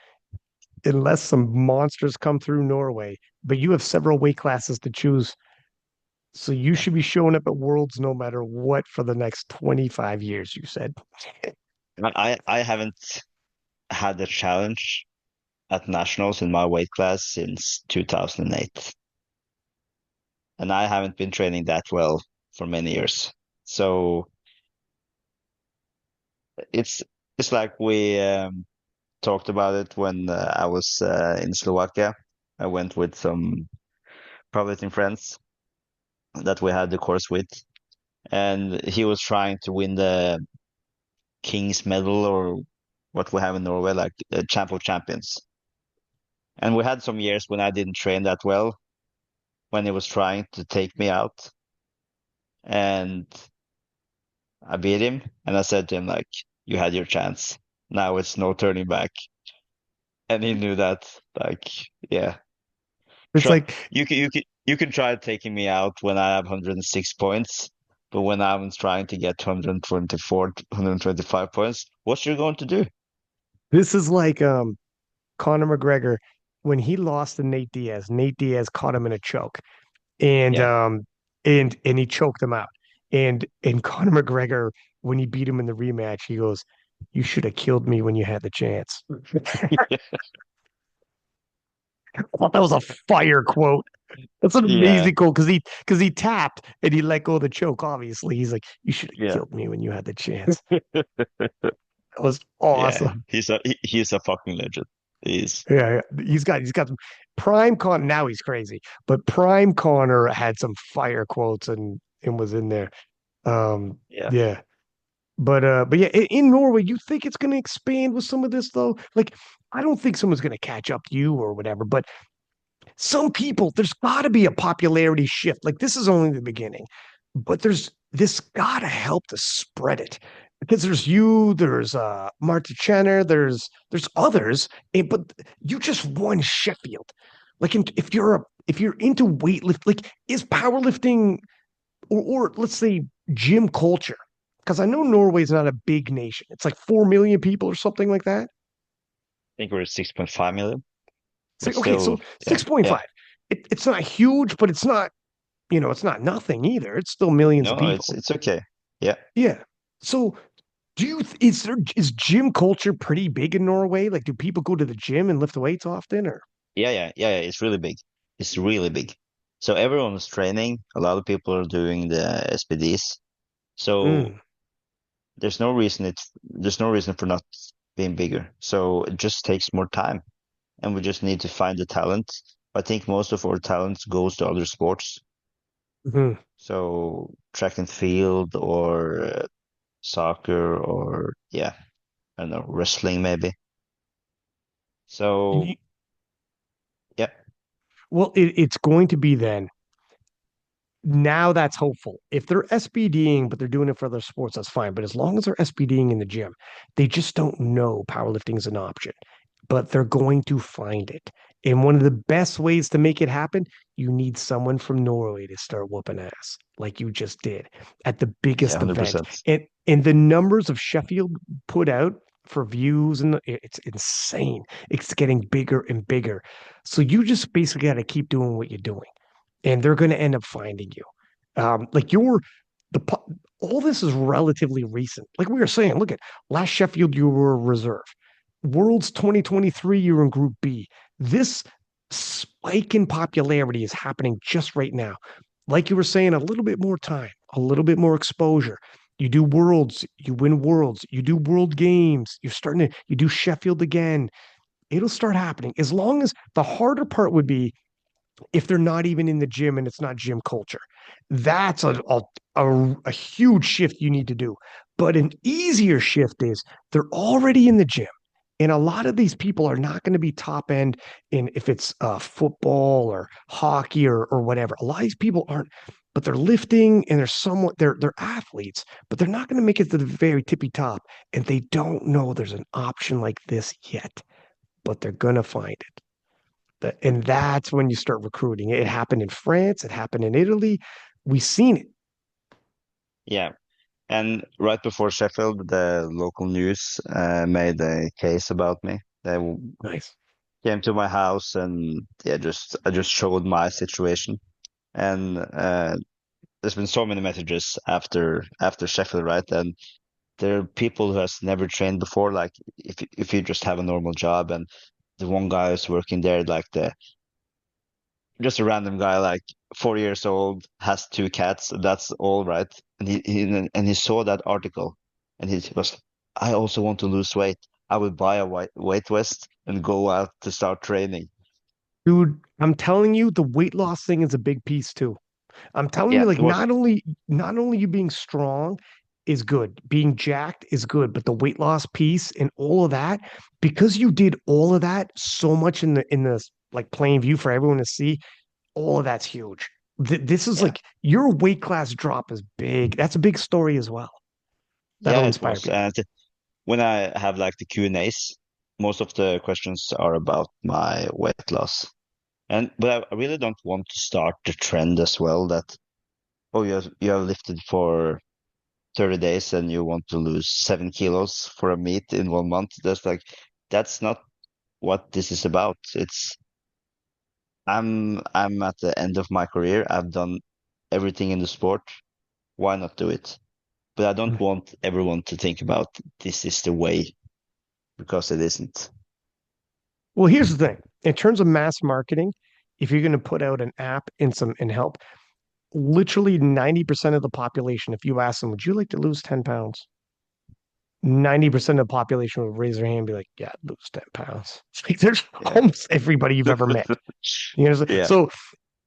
[SPEAKER 1] unless some monsters come through Norway, but you have several weight classes to choose. So you
[SPEAKER 2] Yeah.
[SPEAKER 1] should be showing up at Worlds no matter what for the next 25 years, you said.
[SPEAKER 2] I haven't had a challenge at nationals in my weight class since 2008, and I haven't been training that well for many years. So it's it's like we talked about it when I was in Slovakia. I went with some powerlifting friends that we had the course with, and he was trying to win the King's Medal or what we have in Norway, like Champ of Champions. And we had some years when I didn't train that well, when he was trying to take me out, and I beat him. And I said to him, like, you had your chance. Now it's no turning back. And he knew that, like, yeah,
[SPEAKER 1] It's
[SPEAKER 2] try
[SPEAKER 1] like
[SPEAKER 2] you can try taking me out when I have 106 points, but when I'm trying to get 124, 125 points, what you're going to do?
[SPEAKER 1] this is like Conor McGregor when he lost to Nate Diaz. Nate Diaz caught him in a choke, and
[SPEAKER 2] Yeah.
[SPEAKER 1] and he choked him out. And Conor McGregor when he beat him in the rematch, he goes, "You should have killed me when you had the chance." I thought that was a fire quote. That's an
[SPEAKER 2] Yeah.
[SPEAKER 1] amazing quote because he tapped and he let go of the choke. Obviously, he's like, "You should have
[SPEAKER 2] Yeah.
[SPEAKER 1] killed me when you had the chance." That was
[SPEAKER 2] Yeah.
[SPEAKER 1] awesome.
[SPEAKER 2] He's a fucking legend. He's
[SPEAKER 1] Yeah, yeah. He's got Prime Con now he's crazy, but Prime Connor had some fire quotes and was in there.
[SPEAKER 2] Yeah.
[SPEAKER 1] Yeah. But yeah, in Norway, you think it's going to expand with some of this though? Like, I don't think someone's going to catch up to you or whatever, but some people, there's got to be a popularity shift. Like, this is only the beginning, but there's this got to help to spread it because there's you, there's Marta Channer, there's others, but you just won Sheffield. Like, if you're into weightlift, like, is powerlifting or let's say gym culture? Because I know Norway's not a big nation. It's like 4 million people or something like that.
[SPEAKER 2] I think we're 6.5 million,
[SPEAKER 1] It's
[SPEAKER 2] but
[SPEAKER 1] like, okay, so
[SPEAKER 2] still, yeah, yeah.
[SPEAKER 1] 6.5. It's not huge, but it's not, it's not nothing either. It's still millions of
[SPEAKER 2] No,
[SPEAKER 1] people.
[SPEAKER 2] it's okay. Yeah.
[SPEAKER 1] Yeah. So is gym culture pretty big in Norway? Like, do people go to the gym and lift weights often or?
[SPEAKER 2] Yeah. It's really big. It's really big. So everyone's training. A lot of people are doing the SPDs. So
[SPEAKER 1] Mm,
[SPEAKER 2] there's no reason for not being bigger. So it just takes more time, and we just need to find the talent. I think most of our talent goes to other sports.
[SPEAKER 1] mhm.
[SPEAKER 2] So track and field or soccer or yeah, I don't know, wrestling maybe. So
[SPEAKER 1] Y-
[SPEAKER 2] yeah,
[SPEAKER 1] Well, it's going to be then now that's hopeful. If they're SBDing, but they're doing it for other sports, that's fine. But as long as they're SBDing in the gym, they just don't know powerlifting is an option, but they're going to find it. And one of the best ways to make it happen, you need someone from Norway to start whooping ass, like you just did at the
[SPEAKER 2] yeah,
[SPEAKER 1] biggest event.
[SPEAKER 2] 100%.
[SPEAKER 1] And the numbers of Sheffield put out for views and it's insane. It's getting bigger and bigger. So you just basically got to keep doing what you're doing and they're going to end up finding you. Like you're the all this is relatively recent. Like we were saying, look at last Sheffield, you were a reserve. Worlds 2023, you're in Group B. This spike in popularity is happening just right now. Like you were saying, a little bit more time, a little bit more exposure. You do worlds, you win worlds, you do world games, you do Sheffield again. It'll start happening as long as the harder part would be if they're not even in the gym and it's not gym culture. That's a huge shift you need to do. But an easier shift is they're already in the gym. And a lot of these people are not going to be top end in if it's football or hockey or whatever. A lot of these people aren't, but they're lifting and they're athletes, but they're not going to make it to the very tippy top. And they don't know there's an option like this yet, but they're gonna find it. And that's when you start recruiting. It happened in France, it happened in Italy. We've seen it.
[SPEAKER 2] Yeah. And right before Sheffield, the local news made a case about me. They
[SPEAKER 1] Nice.
[SPEAKER 2] came to my house and yeah, just I just showed my situation. And there's been so many messages after Sheffield, right? And there are people who has never trained before, like if you just have a normal job, and the one guy who's working there, like the just a random guy, like 4 years old, has two cats. That's all right. And he saw that article, and he was, I also want to lose weight. I would buy a weight vest and go out to start training.
[SPEAKER 1] Dude, I'm telling you, the weight loss thing is a big piece too. I'm telling you,
[SPEAKER 2] Yeah,
[SPEAKER 1] like
[SPEAKER 2] it was.
[SPEAKER 1] not only you being strong is good, being jacked is good, but the weight loss piece and all of that, because you did all of that so much in the like plain view for everyone to see, all of that's huge. This is
[SPEAKER 2] Yeah,
[SPEAKER 1] like your weight class drop is big. That's a big story as well. That'll
[SPEAKER 2] yeah, it
[SPEAKER 1] inspire
[SPEAKER 2] was.
[SPEAKER 1] people.
[SPEAKER 2] And when I have like the Q&As, most of the questions are about my weight loss. And but I really don't want to start the trend as well that oh you have lifted for 30 days and you want to lose 7 kilos for a meet in 1 month. That's not what this is about. I'm at the end of my career. I've done everything in the sport. Why not do it? But I don't want everyone to think about this is the way because it isn't.
[SPEAKER 1] Well, here's the thing. In terms of mass marketing, if you're going to put out an app and help, literally 90% of the population, if you ask them, would you like to lose 10 pounds? 90% of the population would raise their hand and be like, yeah, lose 10 pounds. Like there's
[SPEAKER 2] Yeah.
[SPEAKER 1] almost everybody you've ever met. You know,
[SPEAKER 2] Yeah.
[SPEAKER 1] so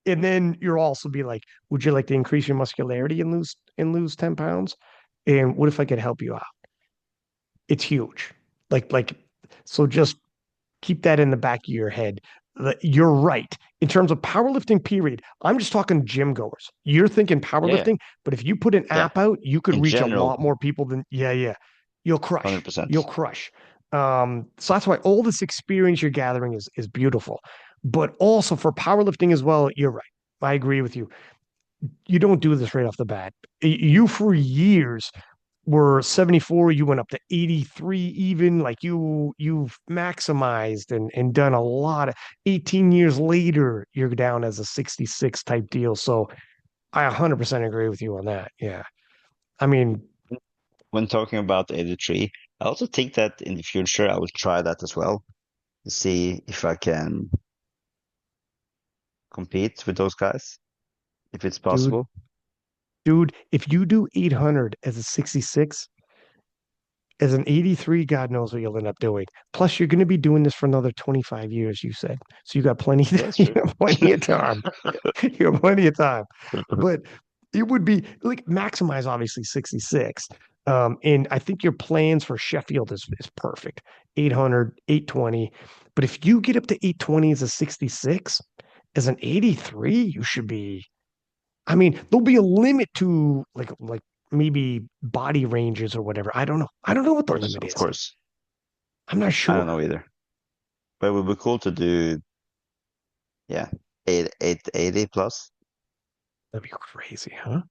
[SPEAKER 1] and then you'll also be like, would you like to increase your muscularity and lose 10 pounds? And what if I could help you out? It's huge. Like so just keep that in the back of your head. You're right. In terms of powerlifting, period, I'm just talking gym goers. You're thinking
[SPEAKER 2] Yeah. Yeah.
[SPEAKER 1] powerlifting, but if you put an
[SPEAKER 2] Yeah.
[SPEAKER 1] app out, you could
[SPEAKER 2] In
[SPEAKER 1] reach a
[SPEAKER 2] general,
[SPEAKER 1] lot more people than, yeah, yeah. You'll crush. You'll
[SPEAKER 2] 100%.
[SPEAKER 1] crush. So that's why all this experience you're gathering is beautiful. But also for powerlifting as well, you're right. I agree with you. You don't do this right off the bat. You for years were 74, you went up to 83 even, like you've maximized and done a lot of 18 years later, you're down as a 66 type deal. So I 100% agree with you on that. Yeah. I mean,
[SPEAKER 2] When talking about 83, I also think that in the future I will try that as well to see if I can compete with those guys, if it's
[SPEAKER 1] dude,
[SPEAKER 2] possible.
[SPEAKER 1] if you do 800 as a 66, as an 83, God knows what you'll end up doing. Plus, you're going to be doing this for another 25 years, you said. So you got plenty,
[SPEAKER 2] Yeah, that's
[SPEAKER 1] you
[SPEAKER 2] true.
[SPEAKER 1] got plenty of time. You have plenty of time. But it would be like maximize obviously 66. And I think your plans for Sheffield is perfect. 800, 820. But if you get up to 820 as a 66, as an 83, you should be. I mean, there'll be a limit to like maybe body ranges or whatever. I don't know. I don't know what the limit
[SPEAKER 2] Of
[SPEAKER 1] is.
[SPEAKER 2] course.
[SPEAKER 1] I'm not
[SPEAKER 2] I don't
[SPEAKER 1] sure.
[SPEAKER 2] know either. But it would be cool to do, yeah, 880 plus.
[SPEAKER 1] That'd be crazy, huh?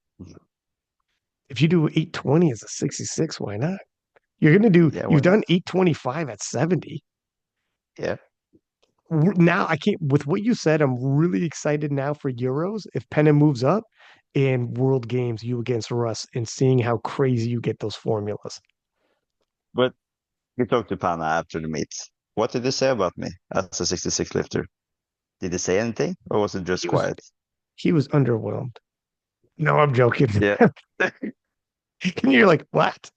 [SPEAKER 1] If you do 820 as a 66, why not?
[SPEAKER 2] Yeah,
[SPEAKER 1] You've
[SPEAKER 2] why
[SPEAKER 1] done
[SPEAKER 2] not?
[SPEAKER 1] 825 at 70.
[SPEAKER 2] Yeah.
[SPEAKER 1] Now I can't, with what you said, I'm really excited now for Euros. If Penna moves up and World Games, you against Russ, and seeing how crazy you get those formulas.
[SPEAKER 2] But you talked to Pana after the meet. What did he say about me as a 66 lifter? Did he say anything or was it just
[SPEAKER 1] He was,
[SPEAKER 2] quiet?
[SPEAKER 1] he was underwhelmed. No, I'm joking.
[SPEAKER 2] Yeah.
[SPEAKER 1] And you're like, what?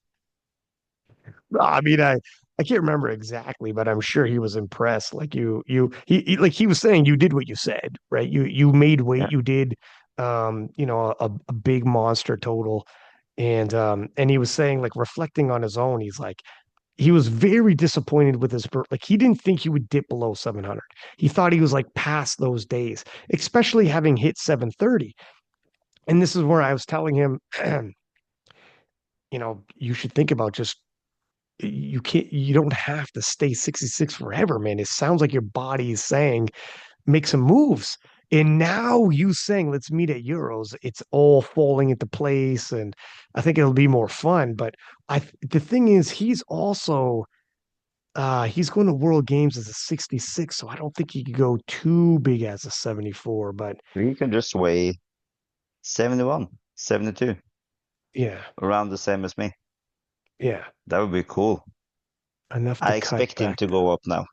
[SPEAKER 1] I mean, I can't remember exactly, but I'm sure he was impressed. Like like he was saying, you did what you said, right? You made weight,
[SPEAKER 2] Yeah.
[SPEAKER 1] you did, a big monster total, and he was saying, like reflecting on his own, he's like, he was very disappointed with his, like he didn't think he would dip below 700. He thought he was like past those days, especially having hit 730. And this is where I was telling him, you should think about just you don't have to stay 66 forever, man. It sounds like your body is saying make some moves. And now you saying let's meet at Euros, it's all falling into place, and I think it'll be more fun. But the thing is, he's going to World Games as a 66, so I don't think he could go too big as a 74. But
[SPEAKER 2] We can just weigh 71, 72,
[SPEAKER 1] yeah,
[SPEAKER 2] around the same as me.
[SPEAKER 1] yeah,
[SPEAKER 2] That would be cool.
[SPEAKER 1] enough to
[SPEAKER 2] I
[SPEAKER 1] cut
[SPEAKER 2] expect him
[SPEAKER 1] back
[SPEAKER 2] to
[SPEAKER 1] down.
[SPEAKER 2] go up now.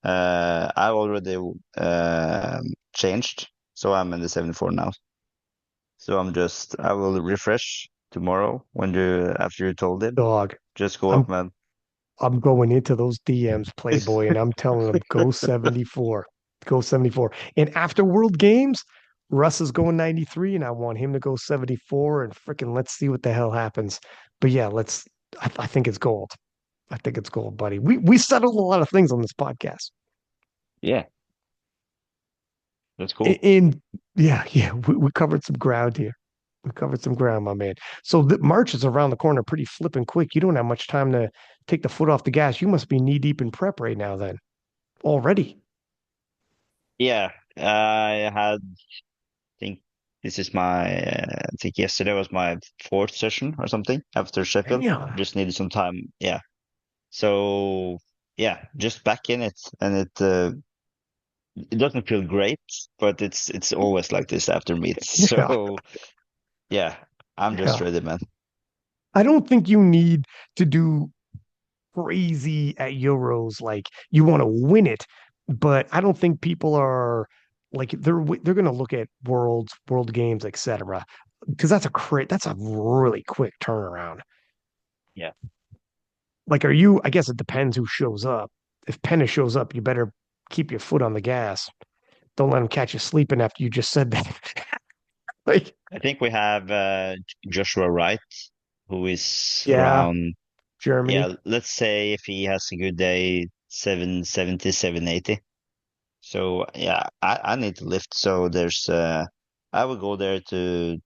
[SPEAKER 2] I already changed, so I'm in the 74 now. So I will refresh tomorrow after you told him.
[SPEAKER 1] Dog,
[SPEAKER 2] Just go up,
[SPEAKER 1] I'm
[SPEAKER 2] man.
[SPEAKER 1] I'm going into those DMs, Playboy, and I'm telling them go 74, go 74. And after World Games, Russ is going 93, and I want him to go 74. And freaking, let's see what the hell happens. But yeah, I think it's gold. I think it's gold, buddy. We settled a lot of things on this podcast,
[SPEAKER 2] Yeah, that's cool.
[SPEAKER 1] and yeah, yeah, we covered some ground here. We covered some ground, my man. So the March is around the corner, pretty flipping quick. You don't have much time to take the foot off the gas. You must be knee deep in prep right now, then already.
[SPEAKER 2] Yeah, I had, think this is I think yesterday was my fourth session or something after Sheffield.
[SPEAKER 1] Damn.
[SPEAKER 2] Just needed some time. Yeah. So yeah, just back in it, and it doesn't feel great, but it's always like this after meets.
[SPEAKER 1] Yeah.
[SPEAKER 2] So yeah, I'm just
[SPEAKER 1] Yeah.
[SPEAKER 2] ready, man.
[SPEAKER 1] I don't think you need to do crazy at Euros. Like you want to win it, but I don't think people are like they're going to look at world games, etc. Because that's a really quick turnaround.
[SPEAKER 2] Yeah.
[SPEAKER 1] Like, are you? I guess it depends who shows up. If Penna shows up, you better keep your foot on the gas. Don't let him catch you sleeping after you just said that. Like,
[SPEAKER 2] I think we have Joshua Wright, who is
[SPEAKER 1] yeah,
[SPEAKER 2] around,
[SPEAKER 1] Germany.
[SPEAKER 2] yeah, let's say if he has a good day, 770, 780. So yeah, I need to lift. So I will go there to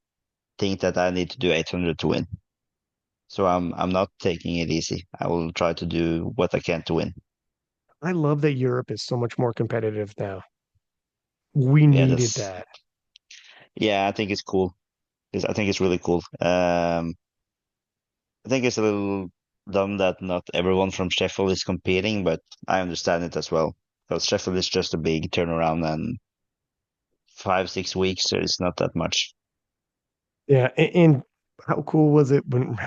[SPEAKER 2] think that I need to do 800 to win. So I'm not taking it easy. I will try to do what I can to win.
[SPEAKER 1] I love that Europe is so much more competitive now. We
[SPEAKER 2] Yeah,
[SPEAKER 1] needed
[SPEAKER 2] that's
[SPEAKER 1] that.
[SPEAKER 2] yeah, I think it's cool. I think it's really cool. I think it's a little dumb that not everyone from Sheffield is competing, but I understand it as well. Because Sheffield is just a big turnaround and 5, 6 weeks, so it's not that much.
[SPEAKER 1] Yeah, and how cool was it when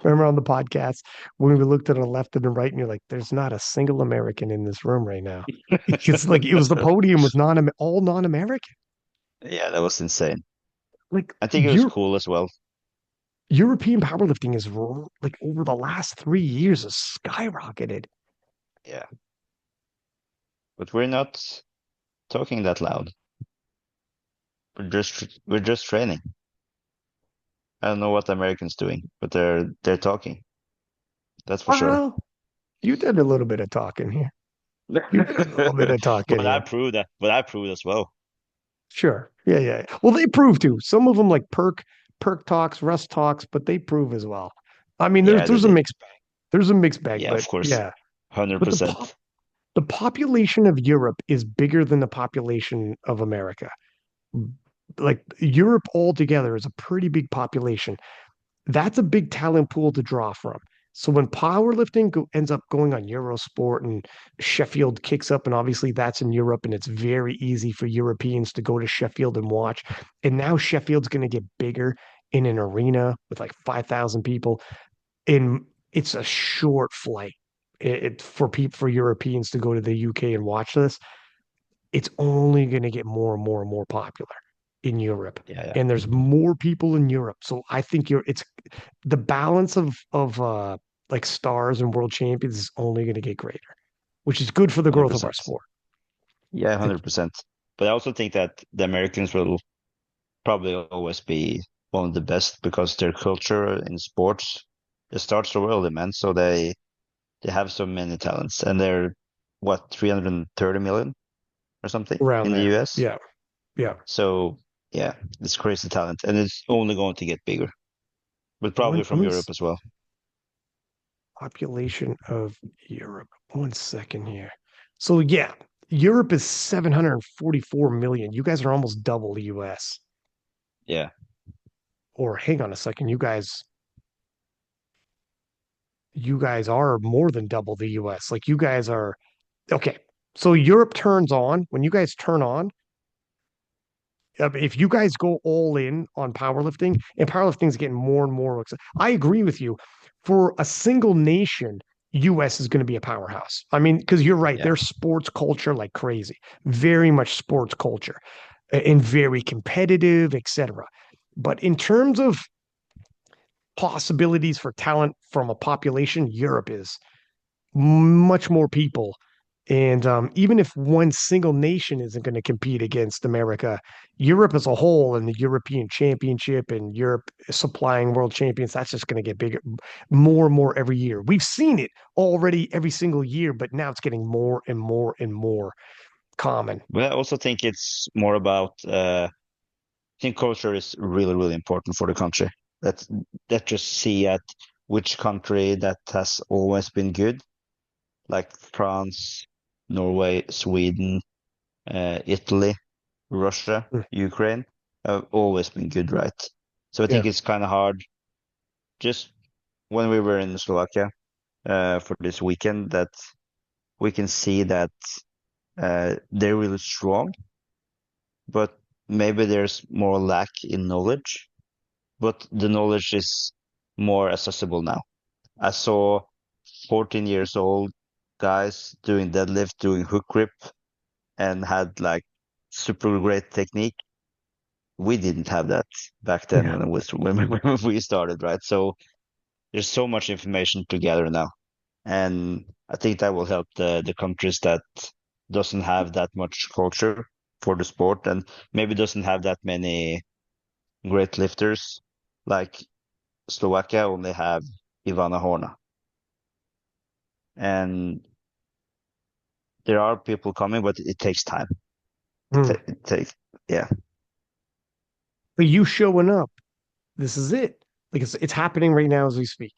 [SPEAKER 1] remember on the podcast when we looked at the left and the right, and you're like, "There's not a single American in this room right now." It's like it was the podium was non all non-American.
[SPEAKER 2] Yeah, that was insane.
[SPEAKER 1] Like
[SPEAKER 2] I think it was
[SPEAKER 1] Europe,
[SPEAKER 2] cool as well.
[SPEAKER 1] European powerlifting is like over the last 3 years has skyrocketed.
[SPEAKER 2] Yeah, but we're not talking that loud. We're just training. I don't know what the Americans doing, but they're talking. That's for sure.
[SPEAKER 1] Well, you did a little bit of talking here. You did a little bit of talking
[SPEAKER 2] But I
[SPEAKER 1] here.
[SPEAKER 2] proved that. But I proved as well.
[SPEAKER 1] Sure. Yeah, yeah. Well, they prove to. Some of them like Perk talks, Russ talks, but they prove as well. I mean,
[SPEAKER 2] Yeah, they
[SPEAKER 1] there's a
[SPEAKER 2] did.
[SPEAKER 1] mixed bag. There's a mixed bag,
[SPEAKER 2] Yeah,
[SPEAKER 1] but
[SPEAKER 2] of course,
[SPEAKER 1] yeah. But
[SPEAKER 2] 100%.
[SPEAKER 1] the population of Europe is bigger than the population of America. Like Europe altogether is a pretty big population. That's a big talent pool to draw from. So when ends up going on Eurosport and Sheffield kicks up, and obviously that's in Europe, and it's very easy for Europeans to go to Sheffield and watch. And now Sheffield's going to get bigger in an arena with like 5,000 people. And it's a short flight for people for Europeans to go to the UK and watch this. It's only going to get more and more and more popular in Europe.
[SPEAKER 2] Yeah, yeah,
[SPEAKER 1] And there's more people in Europe. So I think it's the balance of like stars and world champions is only going to get greater, which is good for the growth of our
[SPEAKER 2] 100%.
[SPEAKER 1] sport.
[SPEAKER 2] Yeah,
[SPEAKER 1] It,
[SPEAKER 2] 100%. But I also think that the Americans will probably always be one of the best because their culture in sports it starts so early, man. So they have so many talents, and they're what 330 million or something
[SPEAKER 1] around
[SPEAKER 2] in the
[SPEAKER 1] there.
[SPEAKER 2] US.
[SPEAKER 1] Yeah. Yeah.
[SPEAKER 2] So yeah, it's crazy talent, and it's only going to get bigger, but probably
[SPEAKER 1] Let
[SPEAKER 2] from
[SPEAKER 1] me
[SPEAKER 2] Europe as well.
[SPEAKER 1] population of Europe. 1 second here. So yeah, Europe is 744 million. You guys are almost double the US.
[SPEAKER 2] Yeah,
[SPEAKER 1] Or hang on a second, you guys are more than double the US. Like you guys are okay. So Europe turns on when you guys turn on. If you guys go all in on powerlifting, and powerlifting is getting more and more. I agree with you. For a single nation, US is going to be a powerhouse. I mean, because you're right,
[SPEAKER 2] yeah.
[SPEAKER 1] there's sports culture like crazy, very much sports culture, and very competitive, etc. But in terms of possibilities for talent from a population, Europe is much more people. And even if one single nation isn't going to compete against America, Europe as a whole and the European Championship and Europe supplying world champions, that's just going to get bigger, more and more every year. We've seen it already every single year, but now it's getting more and more and more common.
[SPEAKER 2] But I also think it's more about I think culture is really, really important for the country. That that just see at which country that has always been good, like France, Norway, Sweden, Italy, Russia,
[SPEAKER 1] Mm.
[SPEAKER 2] Ukraine, have always been good, right? So I
[SPEAKER 1] Yeah.
[SPEAKER 2] think it's kind of hard. Just when we were in Slovakia for this weekend, that we can see that they're really strong, but maybe there's more lack in knowledge, but the knowledge is more accessible now. I saw 14 years old guys doing deadlift, doing hook grip, and had like super great technique. We didn't have that back then
[SPEAKER 1] Yeah.
[SPEAKER 2] when when we started, right? So there's so much information to gather now, and I think that will help the countries that doesn't have that much culture for the sport and maybe doesn't have that many great lifters. Like Slovakia only have Ivana Horna, and there are people coming, but it takes time.
[SPEAKER 1] Hmm.
[SPEAKER 2] It takes, yeah,
[SPEAKER 1] But you showing up, this is it. Like it's happening right now as we speak.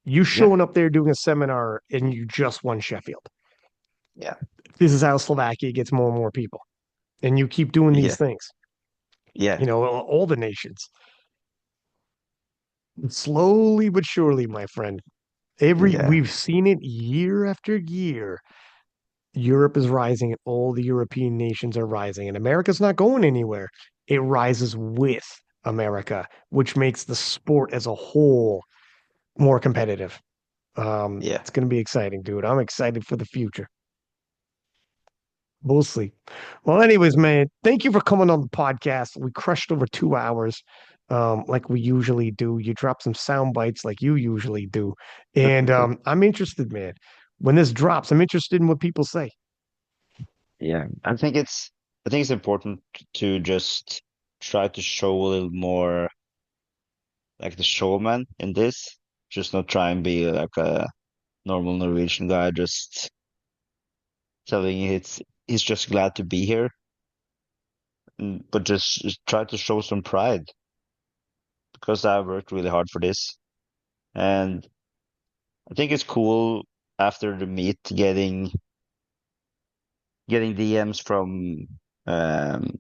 [SPEAKER 1] You
[SPEAKER 2] yeah,
[SPEAKER 1] showing up there doing a seminar and you just won Sheffield.
[SPEAKER 2] yeah,
[SPEAKER 1] This is how Slovakia gets more and more people. And you keep doing these
[SPEAKER 2] yeah,
[SPEAKER 1] things,
[SPEAKER 2] yeah,
[SPEAKER 1] all the nations. Slowly but surely, my friend.
[SPEAKER 2] yeah,
[SPEAKER 1] We've seen it year after year. Europe is rising and all the European nations are rising, and America's not going anywhere. It rises with America, which makes the sport as a whole more competitive.
[SPEAKER 2] yeah,
[SPEAKER 1] It's going to be exciting, dude. I'm excited for the future. We'll see. Well, anyways, man, thank you for coming on the podcast. We crushed over 2 hours, like we usually do. You drop some sound bites like you usually do. And I'm interested, man. When this drops, I'm interested in what people say.
[SPEAKER 2] yeah. I think it's important to just try to show a little more like the showman in this. Just not try and be like a normal Norwegian guy, just telling you he's just glad to be here, but just try to show some pride because I worked really hard for this, and I think it's cool after the meet getting DMs from um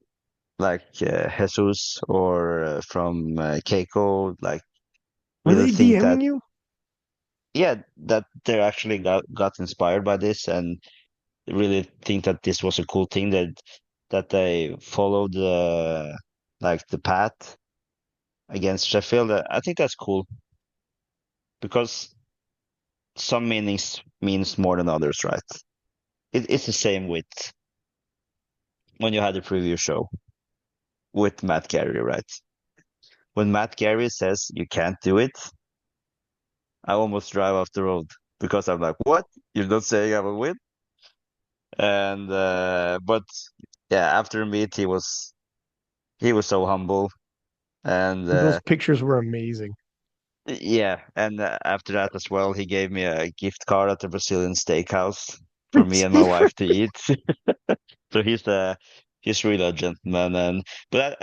[SPEAKER 2] like Jesus or from Keiko, like
[SPEAKER 1] Are
[SPEAKER 2] really
[SPEAKER 1] they
[SPEAKER 2] think that
[SPEAKER 1] DMing you?
[SPEAKER 2] yeah that they actually got inspired by this and really think that this was a cool thing that they followed like the path against Sheffield. I think that's cool because some meanings means more than others, right? It's the same with when you had the preview show with Matt Gary, right? When Matt Gary says you can't do it, I almost drive off the road because I'm like, what? You're not saying I will win? And but yeah, after meet he was so humble and
[SPEAKER 1] Those pictures were amazing.
[SPEAKER 2] yeah, and after that as well, he gave me a gift card at the Brazilian steakhouse for me and my wife to eat. So he's really a gentleman, and but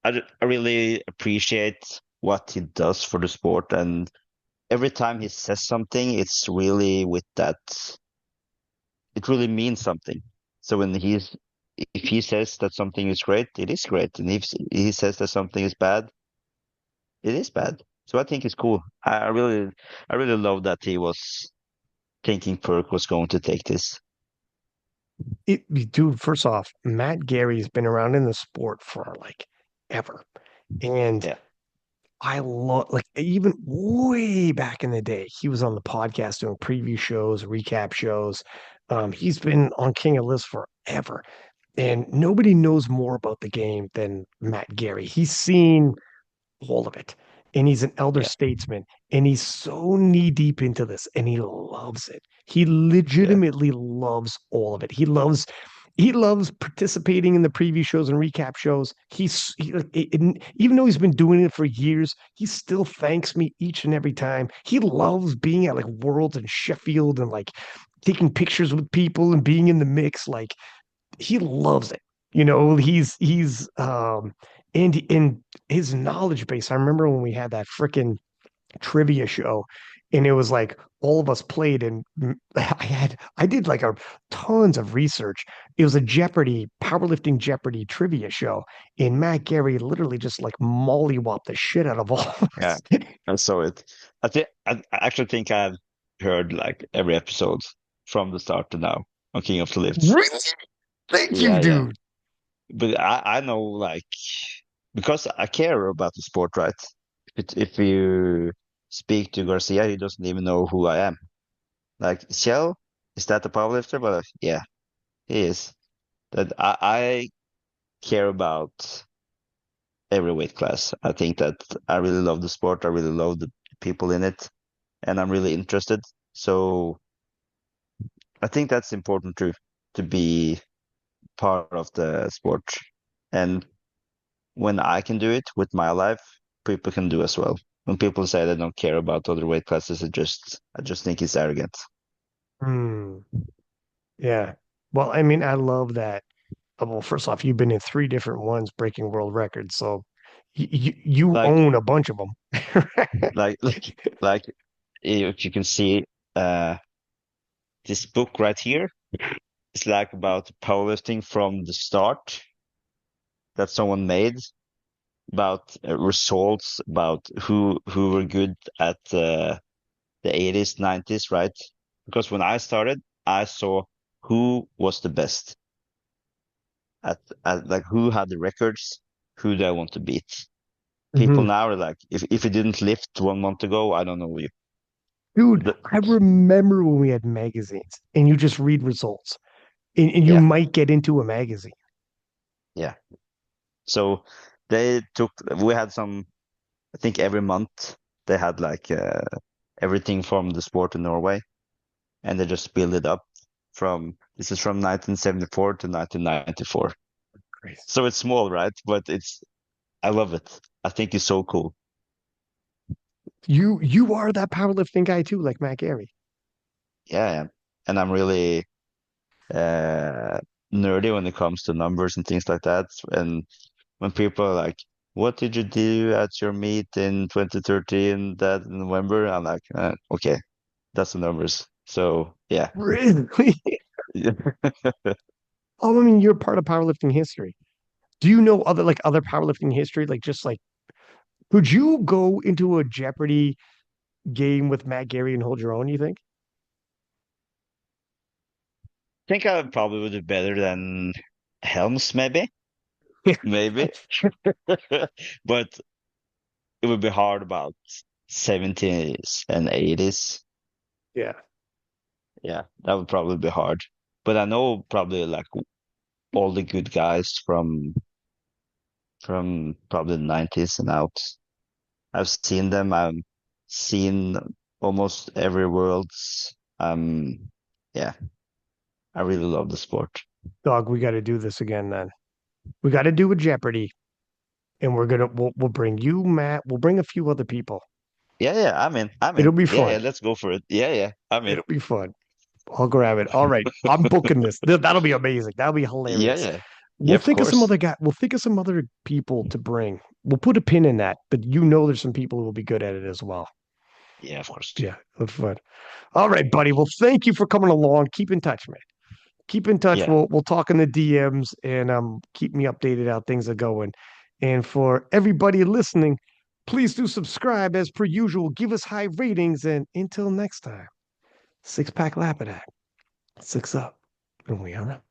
[SPEAKER 2] I really appreciate what he does for the sport, and every time he says something, it's really with that. It really means something. So when if he says that something is great, it is great, and if he says that something is bad, it is bad. So I think it's cool. I really love that he was thinking Perk was going to take this.
[SPEAKER 1] Dude, first off, Matt Gary's been around in the sport for like ever. And
[SPEAKER 2] Yeah,
[SPEAKER 1] I love, like, even way back in the day, he was on the podcast doing preview shows, recap shows. He's been on King of List forever. And nobody knows more about the game than Matt Gary. He's seen all of it. And he's an elder
[SPEAKER 2] yeah,
[SPEAKER 1] statesman. And he's so knee deep into this and he loves it. He
[SPEAKER 2] yeah,
[SPEAKER 1] legitimately loves all of it. He loves participating in the preview shows and recap shows. Even though he's been doing it for years, he still thanks me each and every time. He loves being at like Worlds and Sheffield and like taking pictures with people and being in the mix. Like he loves it. And his knowledge base. I remember when we had that freaking trivia show and it was like all of us played and I did like a tons of research. It was a Jeopardy, powerlifting Jeopardy trivia show. And Matt Gary literally just like mollywopped the shit out of all of
[SPEAKER 2] yeah.
[SPEAKER 1] us.
[SPEAKER 2] I saw it. I actually think I've heard like every episode from the start to now on King of the Lifts.
[SPEAKER 1] Really? Thank you,
[SPEAKER 2] Yeah, yeah.
[SPEAKER 1] dude.
[SPEAKER 2] But I know like because I care about the sport, right? If you speak to Garcia, he doesn't even know who I am. Like Kjell, is that the powerlifter? But yeah, he is. That I care about every weight class. I think that I really love the sport. I really love the people in it. and I'm really interested. So I think that's important to be part of the sport. And when I can do it with my life, people can do as well. When people say they don't care about other weight classes, I just think it's arrogant.
[SPEAKER 1] Hmm. Yeah. Well, I mean, I love that. Well, first off, you've been in three different ones breaking world records, so you
[SPEAKER 2] Like
[SPEAKER 1] own a bunch of them.
[SPEAKER 2] like like like if you can see uh this book right here, it's like about powerlifting from the start that someone made about results, about who were good at the 80s, 90s, right? Because when I started, I saw who was the best at like who had the records, who do I want to beat. People
[SPEAKER 1] Mhm.
[SPEAKER 2] now are like, if you didn't lift 1 month ago, I don't know you.
[SPEAKER 1] Dude,
[SPEAKER 2] The,
[SPEAKER 1] I remember when we had magazines and you just read results and you
[SPEAKER 2] yeah,
[SPEAKER 1] might get into a magazine.
[SPEAKER 2] yeah. So they took, we had some, I think every month they had like everything from the sport in Norway, and they just build it up from, this is from 1974 to 1994.
[SPEAKER 1] Crazy.
[SPEAKER 2] So it's small, right? But I love it. I think it's so cool.
[SPEAKER 1] You are that powerlifting guy too, like Matt Gary.
[SPEAKER 2] Yeah, yeah. And I'm really uh, nerdy when it comes to numbers and things like that. And when people are like, "What did you do at your meet in 2013, that in November?" I'm like, "Okay, that's the numbers." So yeah,
[SPEAKER 1] Really? Oh, I mean, you're part of powerlifting history. Do you know other powerlifting history? Like just like could you go into a Jeopardy game with Matt Gary and hold your own, you think?
[SPEAKER 2] think I probably would do better than Helms, maybe, maybe, but it would be hard about 70s and 80s.
[SPEAKER 1] Yeah.
[SPEAKER 2] Yeah, that would probably be hard. But I know probably like all the good guys from probably the 90s and out. I've seen them. I've seen almost every worlds. Yeah, I really love the sport.
[SPEAKER 1] Dog, we got to do this again then. We got to do a Jeopardy and we'll bring you, Matt, we'll bring a few other people.
[SPEAKER 2] Yeah, yeah, I'm in. I'm
[SPEAKER 1] It'll
[SPEAKER 2] in.
[SPEAKER 1] be
[SPEAKER 2] Yeah, yeah,
[SPEAKER 1] fun.
[SPEAKER 2] let's go for it. Yeah, yeah, I'm in.
[SPEAKER 1] It'll be fun. I'll grab it. All right. I'm booking this. That'll be amazing. That'll be
[SPEAKER 2] Yeah,
[SPEAKER 1] hilarious.
[SPEAKER 2] yeah, yeah,
[SPEAKER 1] We'll
[SPEAKER 2] of
[SPEAKER 1] think of some
[SPEAKER 2] course.
[SPEAKER 1] other guy. We'll think of some other people to bring. We'll put a pin in that, but you know there's some people who will be good at it as well.
[SPEAKER 2] Yeah, of course.
[SPEAKER 1] Yeah, that's fun. All right, buddy. Well, thank you for coming along. Keep in touch, man. Keep in touch.
[SPEAKER 2] Yeah,
[SPEAKER 1] We'll talk in the DMs and keep me updated how things are going. And for everybody listening, please do subscribe as per usual. Give us high ratings. And until next time, six pack Lapadat, six up, and we are out.